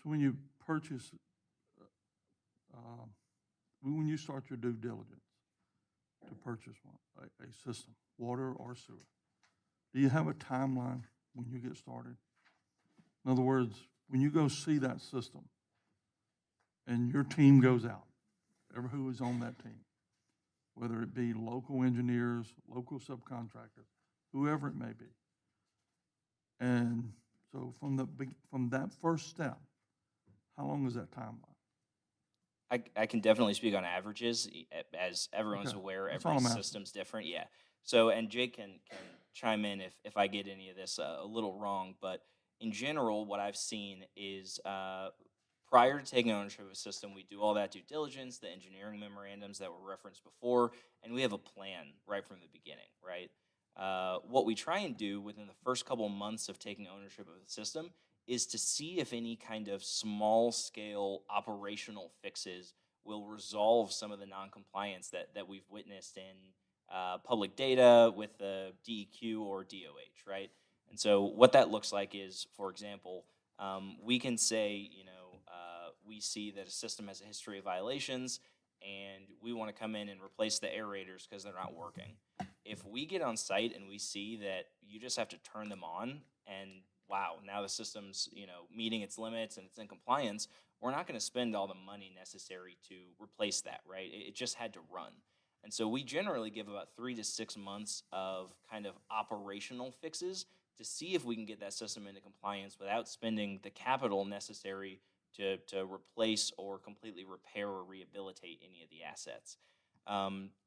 So when you purchase, uh, when you start your due diligence to purchase one, a system, water or sewer, do you have a timeline when you get started? In other words, when you go see that system and your team goes out, who is on that team, whether it be local engineers, local subcontractors, whoever it may be. And so from that first step, how long is that timeline? I can definitely speak on averages. As everyone's Okay, aware, that's all every I'm asking. system's different. Yeah. So, and Jake can chime in if I get any of this a little wrong, but in general, what I've seen is prior to taking ownership of a system, we do all that due diligence, the engineering memorandums that were referenced before, and we have a plan right from the beginning, right? What we try and do within the first couple months of taking ownership of the system is to see if any kind of small scale operational fixes will resolve some of the non-compliance that we've witnessed in public data with the DEQ or DOH, right? And so what that looks like is, for example, we can say, we see that a system has a history of violations and we want to come in and replace the aerators because they're not working. If we get on site and we see that you just have to turn them on and wow, now the system's, meeting its limits and it's in compliance, we're not going to spend all the money necessary to replace that, right? It just had to run. And so we generally give about 3 to 6 months of kind of operational fixes to see if we can get that system into compliance without spending the capital necessary to replace or completely repair or rehabilitate any of the assets.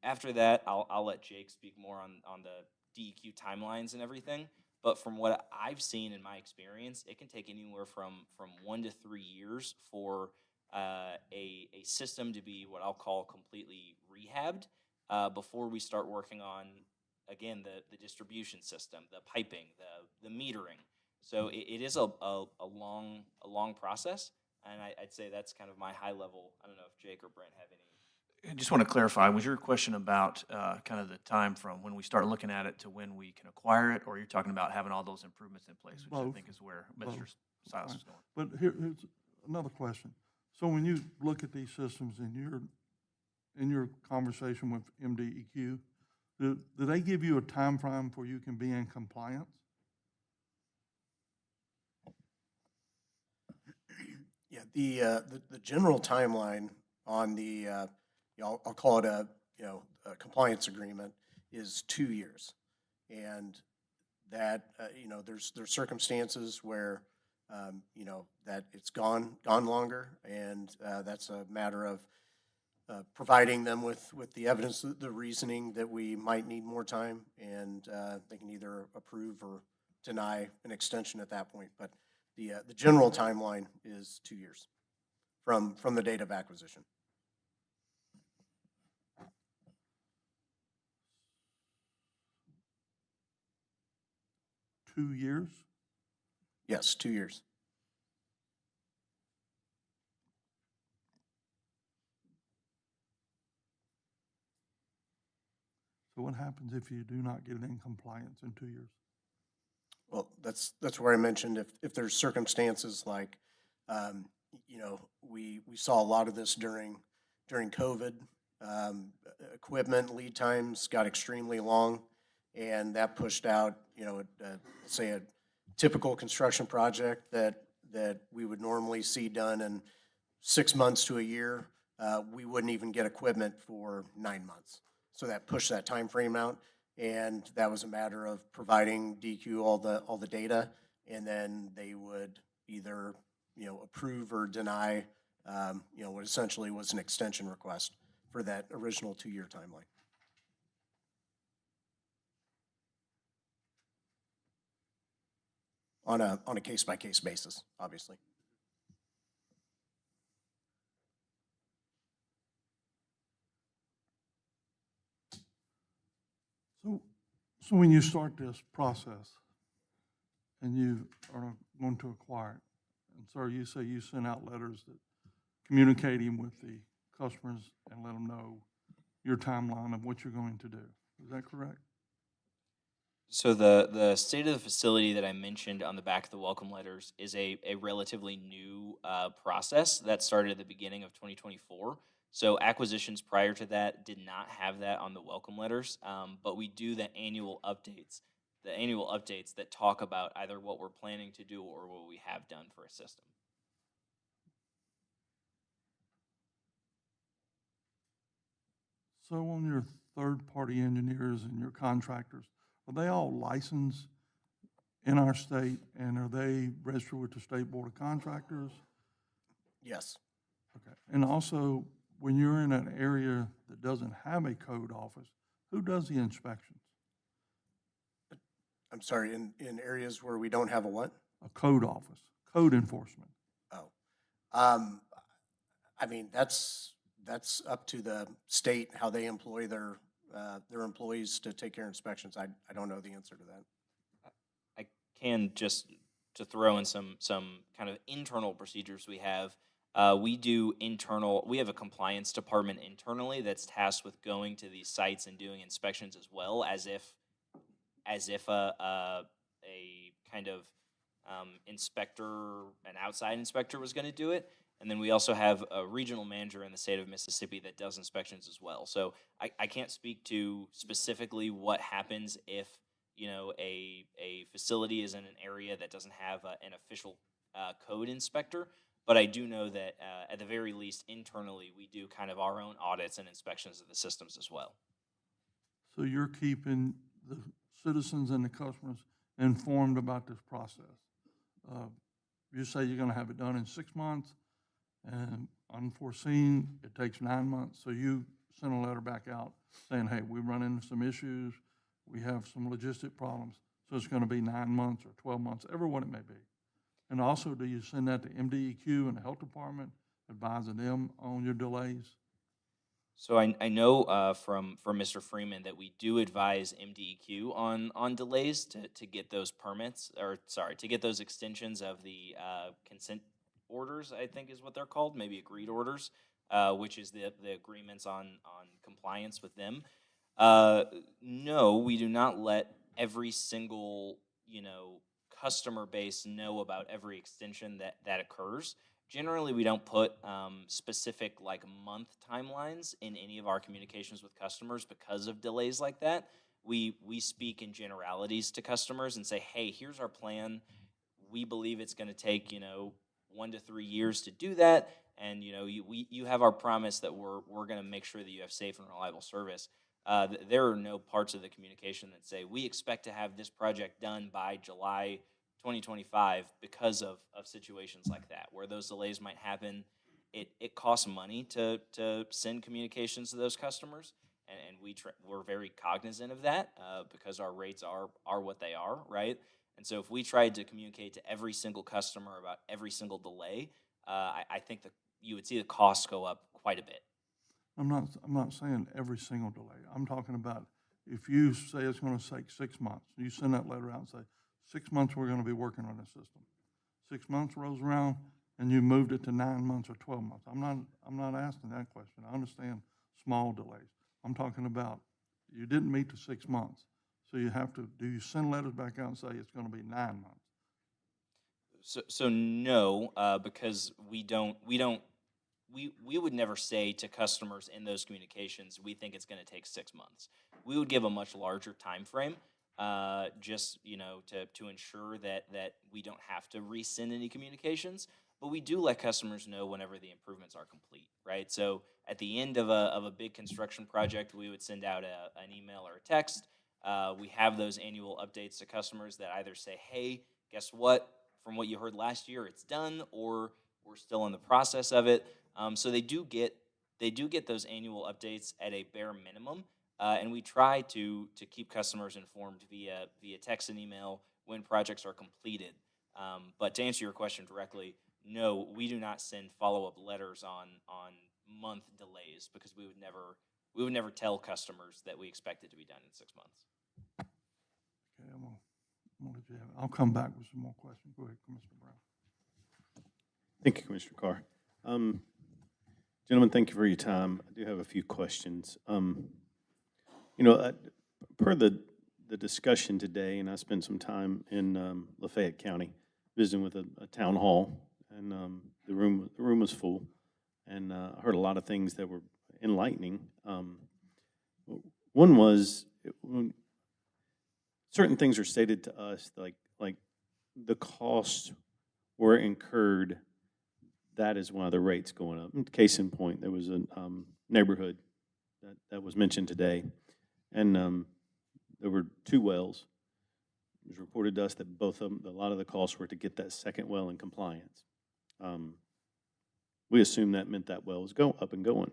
After that, I'll let Jake speak more on the DEQ timelines and everything. But from what I've seen in my experience, it can take anywhere from 1 to 3 years for a system to be what I'll call completely rehabbed before we start working on, again, the distribution system, the piping, the metering. So it is a long process, and I'd say that's kind of my high level. I don't know if Jake or Brent have any. I just want to clarify, was your question about kind of the time from when we start looking at it to when we can acquire it, or you're talking about having all those improvements in place, which I Both. think is where Both. Mr. Silas is going? But here's another question. So when you look at these systems in your conversation with MDEQ, do they give you a time frame for you can be in compliance? Yeah, the general timeline on the, I'll call it a compliance agreement is 2 years. And that, there's circumstances where, that it's gone longer, and that's a matter of providing them with the evidence, the reasoning that we might need more time, and they can either approve or deny an extension at that point. But the general timeline is 2 years from the date of acquisition. Two years? Yes, 2 years. So what happens if you do not get it in compliance in 2 years? Well, that's where I mentioned if there's circumstances like, we saw a lot of this during COVID. Equipment lead times got extremely long, and that pushed out, say a typical construction project that we would normally see done in 6 months to a year. We wouldn't even get equipment for 9 months. So that pushed that time frame out, and that was a matter of providing DQ all the data, and then they would either approve or deny what essentially was an extension request for that original 2-year timeline. On a case by case basis, obviously. So when you start this process and you are going to acquire it, and sir, you say you send out letters that communicating with the customers and let them know your timeline of what you're going to do. Is that correct? So the state of the facility that I mentioned on the back of the welcome letters is a relatively new process that started at the beginning of 2024. So acquisitions prior to that did not have that on the welcome letters, but we do the annual updates that talk about either what we're planning to do or what we have done for a system. So on your third-party engineers and your contractors, are they all licensed in our state, and are they registered with the State Board of Contractors? Yes. Okay. And also, when you're in an area that doesn't have a code office, who does the inspections? I'm sorry, in areas where we don't have a what? A code office, code enforcement. Oh. I mean, that's up to the state, how they employ their employees to take care of inspections. I don't know the answer to that. I can just to throw in some kind of internal procedures we have. We have a compliance department internally that's tasked with going to these sites and doing inspections as well, as if a kind of inspector, an outside inspector was going to do it. And then we also have a regional manager in the state of Mississippi that does inspections as well. So I can't speak to specifically what happens if, a facility is in an area that doesn't have an official code inspector. But I do know that at the very least internally, we do kind of our own audits and inspections of the systems as well. So you're keeping the citizens and the customers informed about this process. You say you're going to have it done in 6 months, and unforeseen, it takes 9 months. So you send a letter back out saying, hey, we run into some issues, we have some logistic problems, so it's going to be 9 months or 12 months, ever what it may be. And also, do you send that to MDEQ and the health department, advising them on your delays? So I know from Mr. Freeman that we do advise MDEQ on delays to get those permits, or sorry, to get those extensions of the consent orders, I think is what they're called, maybe agreed orders, which is the agreements on compliance with them. No, we do not let every single, customer base know about every extension that occurs. Generally, we don't put specific month timelines in any of our communications with customers because of delays like that. We speak in generalities to customers and say, hey, here's our plan. We believe it's going to take 1 to 3 years to do that, and you have our promise that we're going to make sure that you have safe and reliable service. There are no parts of the communication that say we expect to have this project done by July 2025 because of situations like that, where those delays might happen. It costs money to send communications to those customers, and we're very cognizant of that because our rates are what they are, right? And so if we tried to communicate to every single customer about every single delay, I think that you would see the costs go up quite a bit. I'm not saying every single delay. I'm talking about if you say it's going to take 6 months, you send that letter out and say, 6 months we're going to be working on this system. 6 months rolls around and you moved it to 9 months or 12 months. I'm not asking that question. I understand small delays. I'm talking about you didn't meet the 6 months. So do you send letters back out and say it's going to be 9 months? So no, because we would never say to customers in those communications, we think it's going to take 6 months. We would give a much larger time frame, just to ensure that we don't have to resend any communications. But we do let customers know whenever the improvements are complete, right? So at the end of a big construction project, we would send out an email or a text. We have those annual updates to customers that either say, hey, guess what? From what you heard last year, it's done, or we're still in the process of it. So they do get those annual updates at a bare minimum, and we try to keep customers informed via text and email when projects are completed. But to answer your question directly, no, we do not send follow-up letters on month delays because we would never tell customers that we expect it to be done in 6 months. Okay, I'm gonna let you have it. I'll come back with some more questions. Go ahead, Commissioner Brown. Thank you, Commissioner Carr. Gentlemen, thank you for your time. I do have a few questions. Per the discussion today, and I spent some time in Lafayette County visiting with a town hall, and the room was full, and I heard a lot of things that were enlightening. One was when certain things are stated to us, like the costs were incurred. That is why the rate's going up. Case in point, there was a neighborhood that was mentioned today, and there were 2 wells. It was reported to us that both of them, a lot of the costs were to get that second well in compliance. We assumed that meant that well was up and going,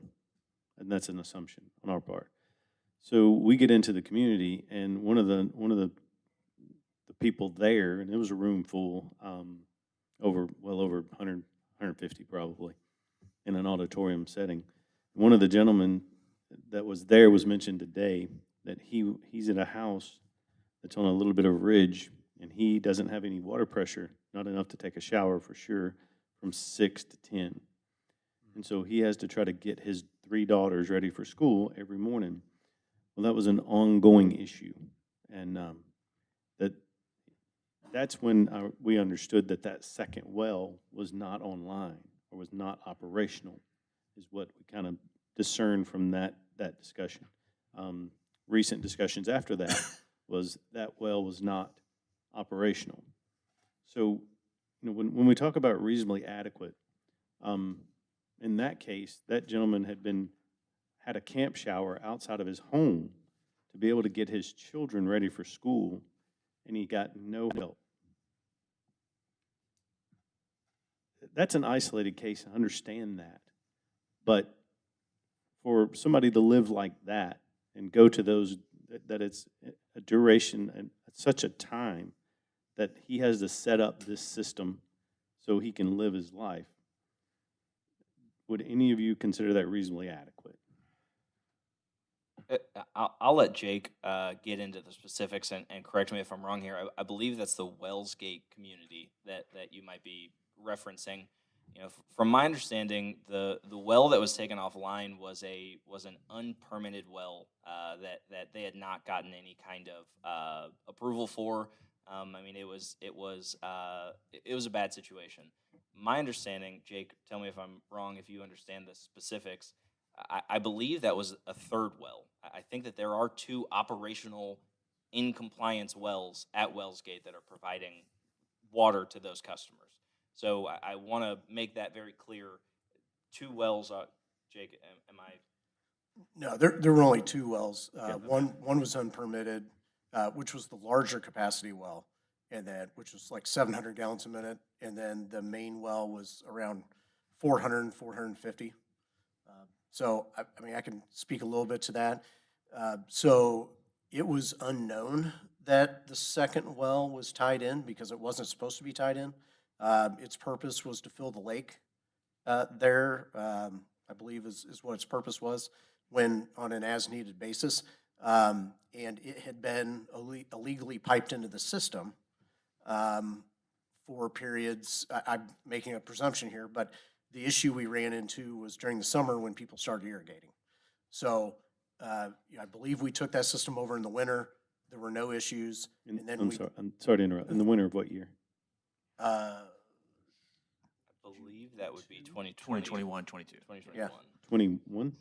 and that's an assumption on our part. So we get into the community, and one of the people there, and it was a room full, over 100, 150 probably, in an auditorium setting. One of the gentlemen that was there was mentioned today that he's in a house that's on a little bit of a ridge, and he doesn't have any water pressure, not enough to take a shower for sure, from 6 to 10. And so he has to try to get his 3 daughters ready for school every morning. Well, that was an ongoing issue, and that's when we understood that second well was not online or was not operational, is what we kind of discerned from that discussion. Recent discussions after that was that well was not operational. So, when we talk about reasonably adequate, in that case, that gentleman had a camp shower outside of his home to be able to get his children ready for school, and he got no help. That's an isolated case, I understand that. But for somebody to live like that and go to those, that it's a duration and such a time that he has to set up this system so he can live his life, would any of you consider that reasonably adequate? I'll let Jake get into the specifics and correct me if I'm wrong here. I believe that's the Wellsgate community that you might be referencing. From my understanding, the well that was taken offline was an unpermitted well that they had not gotten any kind of approval for. It was a bad situation. My understanding, Jake, tell me if I'm wrong, if you understand the specifics. I believe that was a 3rd well. I think that there are 2 operational in compliance wells at Wellsgate that are providing water to those customers. So I want to make that very clear. 2 wells, Jake, am I? No, there were only 2 wells. One was unpermitted, which was the larger capacity well, and which was like 700 gallons a minute, and then the main well was around 400, 450. So, I can speak a little bit to that. So it was unknown that the second well was tied in because it wasn't supposed to be tied in. Its purpose was to fill the lake there, I believe is what its purpose was, when on an as-needed basis. And it had been illegally piped into the system for periods. I'm making a presumption here, but the issue we ran into was during the summer when people started irrigating. So I believe we took that system over in the winter. There were no issues. And then I'm sorry to interrupt. In the winter of what year? I believe that would be 2021, 22. 2021. Yeah. 21?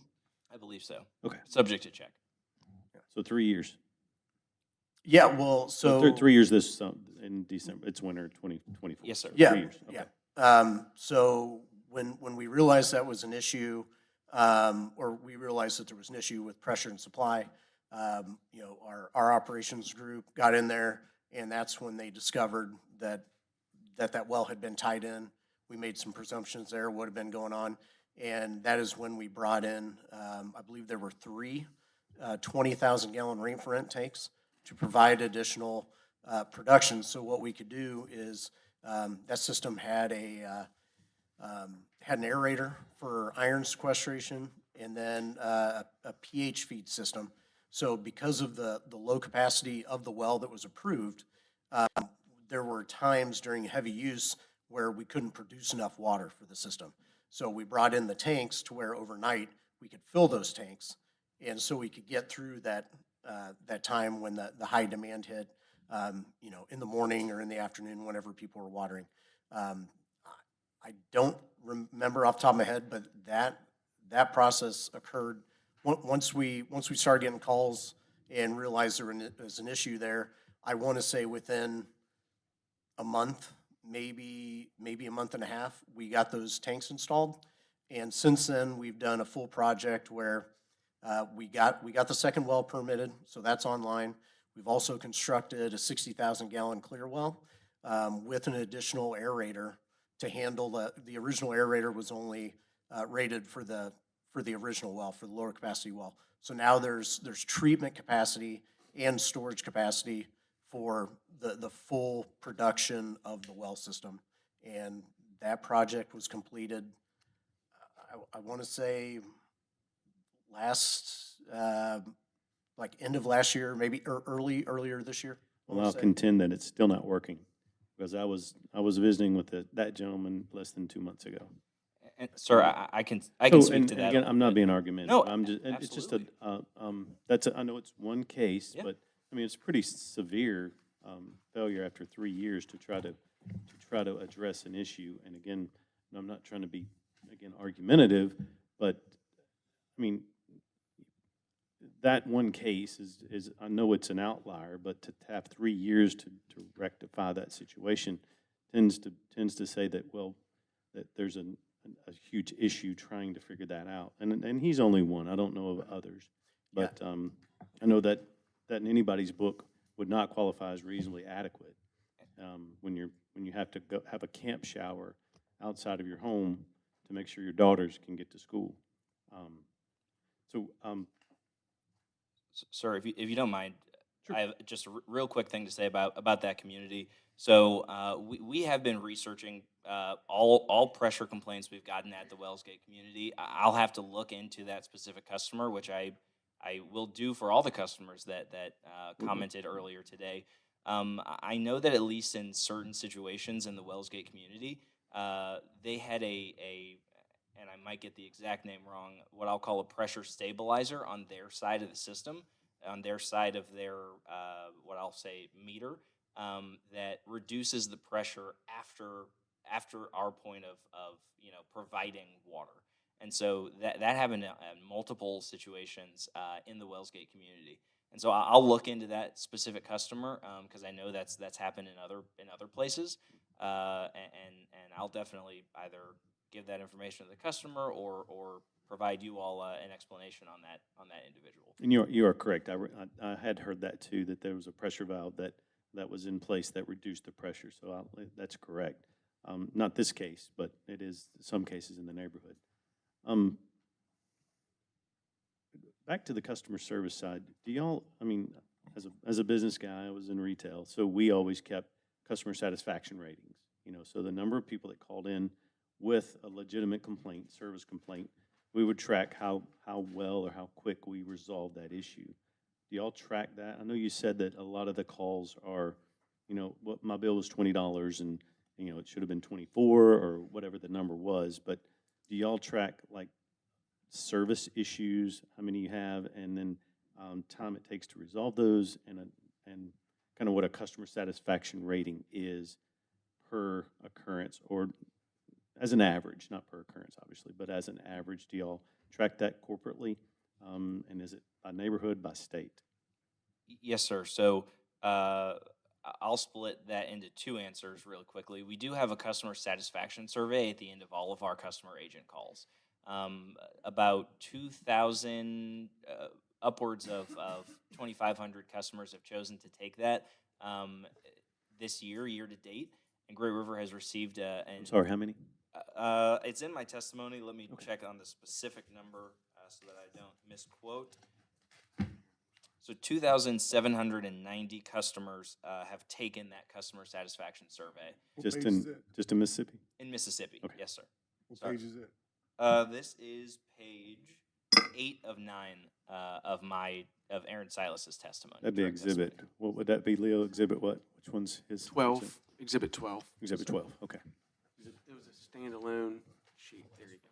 I believe so. Okay. Subject to check. So 3 years. Yeah, well, so. 3 years in December. It's winter 2024. Yes, sir. 3 Yeah, years. Okay. yeah. So when we realized that was an issue, or we realized that there was an issue with pressure and supply, our operations group got in there, and that's when they discovered that well had been tied in. We made some presumptions there, what had been going on, and that is when we brought in, I believe there were 3 20,000-gallon rainfall tanks to provide additional production. So what we could do is that system had had an aerator for iron sequestration, and then a pH feed system. So because of the low capacity of the well that was approved, there were times during heavy use where we couldn't produce enough water for the system. So we brought in the tanks to where overnight we could fill those tanks. And so we could get through that, that time when the high demand hit, you know, in the morning or in the afternoon, whenever people were watering. I don't remember off the top of my head, but that process occurred once we started getting calls and realized there was an issue there. I want to say within a month, maybe a month and a half, we got those tanks installed. And since then, we've done a full project where we got the second well permitted, so that's online. We've also constructed a 60,000 gallon clear well with an additional aerator to handle the original aerator was only rated for the original well, for the lower capacity well. So now there's treatment capacity and storage capacity for the full production of the well system. And that project was completed, I want to say last, like end of last year, maybe earlier this year. I Well, wanna I'll say. contend that it's still not working, because I was visiting with that gentleman less than 2 months ago. And, sir, I can So, speak and to and that. a again, little I'm not bit. being argumentative. No, I'm just, it's just absolutely. I know it's one case, Yeah. but, I mean, it's pretty severe, failure after 3 years to try to address an issue. And again, I'm not trying to be, again, argumentative, but, I mean, that one case is, I know it's an outlier, but to have 3 years to rectify that situation tends to say that, well, that there's a huge issue trying to figure that out. And he's only one. I don't know of others. But I know that in anybody's book would not qualify as reasonably adequate when you have to go have a camp shower outside of your home to make sure your daughters can get to school. So Sir, if you don't mind, Sure. I have just a real quick thing to say about that community. So we have been researching all pressure complaints we've gotten at the Wellsgate community. I'll have to look into that specific customer, which I will do for all the customers that commented earlier today. I know that at least in certain situations in the Wellsgate community, they had and I might get the exact name wrong, what I'll call a pressure stabilizer on their side of the system, on their side of their, what I'll say, meter, that reduces the pressure after our point of providing water. And so that happened in multiple situations in the Wellsgate community. And so I'll look into that specific customer because I know that's happened in other places, and I'll definitely either give that information to the customer or provide you all an explanation on that individual. And you are correct. I had heard that too, that there was a pressure valve that was in place that reduced the pressure. So that's correct. Not this case, but it is some cases in the neighborhood. Back to the customer service side, do y'all, I mean, as a business guy, I was in retail, so we always kept customer satisfaction ratings. So the number of people that called in with a legitimate complaint, service complaint, we would track how well or how quick we resolved that issue. Do y'all track that? I know you said that a lot of the calls are, what my bill was $20 and, it should have been 24 or whatever the number was, but do y'all track like service issues, how many you have, and then time it takes to resolve those, and kind of what a customer satisfaction rating is per occurrence, or as an average, not per occurrence, obviously, but as an average? Do y'all track that corporately? And is it by neighborhood, by state? Yes, sir. So I'll split that into two answers really quickly. We do have a customer satisfaction survey at the end of all of our customer agent calls. About 2,000, upwards of 2,500 customers have chosen to take that this year to date. And Great River has received I'm sorry, how many? It's in my testimony. Let me check on the specific number so that I don't misquote. So 2,790 customers have taken that customer satisfaction survey. What Just page in is that? just in Mississippi? In Mississippi. Okay. Yes, sir. What Sorry. page is that? This is page 8 of 9 of my of Aaron Silas's testimony. That'd be during exhibit. testimony. What would that be, Leo? Exhibit what? Which one's his? 12, Exhibit 12. Exhibit 12, okay. It was a standalone sheet. There you go.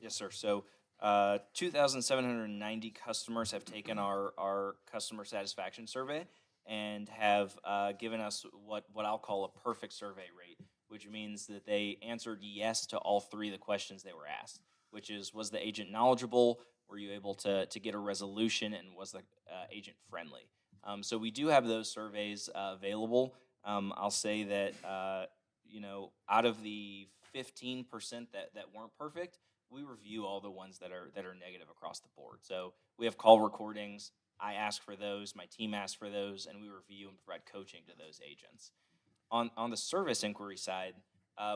Yes, sir. So 2,790 customers have taken our customer satisfaction survey and have given us what I'll call a perfect survey rate, which means that they answered yes to all three of the questions they were asked, which is, was the agent knowledgeable? Were you able to get a resolution? And was the agent friendly? So we do have those surveys available. I'll say that, out of the 15% that weren't perfect, we review all the ones that are negative across the board. So we have call recordings. I ask for those, my team asks for those, and we review and provide coaching to those agents. On the service inquiry side,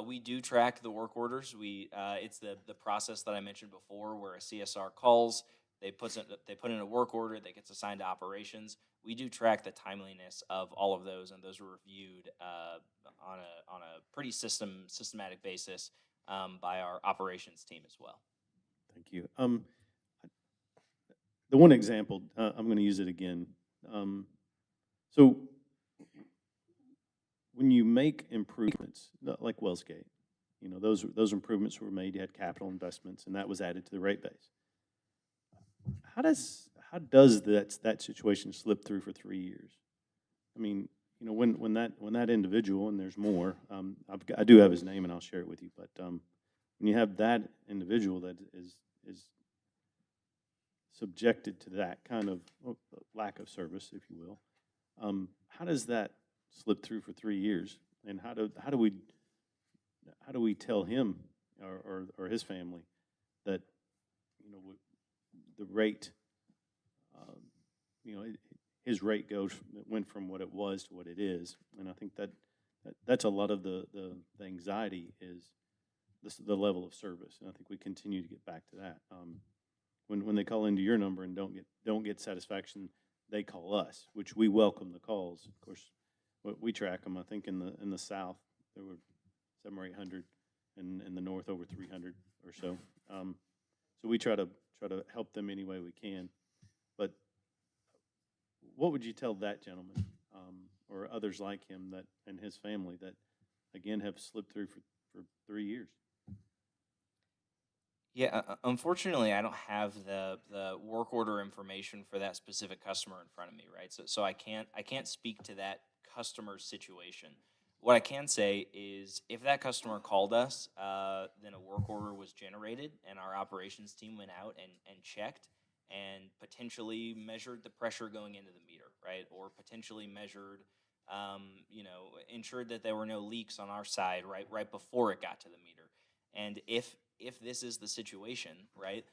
we do track the work orders. It's the process that I mentioned before, where a CSR calls, they put in a work order that gets assigned to operations. We do track the timeliness of all of those, and those are reviewed on a pretty systematic basis by our operations team as well. Thank you. The one example, I'm going to use it again. So when you make improvements, like Wellsgate, those improvements were made, you had capital investments, and that was added to the rate base. How does that situation slip through for 3 years? I mean, when that individual, and there's more, I do have his name and I'll share it with you, but when you have that individual that is subjected to that kind of lack of service, if you will, how does that slip through for 3 years? And how do we tell him or his family that the rate, his rate went from what it was to what it is? And I think that's a lot of the anxiety is the level of service, and I think we continue to get back to that. When they call into your number and don't get satisfaction, they call us, which we welcome the calls. Of course, we track them. I think in the south there were 700 or 800, and in the north over 300 or so. So we try to help them any way we can. But what would you tell that gentleman or others like him and his family that again have slipped through for 3 years? Yeah, unfortunately, I don't have the work order information for that specific customer in front of me, right? So I can't speak to that customer's situation. What I can say is, if that customer called us, then a work order was generated, and our operations team went out and checked and potentially measured the pressure going into the meter, right? Or potentially measured, ensured that there were no leaks on our side right before it got to the meter. And if this is the situation, right,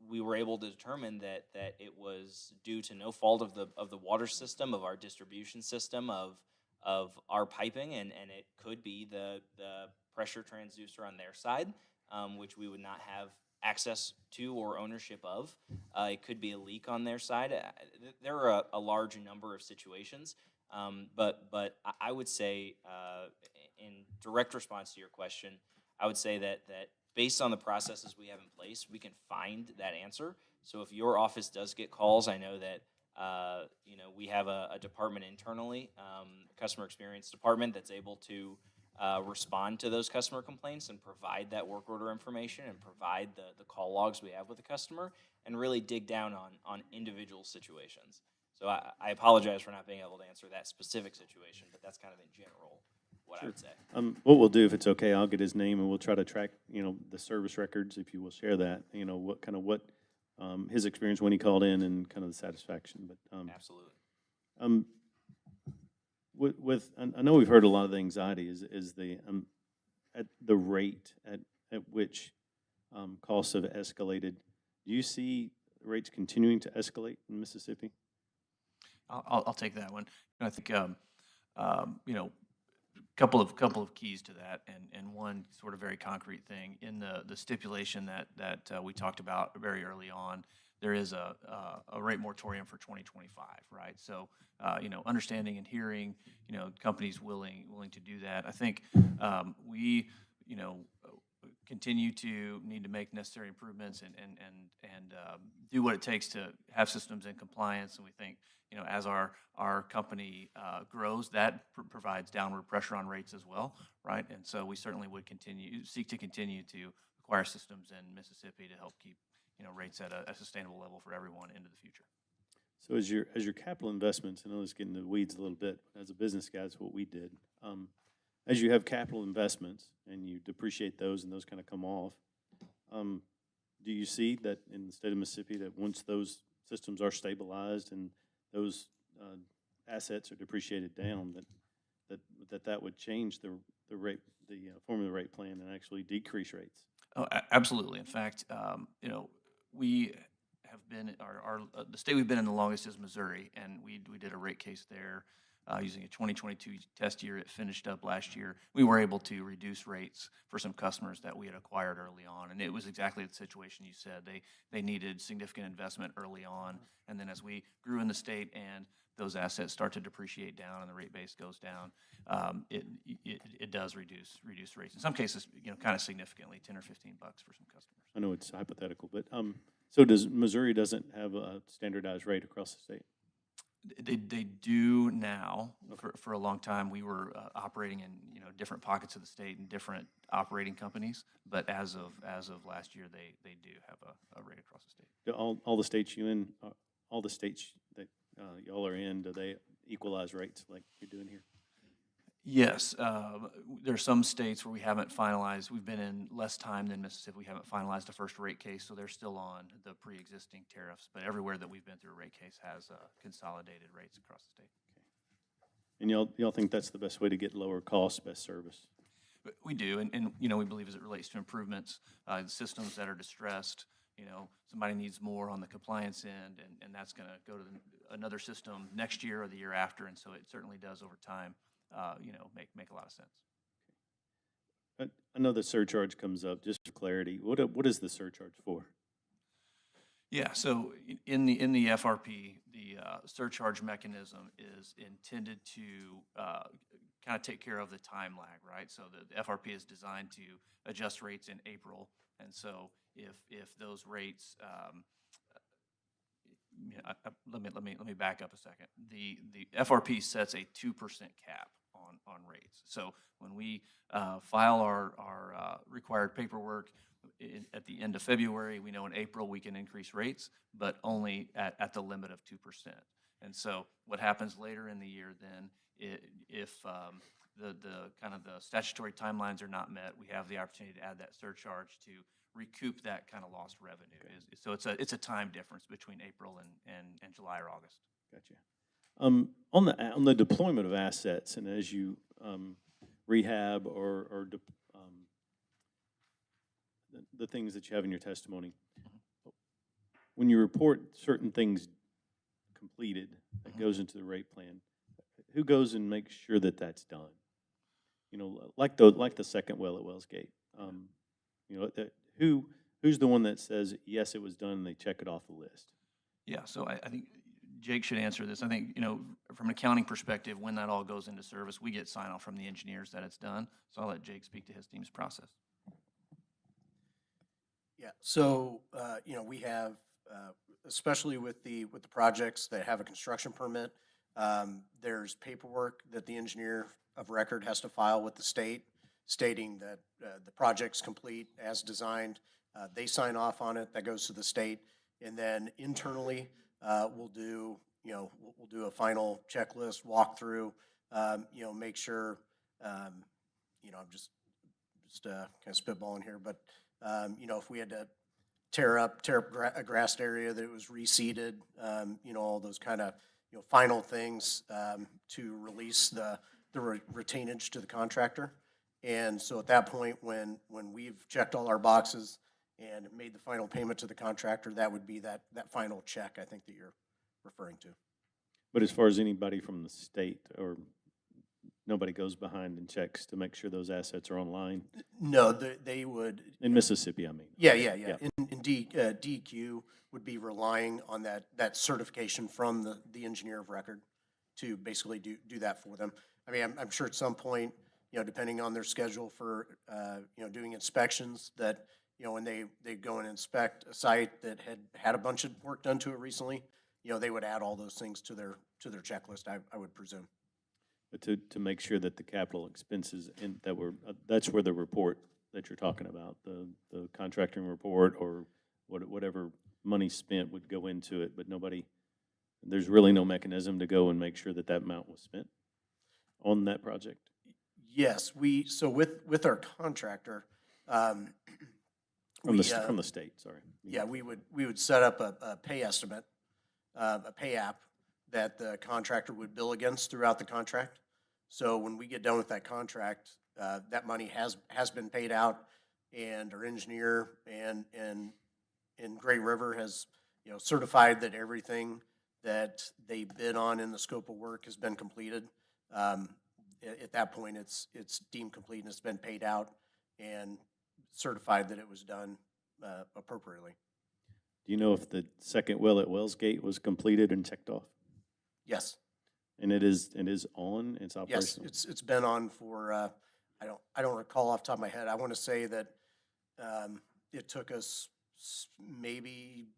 we were able to determine that it was due to no fault of the water system, of our distribution system, of our piping, and it could be the pressure transducer on their side, which we would not have access to or ownership of. It could be a leak on their side. There are a large number of situations, but I would say, in direct response to your question, I would say that based on the processes we have in place, we can find that answer. So if your office does get calls, I know that we have a department internally, customer experience department, that's able to respond to those customer complaints and provide that work order information and provide the call logs we have with the customer and really dig down on individual situations. So I apologize for not being able to answer that specific situation, but that's kind of in general what I would say. What we'll do, if it's okay, I'll get his name and we'll try to track, the service records, if you will share that, what his experience when he called in and kind of the satisfaction. But Absolutely. I know we've heard a lot of the anxiety is the at the rate at which costs have escalated. Do you see rates continuing to escalate in Mississippi? I'll take that one. I think couple of keys to that, and one sort of very concrete thing in the stipulation that we talked about very early on. There is a rate moratorium for 2025, right? So understanding and hearing companies willing to do that. I think we continue to need to make necessary improvements and do what it takes to have systems in compliance. And we think, you know, as our company grows, that provides downward pressure on rates as well, right? And so we certainly would seek to continue to acquire systems in Mississippi to help keep, you know, rates at a sustainable level for everyone into the future. So as your capital investments, I know this is getting into the weeds a little bit, but as a business guy, that's what we did. As you have capital investments and you depreciate those and those kind of come off, do you see that in the state of Mississippi that once those systems are stabilized and those assets are depreciated down, that would change the rate, the formula rate plan and actually decrease rates? Oh, absolutely. In fact, you know, we have been, the state we've been in the longest is Missouri, and we did a rate case there using a 2022 test year. It finished up last year. We were able to reduce rates for some customers that we had acquired early on, and it was exactly the situation you said. They needed significant investment early on, and then as we grew in the state and those assets start to depreciate down and the rate base goes down, it does reduce rates. In some cases, you know, kind of significantly, 10 or 15 bucks for some customers. I know it's hypothetical, but so does Missouri doesn't have a standardized rate across the state? They do now. For a long time, we were operating in, you know, different pockets of the state and different operating companies. But as of last year, they do have a rate across the state. Do all the states you in, all the states that y'all are in, do they equalize rates like you're doing here? Yes, there are some states where we haven't finalized. We've been in less time than Mississippi. We haven't finalized a first rate case, so they're still on the pre-existing tariffs. But everywhere that we've been through a rate case has consolidated rates across the state. And y'all think that's the best way to get lower cost, best service? But we do, and you know, we believe as it relates to improvements, the systems that are distressed. You know, somebody needs more on the compliance end, and that's going to go to another system next year or the year after, and so it certainly does over time. You know, make a lot of sense. I know the surcharge comes up. Just for clarity, what is the surcharge for? Yeah, so in the FRP, the surcharge mechanism is intended to kind of take care of the time lag, right? So the FRP is designed to adjust rates in April, and so if those rates let me back up a second. The FRP sets a 2% cap on rates. So when we file our required paperwork at the end of February, we know in April we can increase rates, but only at the limit of 2%. And so what happens later in the year then, if the kind of the statutory timelines are not met, we have the opportunity to add that surcharge to recoup that kind of lost revenue. Okay. So it's a time difference between April and July or August. Gotcha. On the deployment of assets, and as you rehab or the things that you have in your testimony, when you report certain things completed that goes into the rate plan, who goes and makes sure that that's done? You know, like the second well at Wells Gate. You know, who's the one that says yes, it was done, and they check it off the list? Yeah, so I think Jake should answer this. I think, you know, from an accounting perspective, when that all goes into service, we get sign off from the engineers that it's done. So I'll let Jake speak to his team's process. Yeah, so, you know, we have, especially with the projects that have a construction permit, there's paperwork that the engineer of record has to file with the state stating that the project's complete as designed. They sign off on it, that goes to the state. And then internally, we'll do a final checklist, walkthrough, you know, make sure, you know, I'm just kind of spitballing here, but, you know, if we had to tear up a grassed area that was reseeded, you know, all those kind of, you know, final things to release the retainage to the contractor. And so at that point, when we've checked all our boxes and made the final payment to the contractor, that would be that final check, I think, that you're referring to. But as far as anybody from the state, or nobody goes behind and checks to make sure those assets are online? No, they would. In Mississippi, I mean. Yeah. In DEQ would be relying on that certification from the engineer of record to basically do that for them. I mean, I'm sure at some point, you know, depending on their schedule for, you know, doing inspections, that, you know, when they go and inspect a site that had a bunch of work done to it recently, you know, they would add all those things to their checklist, I would presume. But to make sure that the capital expenses in, that were, that's where the report that you're talking about, the contracting report or whatever money spent would go into it, but there's really no mechanism to go and make sure that that amount was spent on that project? Yes, so with our contractor, From we, from the state, sorry. yeah, we would set up a pay estimate, a pay app that the contractor would bill against throughout the contract. So when we get done with that contract, that money has been paid out, and our engineer and Gray River has, you know, certified that everything that they bid on in the scope of work has been completed. At that point, it's deemed complete and it's been paid out and certified that it was done appropriately. Do you know if the second well at Wells Gate was completed and checked off? Yes, And it is on, it's yes, operational? it's been on for, I don't recall off the top of my head. I want to say that it took us maybe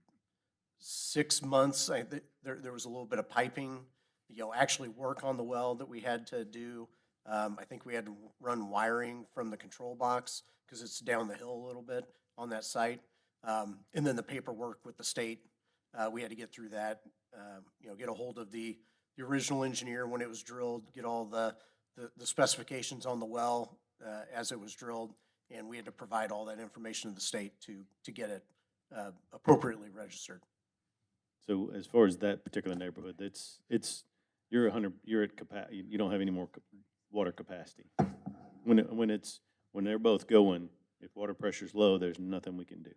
6 months. There was a little bit of piping, you know, actually work on the well that we had to do. I think we had to run wiring from the control box because it's down the hill a little bit on that site. And then the paperwork with the state, we had to get through that, you know, get a hold of the original engineer when it was drilled, get all the specifications on the well as it was drilled, and we had to provide all that information to the state to get it appropriately registered. So as far as that particular neighborhood, you're at capacity, you don't have any more water capacity. When they're both going, if water pressure's low, there's nothing we can do.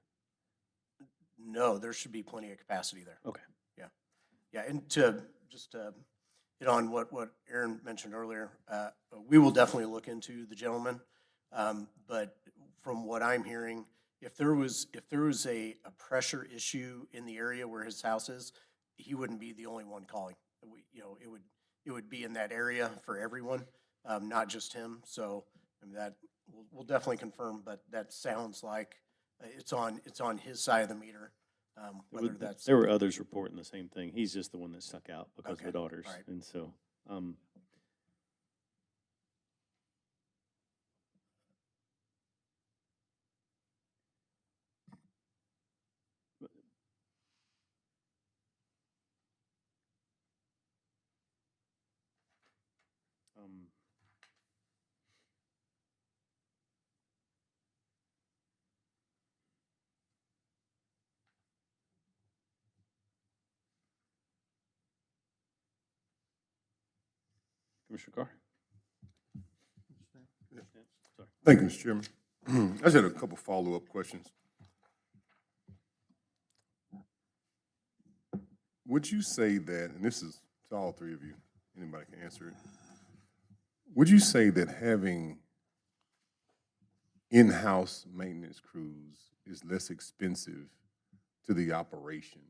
No, there should be plenty of capacity there. Okay. Yeah. Yeah, and to just hit on what Aaron mentioned earlier, we will definitely look into the gentleman. But from what I'm hearing, if there was a pressure issue in the area where his house is, he wouldn't be the only one calling. You know, it would be in that area for everyone, not just him. So I mean, that we'll definitely confirm, but that sounds like it's on his side of the meter. Whether that's There were others reporting the same thing. He's just the one that stuck out because of Okay. the daughters. All right. And so, Commissioner Carr? Yeah, sorry. Thank you, Mr. Chairman. I just had a couple follow-up questions. Would you say that, and this is to all three of you, anybody can answer it. Would you say that having in-house maintenance crews is less expensive to the operation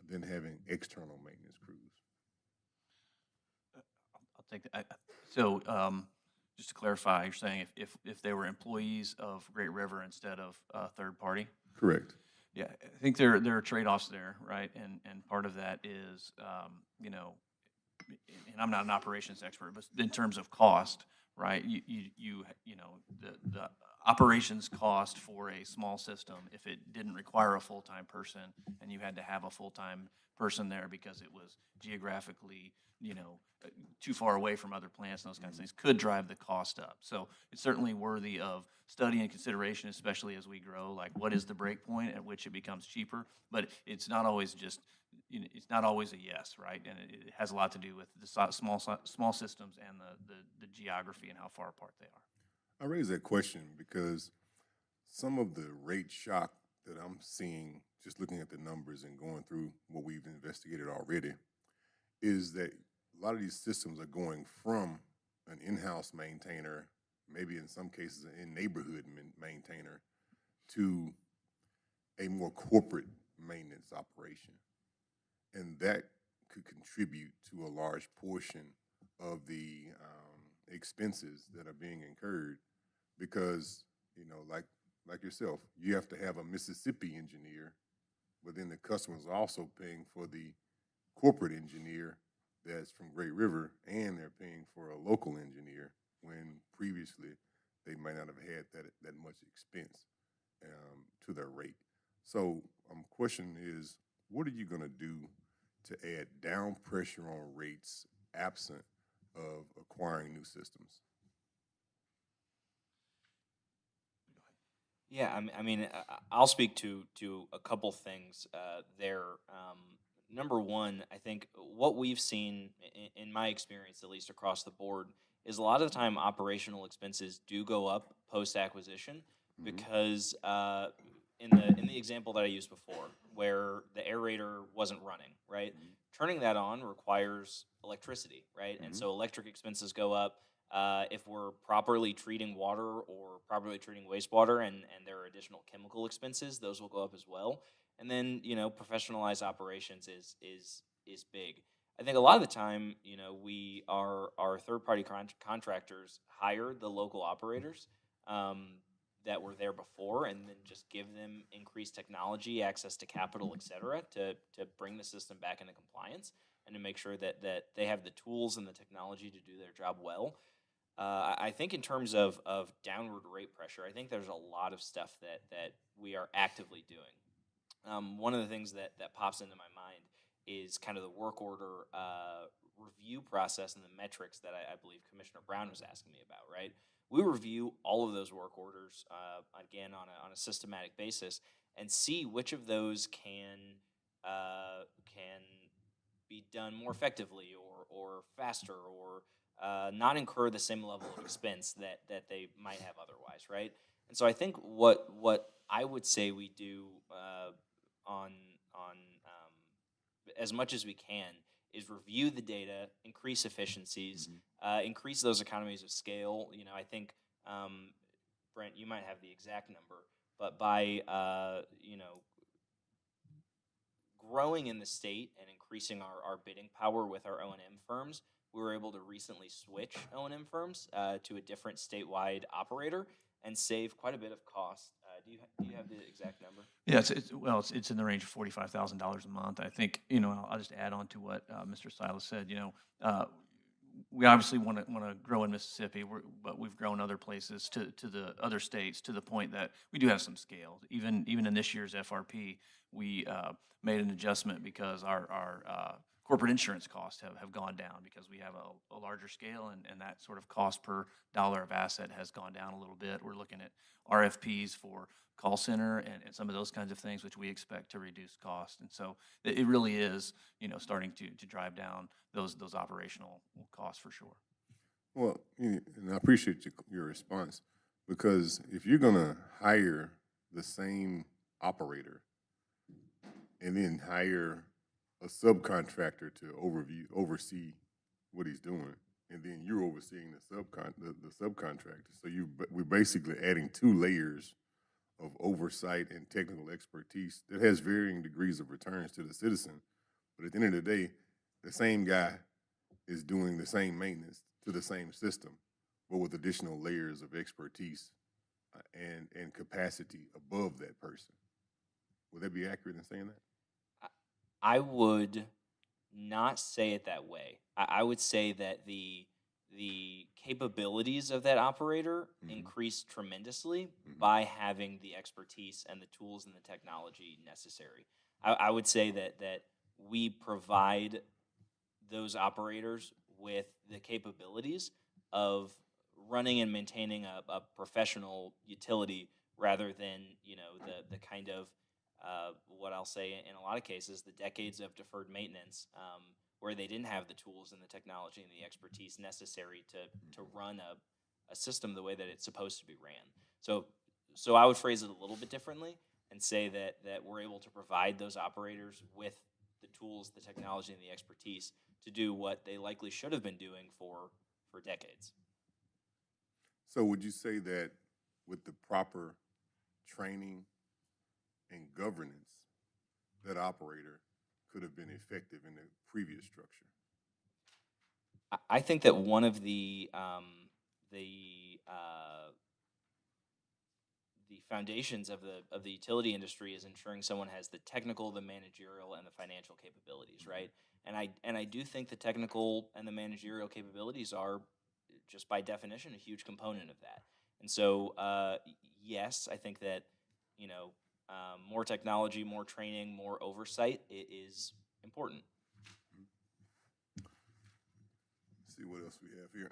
than having external maintenance crews? I'll take that. So, just to clarify, you're saying if they were employees of Great River instead of third party? Correct. Yeah, I think there are trade-offs there, right? And part of that is, you know, and I'm not an operations expert, but in terms of cost, right? You know, the operations cost for a small system, if it didn't require a full-time person and you had to have a full-time person there because it was geographically, you know, too far away from other plants and those kinds of things, could drive the cost up. So it's certainly worthy of study and consideration, especially as we grow, like what is the break point at which it becomes cheaper? But it's not always just, you know, it's not always a yes, right? And it has a lot to do with the small systems and the geography and how far apart they are. I raise that question because some of the rate shock that I'm seeing, just looking at the numbers and going through what we've investigated already, is that a lot of these systems are going from an in-house maintainer, maybe in some cases an in-neighborhood maintainer, to a more corporate maintenance operation. And that could contribute to a large portion of the expenses that are being incurred because, you know, like yourself, you have to have a Mississippi engineer, but then the customers are also paying for the corporate engineer that's from Great River, and they're paying for a local engineer when previously they might not have had that much expense to their rate. So, question is, what are you going to do to add down pressure on rates absent of acquiring new systems? Yeah, I mean, I'll speak to a couple things there. Number one, I think what we've seen in my experience, at least across the board, is a lot of the time operational expenses do go up post acquisition because in the example that I used before, where the aerator wasn't running, right? Turning that on requires electricity, right? And so electric expenses go up. If we're properly treating water or properly treating wastewater and there are additional chemical expenses, those will go up as well. And then, you know, professionalized operations is big. I think a lot of the time, you know, our third-party contractors hire the local operators that were there before and then just give them increased technology, access to capital, et cetera, to bring the system back into compliance and to make sure that they have the tools and the technology to do their job well. I think in terms of downward rate pressure, I think there's a lot of stuff that we are actively doing. One of the things that pops into my mind is kind of the work order review process and the metrics that I believe Commissioner Brown was asking me about, right? We review all of those work orders, again, on a systematic basis and see which of those can be done more effectively or faster or not incur the same level of expense that they might have otherwise, right? And so I think what I would say we do on as much as we can is review the data, increase efficiencies, increase those economies of scale. You know, I think Brent, you might have the exact number, but by you know, growing in the state and increasing our bidding power with our O&M firms, we were able to recently switch O&M firms to a different statewide operator and save quite a bit of cost. Do you have the exact number? Yeah, it's in the range of $45,000 a month. I think, you know, I'll just add on to what Mr. Silas said. You know, we obviously want to grow in Mississippi, but we've grown other places to the other states to the point that we do have some scale. Even in this year's FRP, we made an adjustment because our corporate insurance costs have gone down because we have a larger scale, and that sort of cost per dollar of asset has gone down a little bit. We're looking at RFPs for call center and some of those kinds of things, which we expect to reduce cost. And so it really is, you know, starting to drive down those operational costs for sure. Well, and I appreciate your response, because if you're going to hire the same operator and then hire a subcontractor to oversee what he's doing, and then you're overseeing the subcontractor, so we're basically adding two layers of oversight and technical expertise that has varying degrees of returns to the citizen. But at the end of the day, the same guy is doing the same maintenance to the same system, but with additional layers of expertise and capacity above that person. Would that be accurate in saying that? I would not say it that way. I would say that the capabilities of that operator increase tremendously by having the expertise and the tools and the technology necessary. I would say that we provide those operators with the capabilities of running and maintaining a professional utility rather than, you know, the kind of what I'll say in a lot of cases, the decades of deferred maintenance where they didn't have the tools and the technology and the expertise necessary to run a system the way that it's supposed to be ran. So I would phrase it a little bit differently and say that we're able to provide those operators with the tools, the technology, and the expertise to do what they likely should have been doing for decades. So would you say that with the proper training and governance, that operator could have been effective in the previous structure? I think that one of the uh, the foundations of the utility industry is ensuring someone has the technical, the managerial, and the financial capabilities, right? And I do think the technical and the managerial capabilities are, just by definition, a huge component of that. And so, yes, I think that, you know, more technology, more training, more oversight is important. Let's see what else we have here.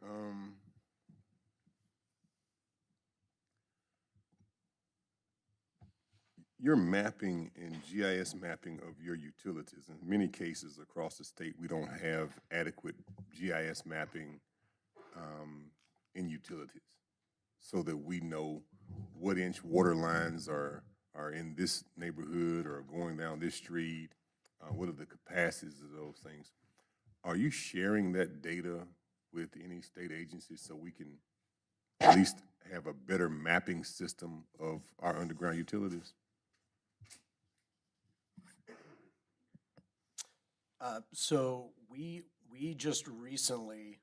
Your mapping and GIS mapping of your utilities. In many cases across the state, we don't have adequate GIS mapping in utilities so that we know what inch water lines are in this neighborhood or going down this street. What are the capacities of those things? Are you sharing that data with any state agencies so we can at least have a better mapping system of our underground utilities? So we just recently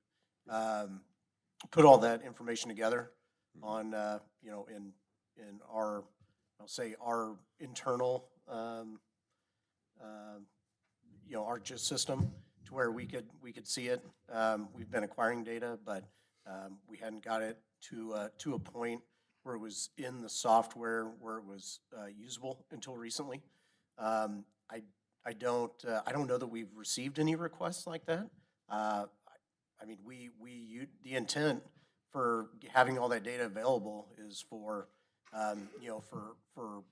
put all that information together on, you know, in our, I'll say, our internal, you know, our GIS system to where we could see it. We've been acquiring data, but we hadn't got it to a point where it was in the software where it was usable until recently. I don't know that we've received any requests like that. I mean, the intent for having all that data available is for, you know, for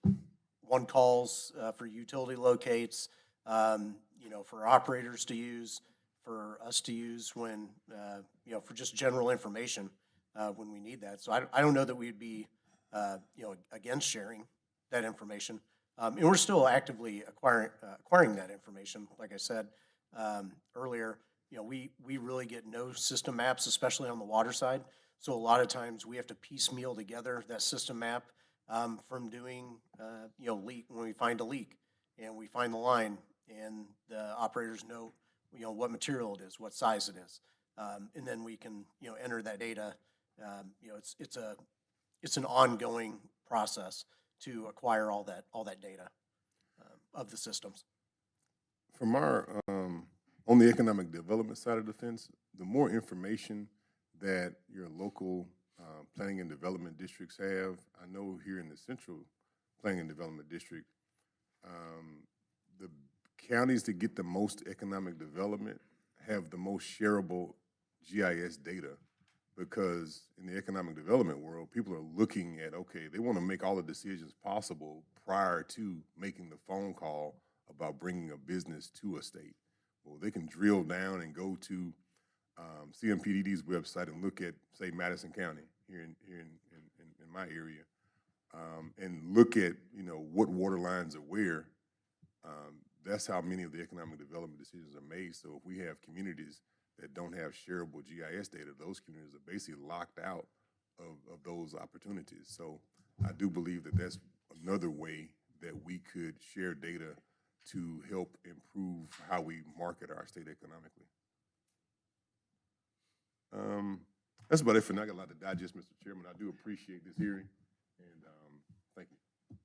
one calls, for utility locates, you know, for operators to use, for us to use when, you know, for just general information, when we need that. So I don't know that we'd be, you know, against sharing that information. And we're still actively acquiring that information. Like I said earlier, you know, we really get no system maps, especially on the water side. So a lot of times we have to piecemeal together that system map from doing, you know, leak when we find a leak and we find the line and the operators know, you know, what material it is, what size it is, and then we can, you know, enter that data. You know, it's an ongoing process to acquire all that data of the systems. From our, on the economic development side of the fence, the more information that your local planning and development districts have, I know here in the Central Planning and Development District, the counties that get the most economic development have the most shareable GIS data, because in the economic development world, people are looking at, okay, they want to make all the decisions possible prior to making the phone call about bringing a business to a state. Well, they can drill down and go to CMPDD's website and look at, say, Madison County here in my area, and look at, you know, what water lines are where. That's how many of the economic development decisions are made. So if we have communities that don't have shareable GIS data, those communities are basically locked out of those opportunities. So I do believe that that's another way that we could share data to help improve how we market our state economically. That's about it for now. I got a lot to digest, Mr. Chairman. I do appreciate this hearing, and thank you.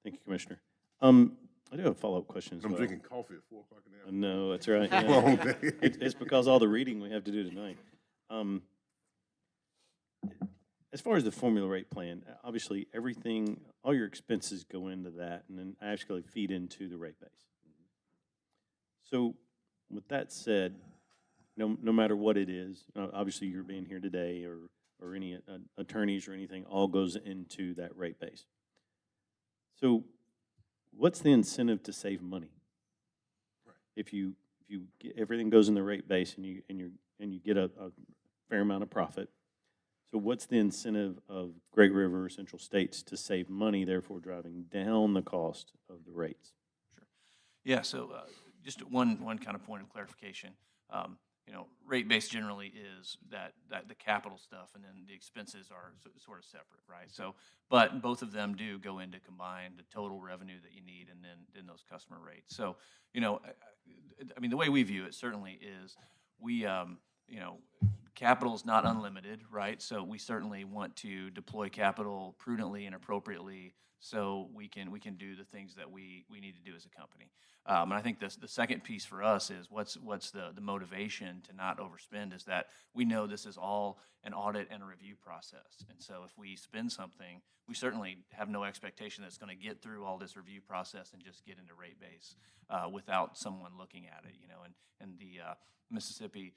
Thank you, Commissioner. I do have a follow-up question as I'm well. drinking coffee at 4 o'clock in the afternoon. No, that's right. Yeah. Long day. It's because all the reading we have to do tonight. As far as the formula rate plan, obviously everything, all your expenses go into that and then actually feed into the rate base. So with that said, no matter what it is, obviously you're being here today or any attorneys or anything, all goes into that rate base. So what's the incentive to save money? Right. If you get, everything goes in the rate base and you get a fair amount of profit. So what's the incentive of Great River or Central States to save money, therefore driving down the cost of the rates? Sure. Yeah, so just one kind of point of clarification. You know, rate base generally is that the capital stuff, and then the expenses are sort of separate, right? So, but both of them do go into combined the total revenue that you need, and then those customer rates. So, you know, I mean, the way we view it certainly is we you know, capital is not unlimited, right? So we certainly want to deploy capital prudently and appropriately so we can do the things that we need to do as a company. And I think the second piece for us is what's the motivation to not overspend is that we know this is all an audit and a review process. And so if we spend something, we certainly have no expectation that it's going to get through all this review process and just get into rate base without someone looking at it, you know, and the Mississippi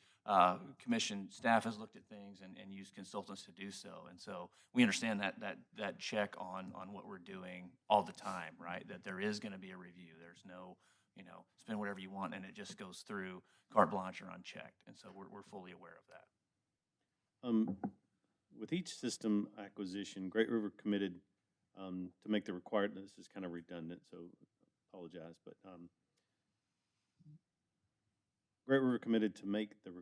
Commission staff has looked at things and used consultants to do so. And so we understand that check on what we're doing all the time, right? That there is going to be a review. There's no, you know, spend whatever you want and it just goes through carte blanche or unchecked. And so we're fully aware of that. With each system acquisition, Great River committed to make the required, this is kind of redundant, so apologize, but Great River committed to make the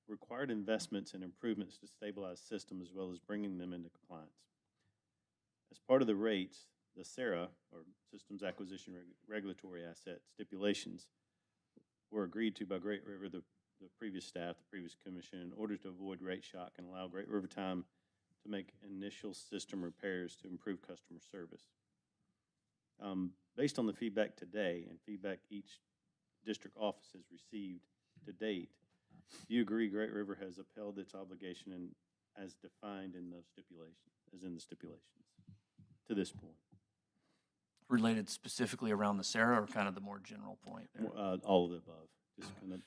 required investments and improvements to stabilize system as well as bringing them into compliance. As part of the rates, the SARA, or Systems Acquisition Regulatory Asset Stipulations, were agreed to by Great River, the previous staff, the previous commission, in order to avoid rate shock and allow Great River time to make initial system repairs to improve customer service. Based on the feedback today and feedback each district office has received to date, do you agree Great River has upheld its obligation and as defined in those stipulations, as in the stipulations, to this point? Related specifically around the SARA or kind of the more general point there? All of the above, just kind of.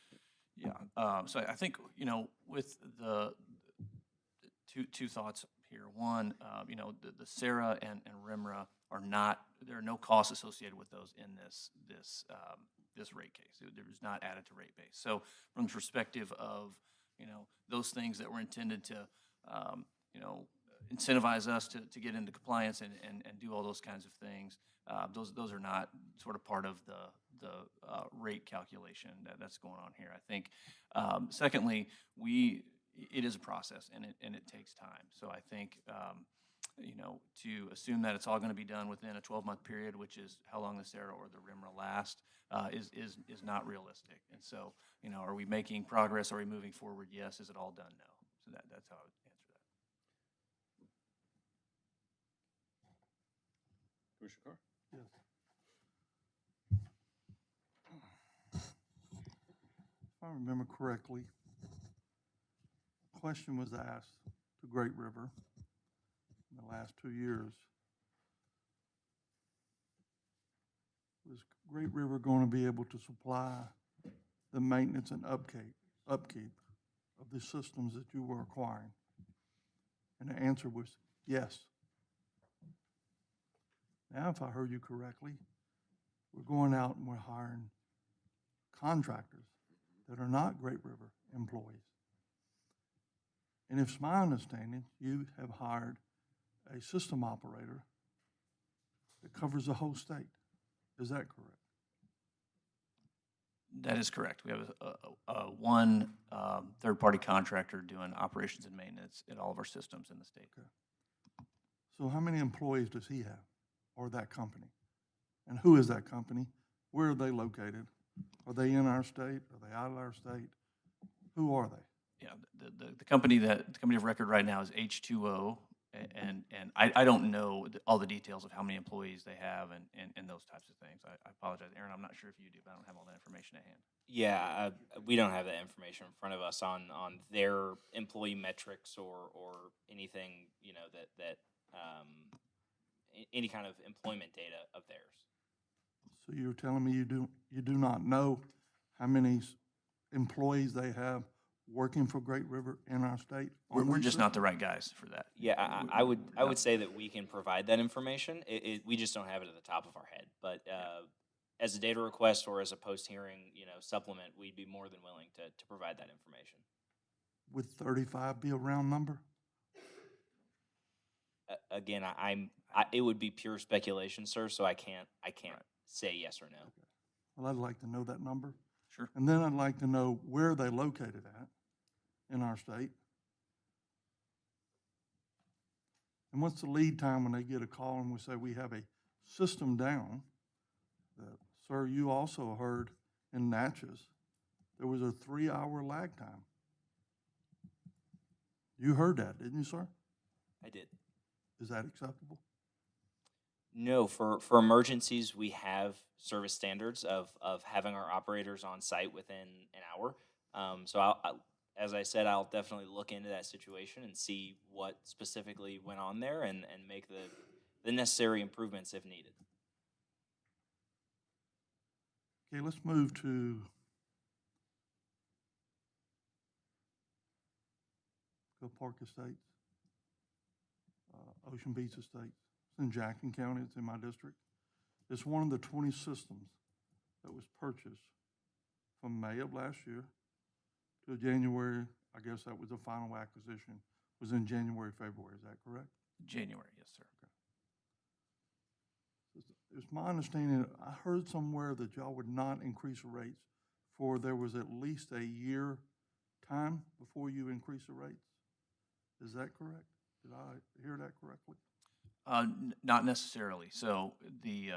Yeah, so I think, you know, with the two thoughts here. One, you know, the SARA and RIMRA are not, there are no costs associated with those in this rate case. There's not added to rate base. So from the perspective of, you know, those things that were intended to, you know, incentivize us to get into compliance and do all those kinds of things, those are not sort of part of the rate calculation that's going on here. I think, secondly, it is a process and it takes time. So I think, you know, to assume that it's all going to be done within a 12-month period, which is how long the SARA or the RIMRA last, is not realistic. And so, you know, are we making progress? Are we moving forward? Yes. Is it all done? No. So that's how I would answer that. Commissioner Carr? Yes. If I remember correctly, a question was asked to Great River in the last 2 years. Was Great River going to be able to supply the maintenance and upkeep of the systems that you were acquiring? And the answer was yes. Now, if I heard you correctly, we're going out and we're hiring contractors that are not Great River employees. And if it's my understanding, you have hired a system operator that covers the whole state. Is that correct? That is correct. We have one third-party contractor doing operations and maintenance at all of our systems in the state. Okay. So how many employees does he have, or that company? And who is that company? Where are they located? Are they in our state? Are they out of our state? Who are they? Yeah, the company of record right now is H2O, and I don't know all the details of how many employees they have and those types of things. I apologize, Aaron. I'm not sure if you do, but I don't have all that information at hand. Yeah, we don't have that information in front of us on their employee metrics or anything, you know, that any kind of employment data of theirs. So you're telling me you do not know how many employees they have working for Great River in our state? We're just not the right guys for that. Yeah, I would say that we can provide that information. We just don't have it at the top of our head. But as a data request or as a post-hearing, you know, supplement, we'd be more than willing to provide that information. Would 35 be a round number? Again, it would be pure speculation, sir. So I can't say yes or no. Okay. Well, I'd like to know that number. Sure. And then I'd like to know where they're located at in our state. And what's the lead time when they get a call and we say we have a system down? Sir, you also heard in Natchez there was a 3-hour lag time. You heard that, didn't you, sir? I did. Is that acceptable? No, for emergencies, we have service standards of having our operators on site within an hour. So as I said, I'll definitely look into that situation and see what specifically went on there and make the necessary improvements if needed. Okay, let's move to Park Estates, Ocean Beach Estates. It's in Jackson County. It's in my district. It's one of the 20 systems that was purchased from May of last year to January. I guess that was the final acquisition, was in January, February. Is that correct? January, yes, sir. It's my understanding, I heard somewhere that y'all would not increase the rates for there was at least a year time before you increase the rates. Is that correct? Did I hear that correctly? Not necessarily. So the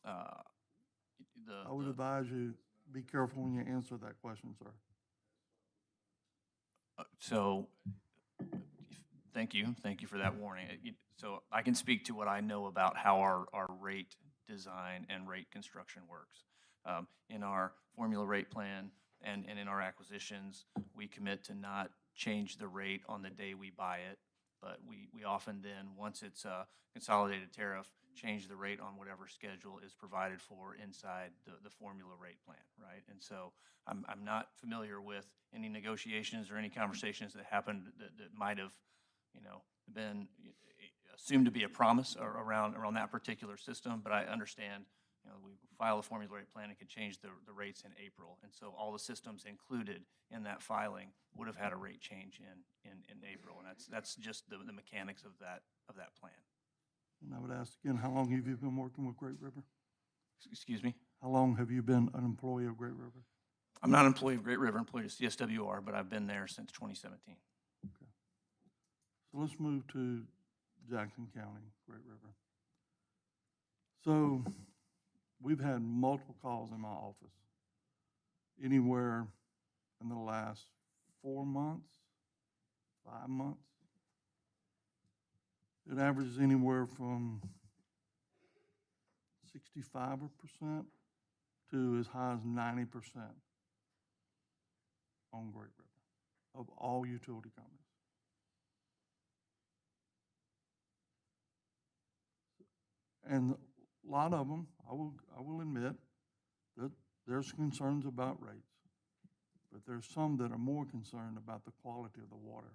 I would advise you, be careful when you answer that question, sir. So, thank you for that warning. So I can speak to what I know about how our rate design and rate construction works. In our formula rate plan and in our acquisitions, we commit to not change the rate on the day we buy it, but we often then, once it's a consolidated tariff, change the rate on whatever schedule is provided for inside the formula rate plan, right? And so I'm not familiar with any negotiations or any conversations that happened that might have, been assumed to be a promise around that particular system, but I understand, we file a formula rate plan and could change the rates in April. And so all the systems included in that filing would have had a rate change in April. And that's just the mechanics of that plan. And I would ask again, how long have you been working with Great River? Excuse me? How long have you been an employee of Great River? I'm not an employee of Great River, employed at CSWR, but I've been there since 2017. Okay. So let's move to Jackson County, Great River. So we've had multiple calls in my office, anywhere in the last 4 months, 5 months. It averages anywhere from 65% to as high as 90% on Great River of all utility companies. And a lot of them, I will admit, that there's concerns about rates, but there's some that are more concerned about the quality of the water.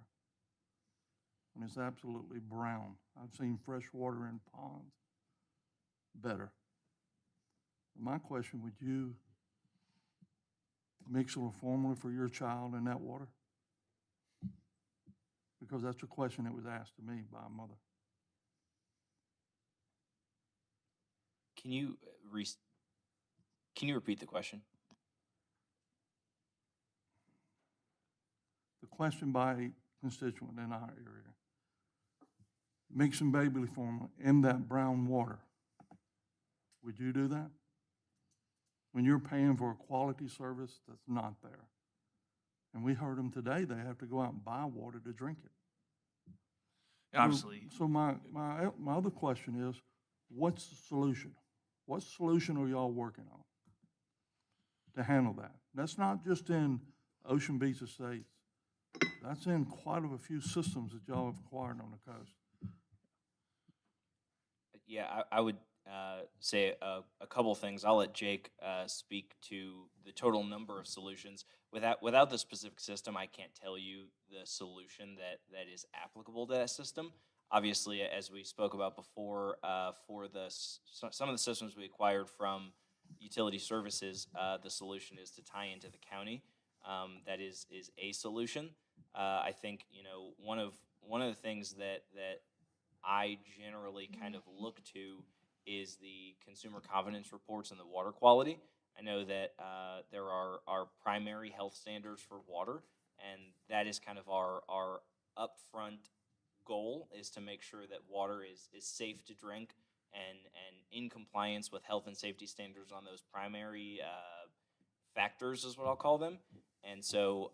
And it's absolutely brown. I've seen fresh water in ponds better. My question, would you mix a formula for your child in that water? Because that's a question that was asked to me by a mother. Can you repeat the question? The question by a constituent in our area. Mixing baby formula in that brown water. Would you do that? When you're paying for a quality service that's not there. And we heard them today, they have to go out and buy water to drink it. Obviously. So my other question is, what's the solution? What solution are y'all working on to handle that? That's not just in Ocean Beach Estates. That's in quite a few systems that y'all have acquired on the coast. Yeah, I would say a couple things. I'll let Jake speak to the total number of solutions. Without the specific system, I can't tell you the solution that is applicable to that system. Obviously, as we spoke about before, for some of the systems we acquired from utility services, the solution is to tie into the county. That is a solution. I think one of the things that I generally kind of look to is the consumer confidence reports and the water quality. I know that there are primary health standards for water, and that is kind of our upfront goal, is to make sure that water is safe to drink and in compliance with health and safety standards on those primary factors is what I'll call them. And so,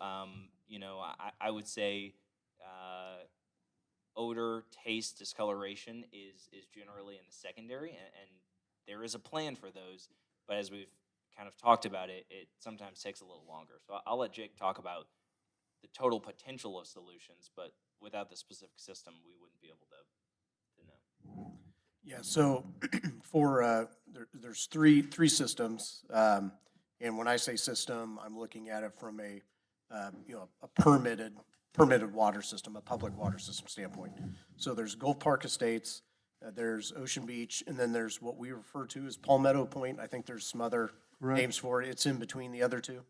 you know, I would say odor, taste, discoloration is generally in the secondary, and there is a plan for those. But as we've kind of talked about it, it sometimes takes a little longer. So I'll let Jake talk about the total potential of solutions, but without the specific system, we wouldn't be able to know. Yeah, so there's three systems. And when I say system, I'm looking at it from a, you know, a permitted water system, a public water system standpoint. So there's Gulf Park Estates, there's Ocean Beach, and then there's what we refer to as Palmetto Point. I think there's some other Correct. names for it. It's in between the other two.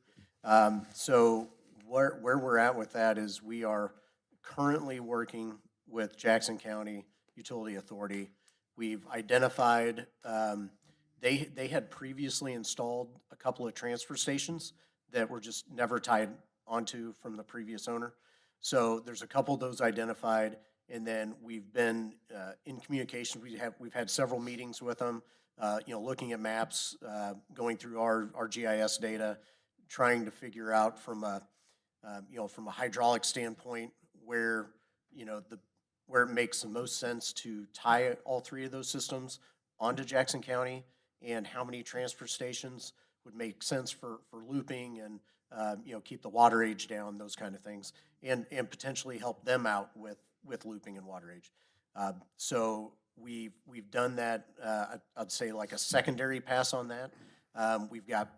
So where we're at with that is we are currently working with Jackson County Utility Authority. We've identified, they had previously installed a couple of transfer stations that were just never tied onto from the previous owner. So there's a couple of those identified, and then we've been in communication. We've had several meetings with them, you know, looking at maps, going through our GIS data, trying to figure out from a, you know, from a hydraulic standpoint where, you know, where it makes the most sense to tie all three of those systems onto Jackson County, and how many transfer stations would make sense for looping and, you know, keep the water age down, those kind of things, and potentially help them out with looping and water age. So we've done that, I'd say like a secondary pass on that. We've got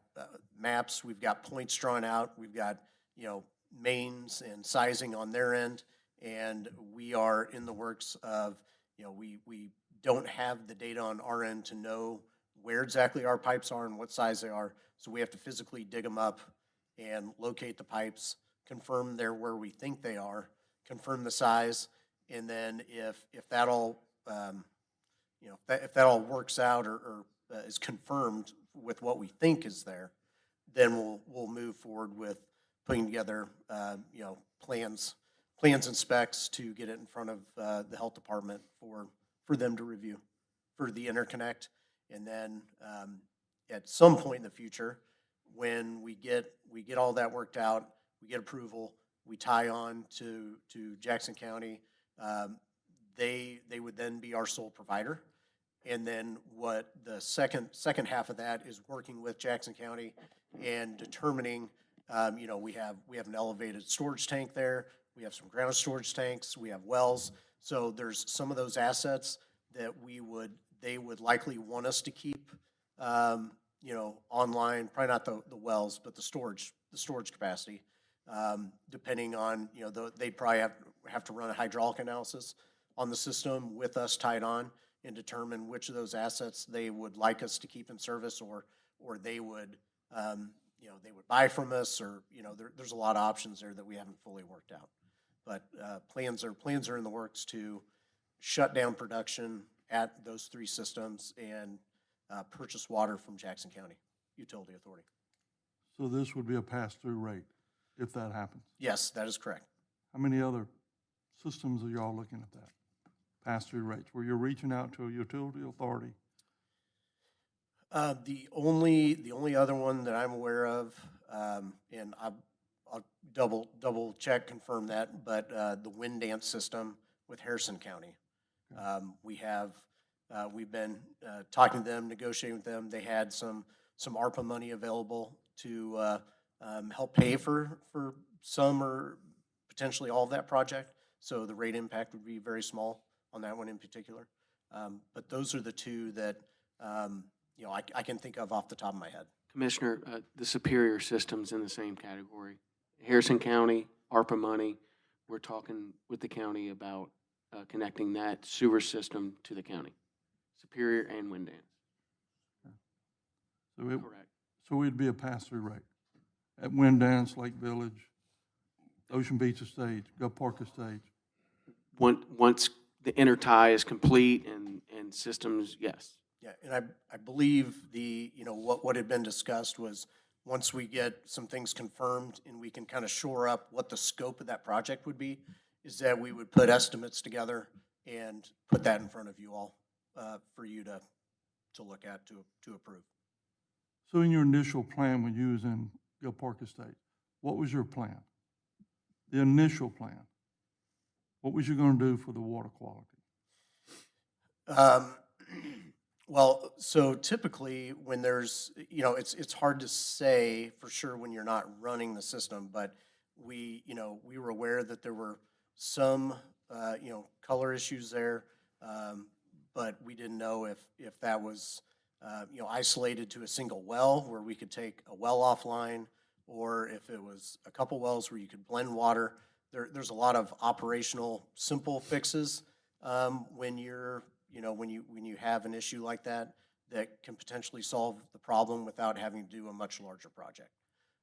maps, we've got points drawn out, we've got, you know, mains and sizing on their end, and we are in the works of, you know, we don't have the data on our end to know where exactly our pipes are and what size they are, so we have to physically dig them up and locate the pipes, confirm they're where we think they are, confirm the size, and then if that all, you know, if that all works out or is confirmed with what we think is there, then we'll move forward with putting together, you know, plans and specs to get it in front of the health department for them to review for the interconnect. And then at some point in the future, when we get all that worked out, we get approval, we tie on to Jackson County, they would then be our sole provider. And then what the second half of that is working with Jackson County and determining, you know, we have an elevated storage tank there, we have some ground storage tanks, we have wells. So there's some of those assets that they would likely want us to keep, you know, online, probably not the wells, but the storage capacity, depending on, you know, they'd probably have to run a hydraulic analysis on the system with us tied on and determine which of those assets they would like us to keep in service, or they would, you know, they would buy from us, or, you know, there's a lot of options there that we haven't fully worked out. But plans are in the works to shut down production at those three systems and purchase water from Jackson County Utility Authority. So this would be a pass-through rate if that happens. Yes, that is correct. How many other systems are y'all looking at that? Pass-through rates, where you're reaching out to a utility authority? The only other one that I'm aware of, and I'll double check, confirm that, but the wind dance system with Harrison County. We've been talking to them, negotiating with them. They had some ARPA money available to help pay for some or potentially all of that project. So the rate impact would be very small on that one in particular. But those are the two that, you know, I can think of off the top of my head. Commissioner, the Superior System's in the same category. Harrison County, ARPA money, we're talking with the county about connecting that sewer system to the county. Superior and Wind Dance. Correct. So we'd be a pass-through rate at Wind Dance, Lake Village, Ocean Beach Estate, Gulf Park Estate. Once the intertie is complete and systems, yes. Yeah, and I believe you know, what had been discussed was once we get some things confirmed and we can kind of shore up what the scope of that project would be, is that we would put estimates together and put that in front of you all for you to look at, to approve. So in your initial plan, when you was in Gulf Park Estates. What was your plan? The initial plan? What was you gonna do for the water quality? Um, Well, so typically when there's, it's hard to say for sure when you're not running the system, but we were aware that there were some, color issues there. But we didn't know if that was, isolated to a single well where we could take a well offline, or if it was a couple wells where you could blend water. There's a lot of operational, simple fixes, when when you have an issue like that, that can potentially solve the problem without having to do a much larger project.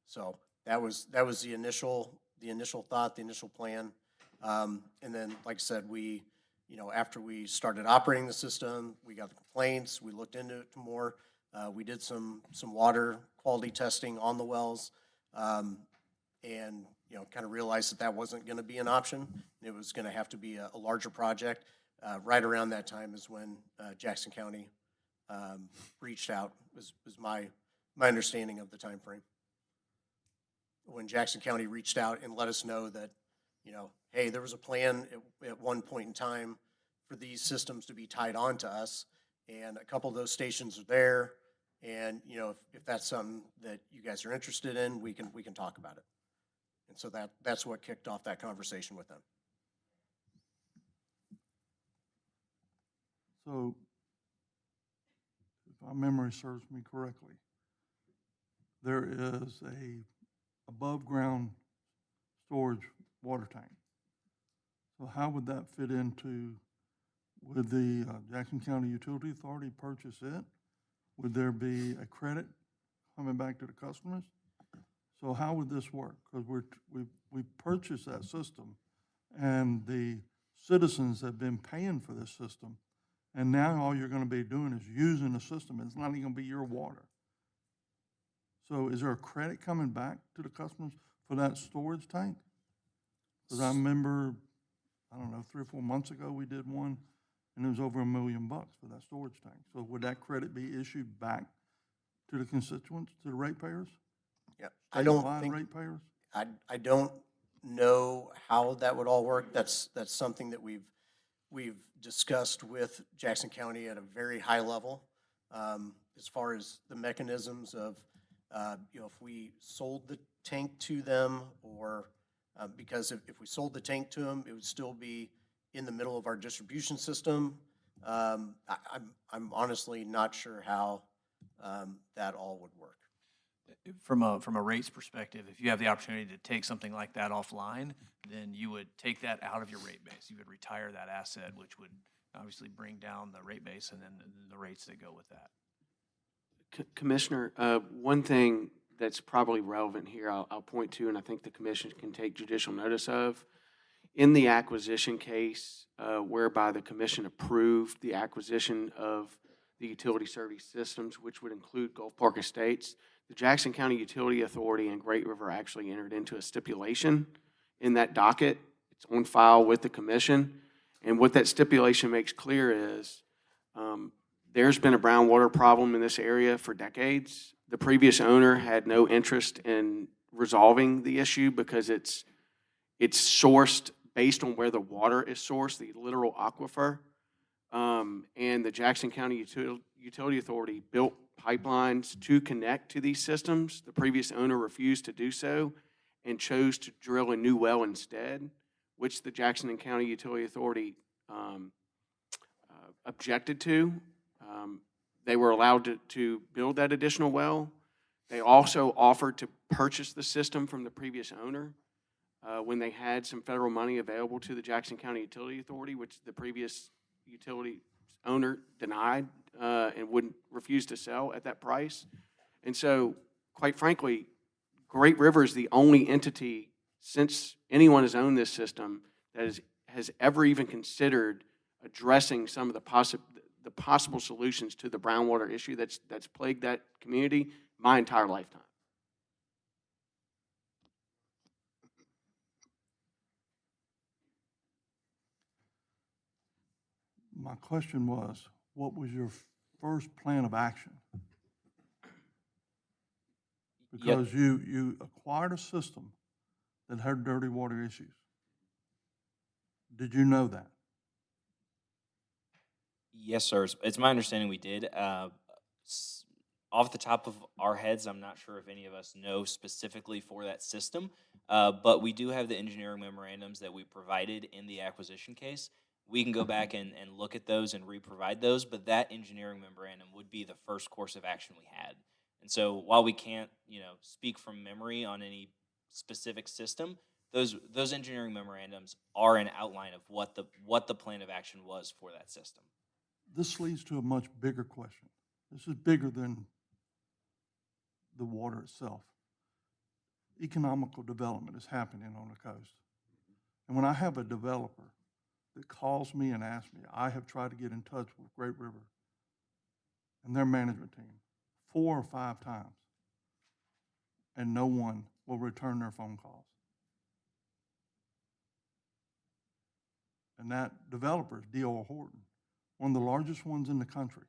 So that was the initial thought, the initial plan. And then, like I said, after we started operating the system, we got the complaints, we looked into it more. We did some water quality testing on the wells, and, kind of realized that that wasn't gonna be an option. It was gonna have to be a larger project. Right around that time is when Jackson County reached out, was my understanding of the time frame. When Jackson County reached out and let us know that, hey, there was a plan at one point in time for these systems to be tied on to us, and a couple of those stations are there, and, if that's something that you guys are interested in, we can talk about it. And so that's what kicked off that conversation with them. So, if my memory serves me correctly, there is a above-ground storage water tank. So how would that fit into, would the Jackson County Utility Authority purchase it? Would there be a credit coming back to the customers? So how would this work? Because we purchased that system, and the citizens have been paying for this system. And now all you're gonna be doing is using the system. It's not even gonna be your water. So is there a credit coming back to the customers for that storage tank? Because I remember, I don't know, 3 or 4 months ago, we did one, and it was over $1 million for that storage tank. So would that credit be issued back to the constituents, to the ratepayers? Yeah, I don't Statewide think, ratepayers? I don't know how that would all work. That's something that we've discussed with Jackson County at a very high level, as far as the mechanisms of, if we sold the tank to them, or, because if we sold the tank to them, it would still be in the middle of our distribution system. I'm honestly not sure how, that all would work. From a rates perspective, if you have the opportunity to take something like that offline, then you would take that out of your rate base. You would retire that asset, which would obviously bring down the rate base and then the rates that go with that. Commissioner, one thing that's probably relevant here, I'll point to, and I think the commission can take judicial notice of, in the acquisition case, whereby the commission approved the acquisition of the utility service systems, which would include Gulf Park Estates, the Jackson County Utility Authority and Great River actually entered into a stipulation in that docket. It's on file with the commission. And what that stipulation makes clear is, there's been a brown water problem in this area for decades. The previous owner had no interest in resolving the issue because it's sourced based on where the water is sourced, the literal aquifer. And the Jackson County Utility Authority built pipelines to connect to these systems. The previous owner refused to do so and chose to drill a new well instead, which the Jackson County Utility Authority objected to. They were allowed to build that additional well. They also offered to purchase the system from the previous owner when they had some federal money available to the Jackson County Utility Authority, which the previous utility owner denied and wouldn't refuse to sell at that price. And so, quite frankly, Great River is the only entity since anyone has owned this system that has ever even considered addressing some of the possible solutions to the brown water issue that's plagued that community my entire lifetime. My question was, what was your first plan of action? Because you acquired a system that had dirty water issues. Did you know that? Yes, sir. It's my understanding we did. Off the top of our heads, I'm not sure if any of us know specifically for that system, but we do have the engineering memorandums that we provided in the acquisition case. We can go back and look at those and re-provide those, but that engineering memorandum would be the first course of action we had. And so while we can't, speak from memory on any specific system, those engineering memorandums are an outline of what the plan of action was for that system. This leads to a much bigger question. This is bigger than the water itself. Economical development is happening on the coast. And when I have a developer that calls me and asks me, I have tried to get in touch with Great River and their management team 4 or 5 times, and no one will return their phone calls. And that developer is D.R. Horton, one of the largest ones in the country.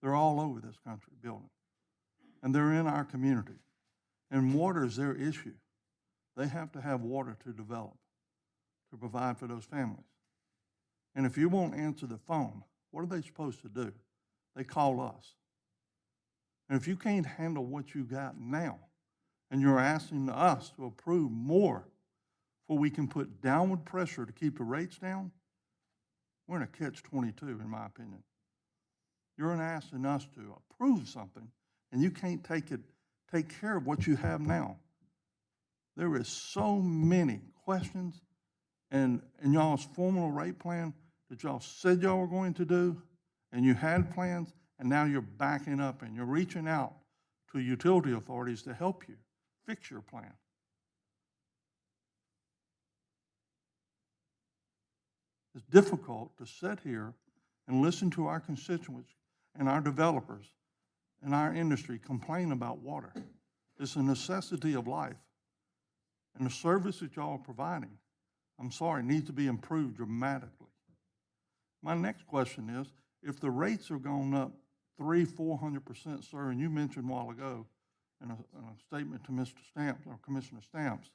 They're all over this country building. And they're in our community. And water is their issue. They have to have water to develop, to provide for those families. And if you won't answer the phone, what are they supposed to do? They call us. And if you can't handle what you got now, and you're asking us to approve more before we can put downward pressure to keep the rates down, we're in a catch-22, in my opinion. You're asking us to approve something, and you can't take care of what you have now. There is so many questions in y'all's formula rate plan that y'all said y'all were going to do, and you had plans, and now you're backing up and you're reaching out to utility authorities to help you fix your plan. It's difficult to sit here and listen to our constituents and our developers and our industry complain about water. It's a necessity of life. And the service that y'all are providing, I'm sorry, needs to be improved dramatically. My next question is, if the rates are going up 300-400%, sir, and you mentioned a while ago in a statement to Mr. Stamps, or Commissioner Stamps,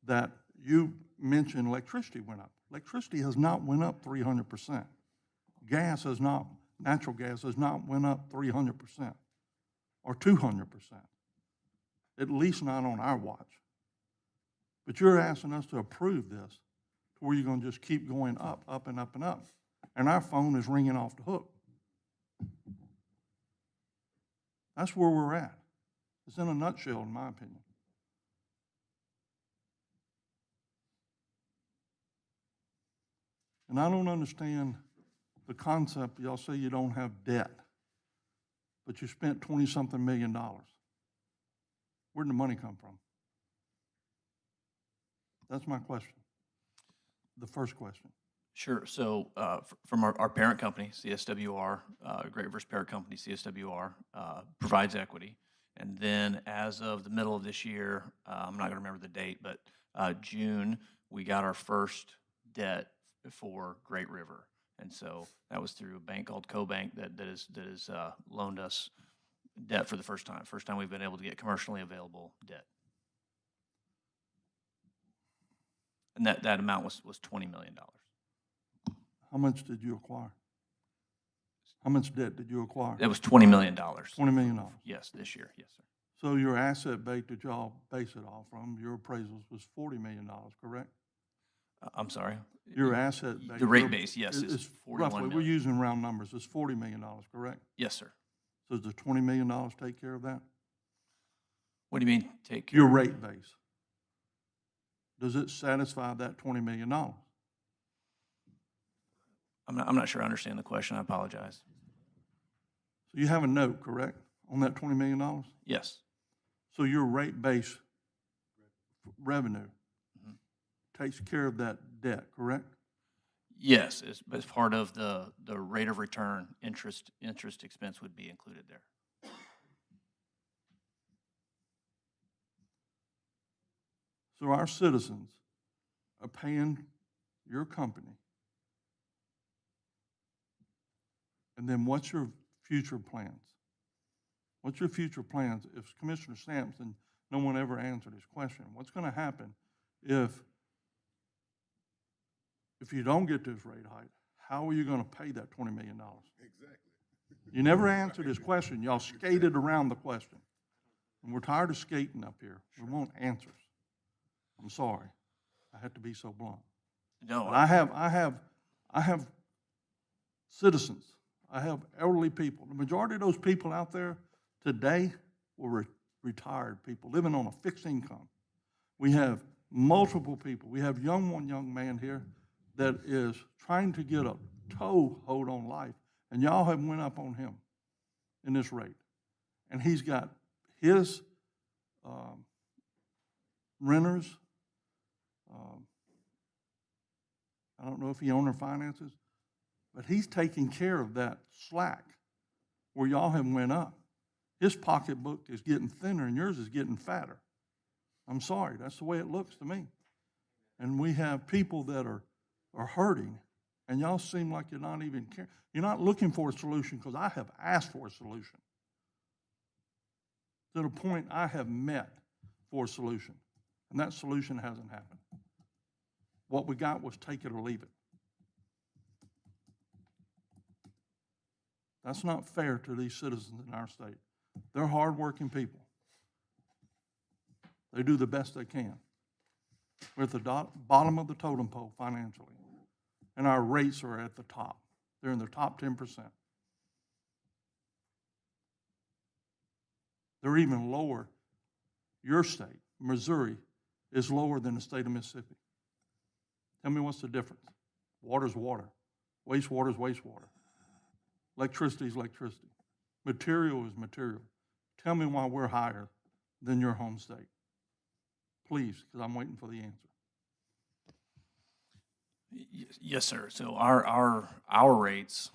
that you mentioned electricity went up. Electricity has not went up 300%. Natural gas has not went up 300% or 200%, at least not on our watch. But you're asking us to approve this to where you're going to just keep going up, up, and up, and up. And our phone is ringing off the hook. That's where we're at. It's in a nutshell, in my opinion. And I don't understand the concept, y'all say you don't have debt, but you spent 20-something million dollars. Where'd the money come from? That's my question. The first question. Sure. So from our parent company, CSWR, Great River's parent company, CSWR, provides equity. And then as of the middle of this year, I'm not going to remember the date, but June, we got our first debt for Great River. And so that was through a bank called CoBank that has loaned us debt for the first time. First time we've been able to get commercially available debt. And that amount was $20 million. How much did you acquire? How much debt did you acquire? That was $20 million. $20 million. Yes, this year. Yes, sir. So your asset base that y'all base it off from, your appraisals was $40 million, correct? I'm sorry? Your asset base. The rate base, yes, is $41 roughly, million. we're using round numbers, it's $40 million, correct? Yes, sir. So does the $20 million take care of that? What do you mean take care? Your rate base. Does it satisfy that $20 million? I'm not sure I understand the question. I apologize. So you have a note, correct, on that $20 million? Yes. So your rate base revenue takes care of that debt, correct? Yes, as part of the rate of return, interest expense would be included there. So our citizens are paying your company. And then what's your future plans? What's your future plans if Commissioner Sampson No one ever answered his question. What's going to happen if you don't get this rate hike? How are you going to pay that $20 million? Exactly. You never answered his question. Y'all skated around the question. And we're tired of skating up here. We want answers. I'm sorry. I had to be so blunt. No, But I have citizens. I have elderly people. The majority of those people out there today were retired people living on a fixed income. We have multiple people. We have one young man here that is trying to get a toehold on life, and y'all have went up on him in this rate. And he's got his renters. I don't know if he owns or finances, but he's taking care of that slack where y'all have went up. His pocketbook is getting thinner and yours is getting fatter. I'm sorry, that's the way it looks to me. And we have people that are hurting, and y'all seem like you're not even caring. You're not looking for a solution, because I have asked for a solution. To the point I have met for a solution, and that solution hasn't happened. What we got was take it or leave it. That's not fair to these citizens in our state. They're hardworking people. They do the best they can. We're at the bottom of the totem pole financially, and our rates are at the top. They're in the top 10%. They're even lower. Your state, Missouri, is lower than the state of Mississippi. Tell me what's the difference. Water's water. Wastewater is wastewater. Electricity is electricity. Material is material. Tell me why we're higher than your home state. Please, because I'm waiting for the answer. Yes, sir. So our rates,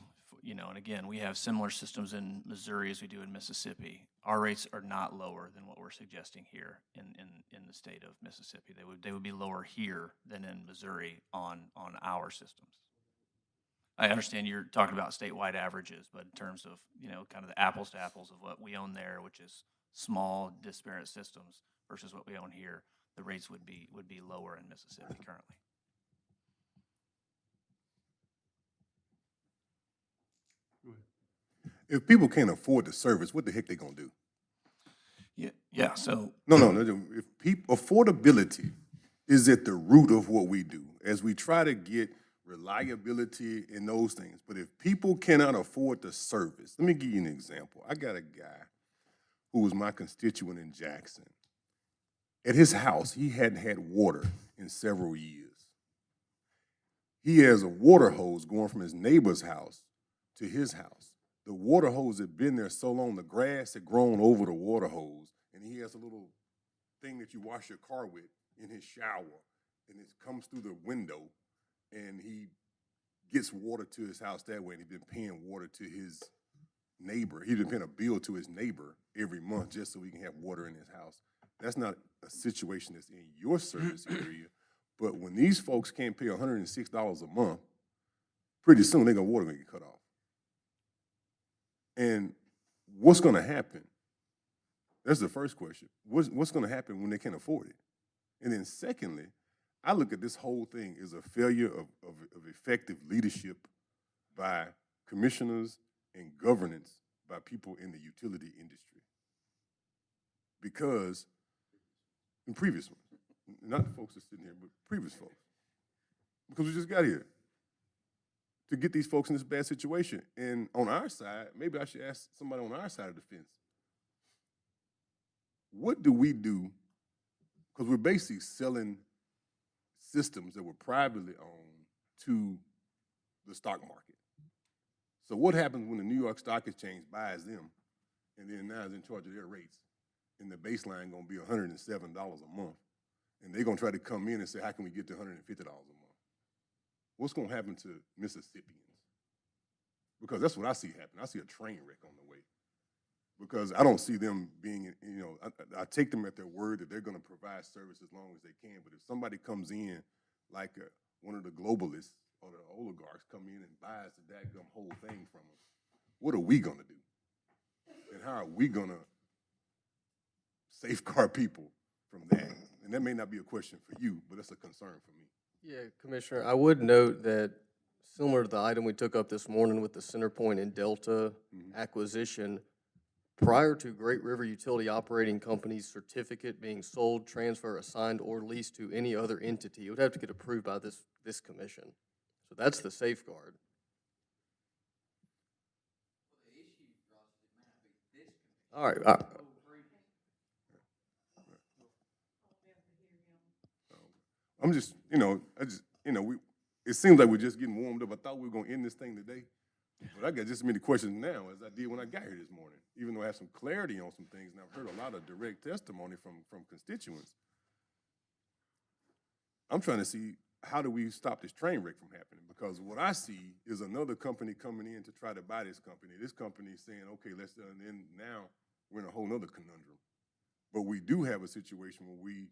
and again, we have similar systems in Missouri as we do in Mississippi. Our rates are not lower than what we're suggesting here in the state of Mississippi. They would be lower here than in Missouri on our systems. I understand you're talking about statewide averages, but in terms of, kind of the apples to apples of what we own there, which is small, disparate systems, versus what we own here, the rates would be lower in Mississippi currently. If people can't afford the service, what the heck they gonna do? Yeah. So No. If affordability is at the root of what we do, as we try to get reliability in those things. But if people cannot afford the service, let me give you an example. I got a guy who was my constituent in Jackson. At his house, he hadn't had water in several years. He has a water hose going from his neighbor's house to his house. The water hose had been there so long, the grass had grown over the water hose, and he has a little thing that you wash your car with in his shower, and it comes through the window, and he gets water to his house that way, and he's been paying water to his neighbor. He's been paying a bill to his neighbor every month just so he can have water in his house. That's not a situation that's in your service area, but when these folks can't pay $106 a month, pretty soon their water gonna get cut off. And what's gonna happen? That's the first question. What's gonna happen when they can't afford it? And then secondly, I look at this whole thing as a failure of effective leadership by commissioners and governance by people in the utility industry. Because in previous ones, not the folks that are sitting here, but previous folks, because we just got here to get these folks in this bad situation. And on our side, maybe I should ask somebody on our side of the fence, what do we do? Because we're basically selling systems that were privately owned to the stock market. So what happens when the New York Stock Exchange buys them and then now is in charge of their rates, and the baseline gonna be $107 a month, and they're gonna try to come in and say, how can we get to $150 a month? What's gonna happen to Mississippians? Because that's what I see happen. I see a train wreck on the way. Because I don't see them being, I take them at their word that they're going to provide service as long as they can. But if somebody comes in, like one of the globalists or the oligarchs come in and buys the daggum whole thing from them, what are we going to do? And how are we going to safeguard people from that? And that may not be a question for you, but it's a concern for me. Yeah, Commissioner, I would note that similar to the item we took up this morning with the CenterPoint and Delta acquisition, prior to Great River Utility Operating Company's certificate being sold, transferred, assigned, or leased to any other entity, it would have to get approved by this commission. So that's the safeguard. All right, I'm just, it seems like we're just getting warmed up. I thought we were gonna end this thing today, but I got just as many questions now as I did when I got here this morning, even though I have some clarity on some things, and I've heard a lot of direct testimony from constituents. I'm trying to see, how do we stop this train wreck from happening? Because what I see is another company coming in to try to buy this company. This company is saying, okay, let's, and then now we're in a whole nother conundrum. But we do have a situation where we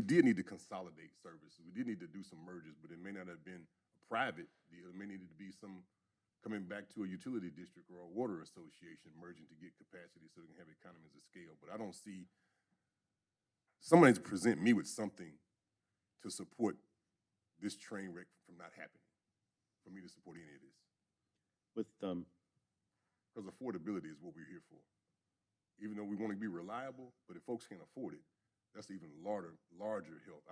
did need to consolidate services. We did need to do some mergers, but it may not have been a private deal. It may need to be some coming back to a utility district or a water association merging to get capacity so they can have economies of scale. But I don't see somebody to present me with something to support this train wreck from not happening, for me to support any of this. Because affordability is what we're here for. Even though we want to be reliable, but if folks can't afford it, that's even larger help.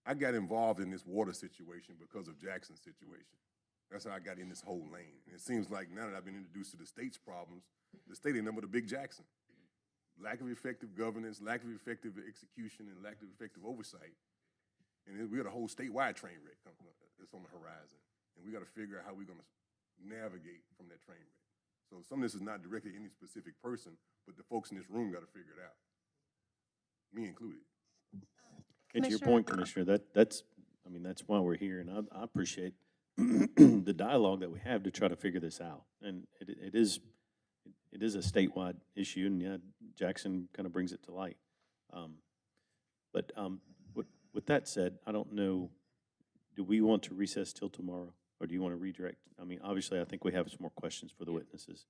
I got involved in this water situation because of Jackson's situation. That's how I got in this whole lane. And it seems like now that I've been introduced to the state's problems, the state ain't number the big Jackson. Lack of effective governance, lack of effective execution, and lack of effective oversight. And we got a whole statewide train wreck that's on the horizon. And we got to figure out how we're going to navigate from that train wreck. So some of this is not directed at any specific person, but the folks in this room got to figure it out, me included. And to your point, Commissioner, that's why we're here, and I appreciate the dialogue that we have to try to figure this out. And it is a statewide issue, and yeah, Jackson kind of brings it to light. But with that said, I don't know, do we want to recess till tomorrow, or do you want to redirect? I mean, obviously, I think we have some more questions for the witnesses.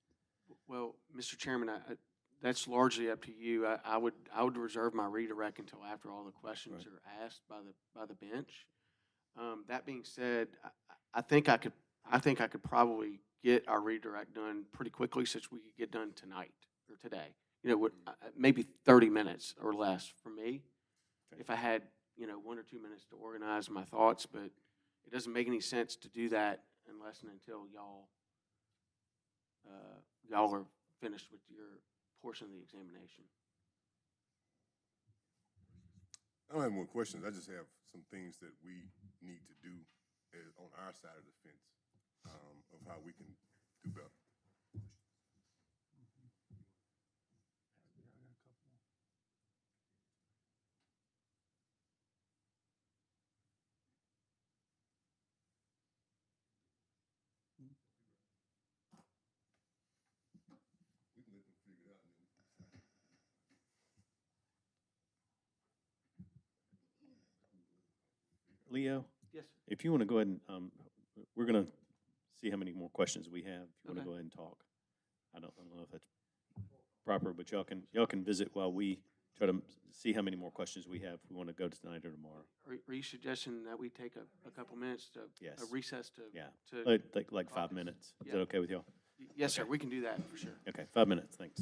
Well, Mr. Chairman, that's largely up to you. I would reserve my redirect until after all the questions are asked by the bench. That being said, I think I could probably get our redirect done pretty quickly, since we could get done tonight or today. Maybe 30 minutes or less for me, if I had 1 or 2 minutes to organize my thoughts. But it doesn't make any sense to do that unless and until y'all are finished with your portion of the examination. I don't have more questions. I just have some things that we need to do on our side of the fence of how we can do better. Leo? Yes. If you want to go ahead and, we're going to see how many more questions we have. If you want to go ahead and talk. I don't know if that's proper, but y'all can visit while we try to see how many more questions we have. If we want to go tonight or tomorrow. Are you suggesting that we take a couple minutes to Yes. a recess to? Yeah, To like 5 minutes. Is Yeah. that okay with y'all? Yes, sir. We can do that for sure. Okay, 5 minutes, thanks.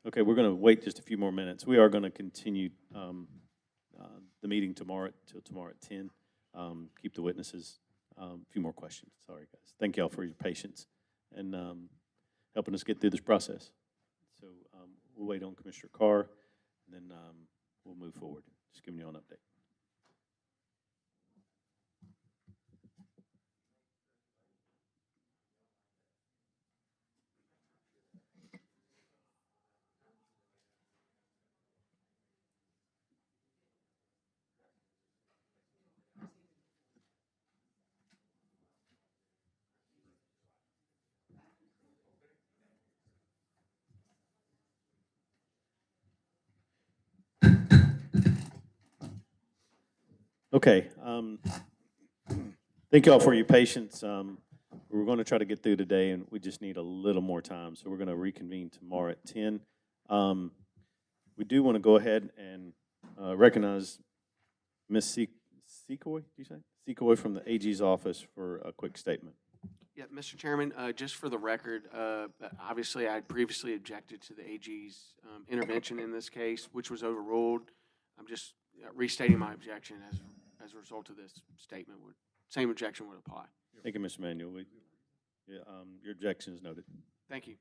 Okay, we're going to wait just a few more minutes. We are going to continue the meeting tomorrow till tomorrow at 10. Keep the witnesses. A few more questions. Sorry, guys. Thank y'all for your patience and helping us get through this process. So we'll wait on Commissioner Carr, and then we'll move forward. Just giving you an update. Okay. Thank you all for your patience. We're going to try to get through today, and we just need a little more time. So we're going to reconvene tomorrow at 10. We do want to go ahead and recognize Ms. Secoy, did you say? Secoy from the AG's office for a quick statement. Yeah, Mr. Chairman, just for the record, obviously I had previously objected to the AG's intervention in this case, which was overruled. I'm just restating my objection as a result of this statement. Same objection would apply. Thank you, Mr. Manuel. Your objection is noted. Thank you.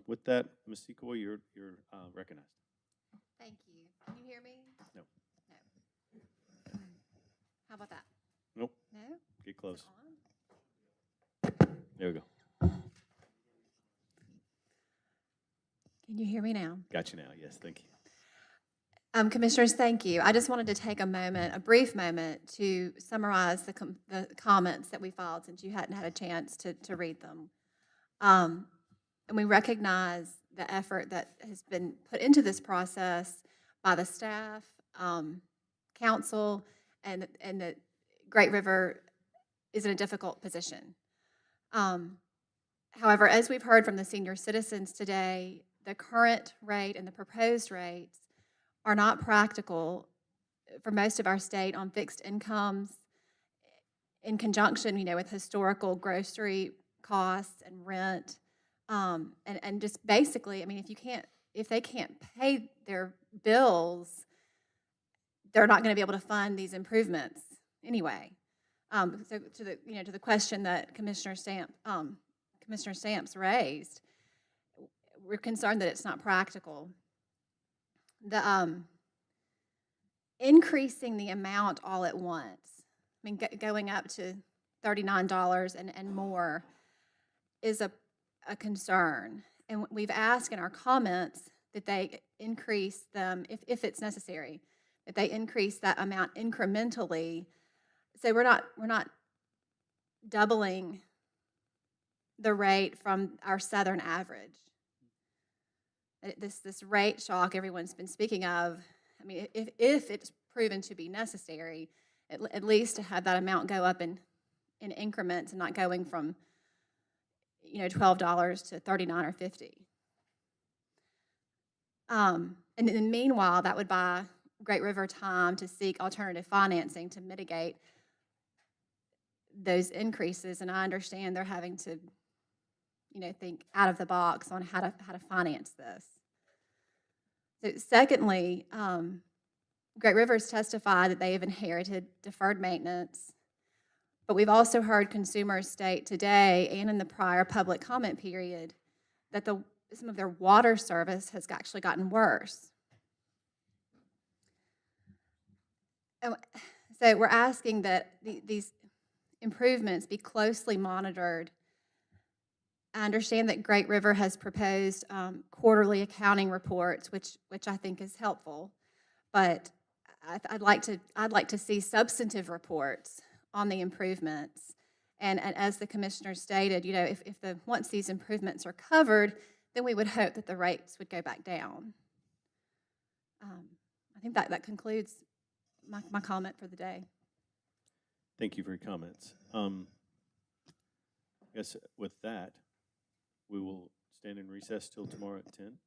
With that, Ms. Secoy, you're recognized. Thank you. Can you hear me? No. No. How about that? Nope. No? Get close. On? There we go. Can you hear me now? Got you now. Yes, thank you. Commissioners, thank you. I just wanted to take a brief moment to summarize the comments that we filed since you hadn't had a chance to read them. And we recognize the effort that has been put into this process by the staff, council, and that Great River is in a difficult position. However, as we've heard from the senior citizens today, the current rate and the proposed rates are not practical for most of our state on fixed incomes in conjunction, with historical grocery costs and rent. And just basically, if they can't pay their bills, they're not going to be able to fund these improvements anyway. So to the question that Commissioner Stamps raised, we're concerned that it's not practical. The increasing the amount all at once, going up to $39 and more is a concern. And we've asked in our comments that they increase them, if it's necessary, that they increase that amount incrementally. So we're not doubling the rate from our southern average. This rate shock everyone's been speaking of, if it's proven to be necessary, at least to have that amount go up in increments and not going from $12 to $39 or $50. And then meanwhile, that would buy Great River time to seek alternative financing to mitigate those increases. And I understand they're having to think out of the box on how to finance this. So secondly, Great River's testified that they have inherited deferred maintenance, but we've also heard consumers state today and in the prior public comment period that some of their water service has actually gotten worse. And so we're asking that these improvements be closely monitored. I understand that Great River has proposed quarterly accounting reports, which I think is helpful, but I'd like to see substantive reports on the improvements. And as the commissioner stated, once these improvements are covered, then we would hope that the rates would go back down. I think that concludes my comment for the day. Thank you for your comments. I guess with that, we will stand in recess till tomorrow at 10.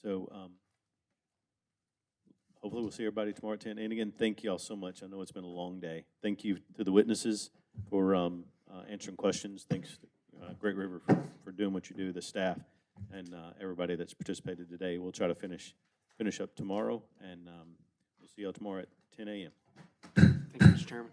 So hopefully we'll see everybody tomorrow at 10. And again, thank you all so much. I know it's been a long day. Thank you to the witnesses for answering questions. Thanks, Great River, for doing doing what you do, the staff, and everybody that's participated today. We'll try to finish up tomorrow, and we'll see y'all tomorrow at 10 a.m. Thank you, Mr. Chairman.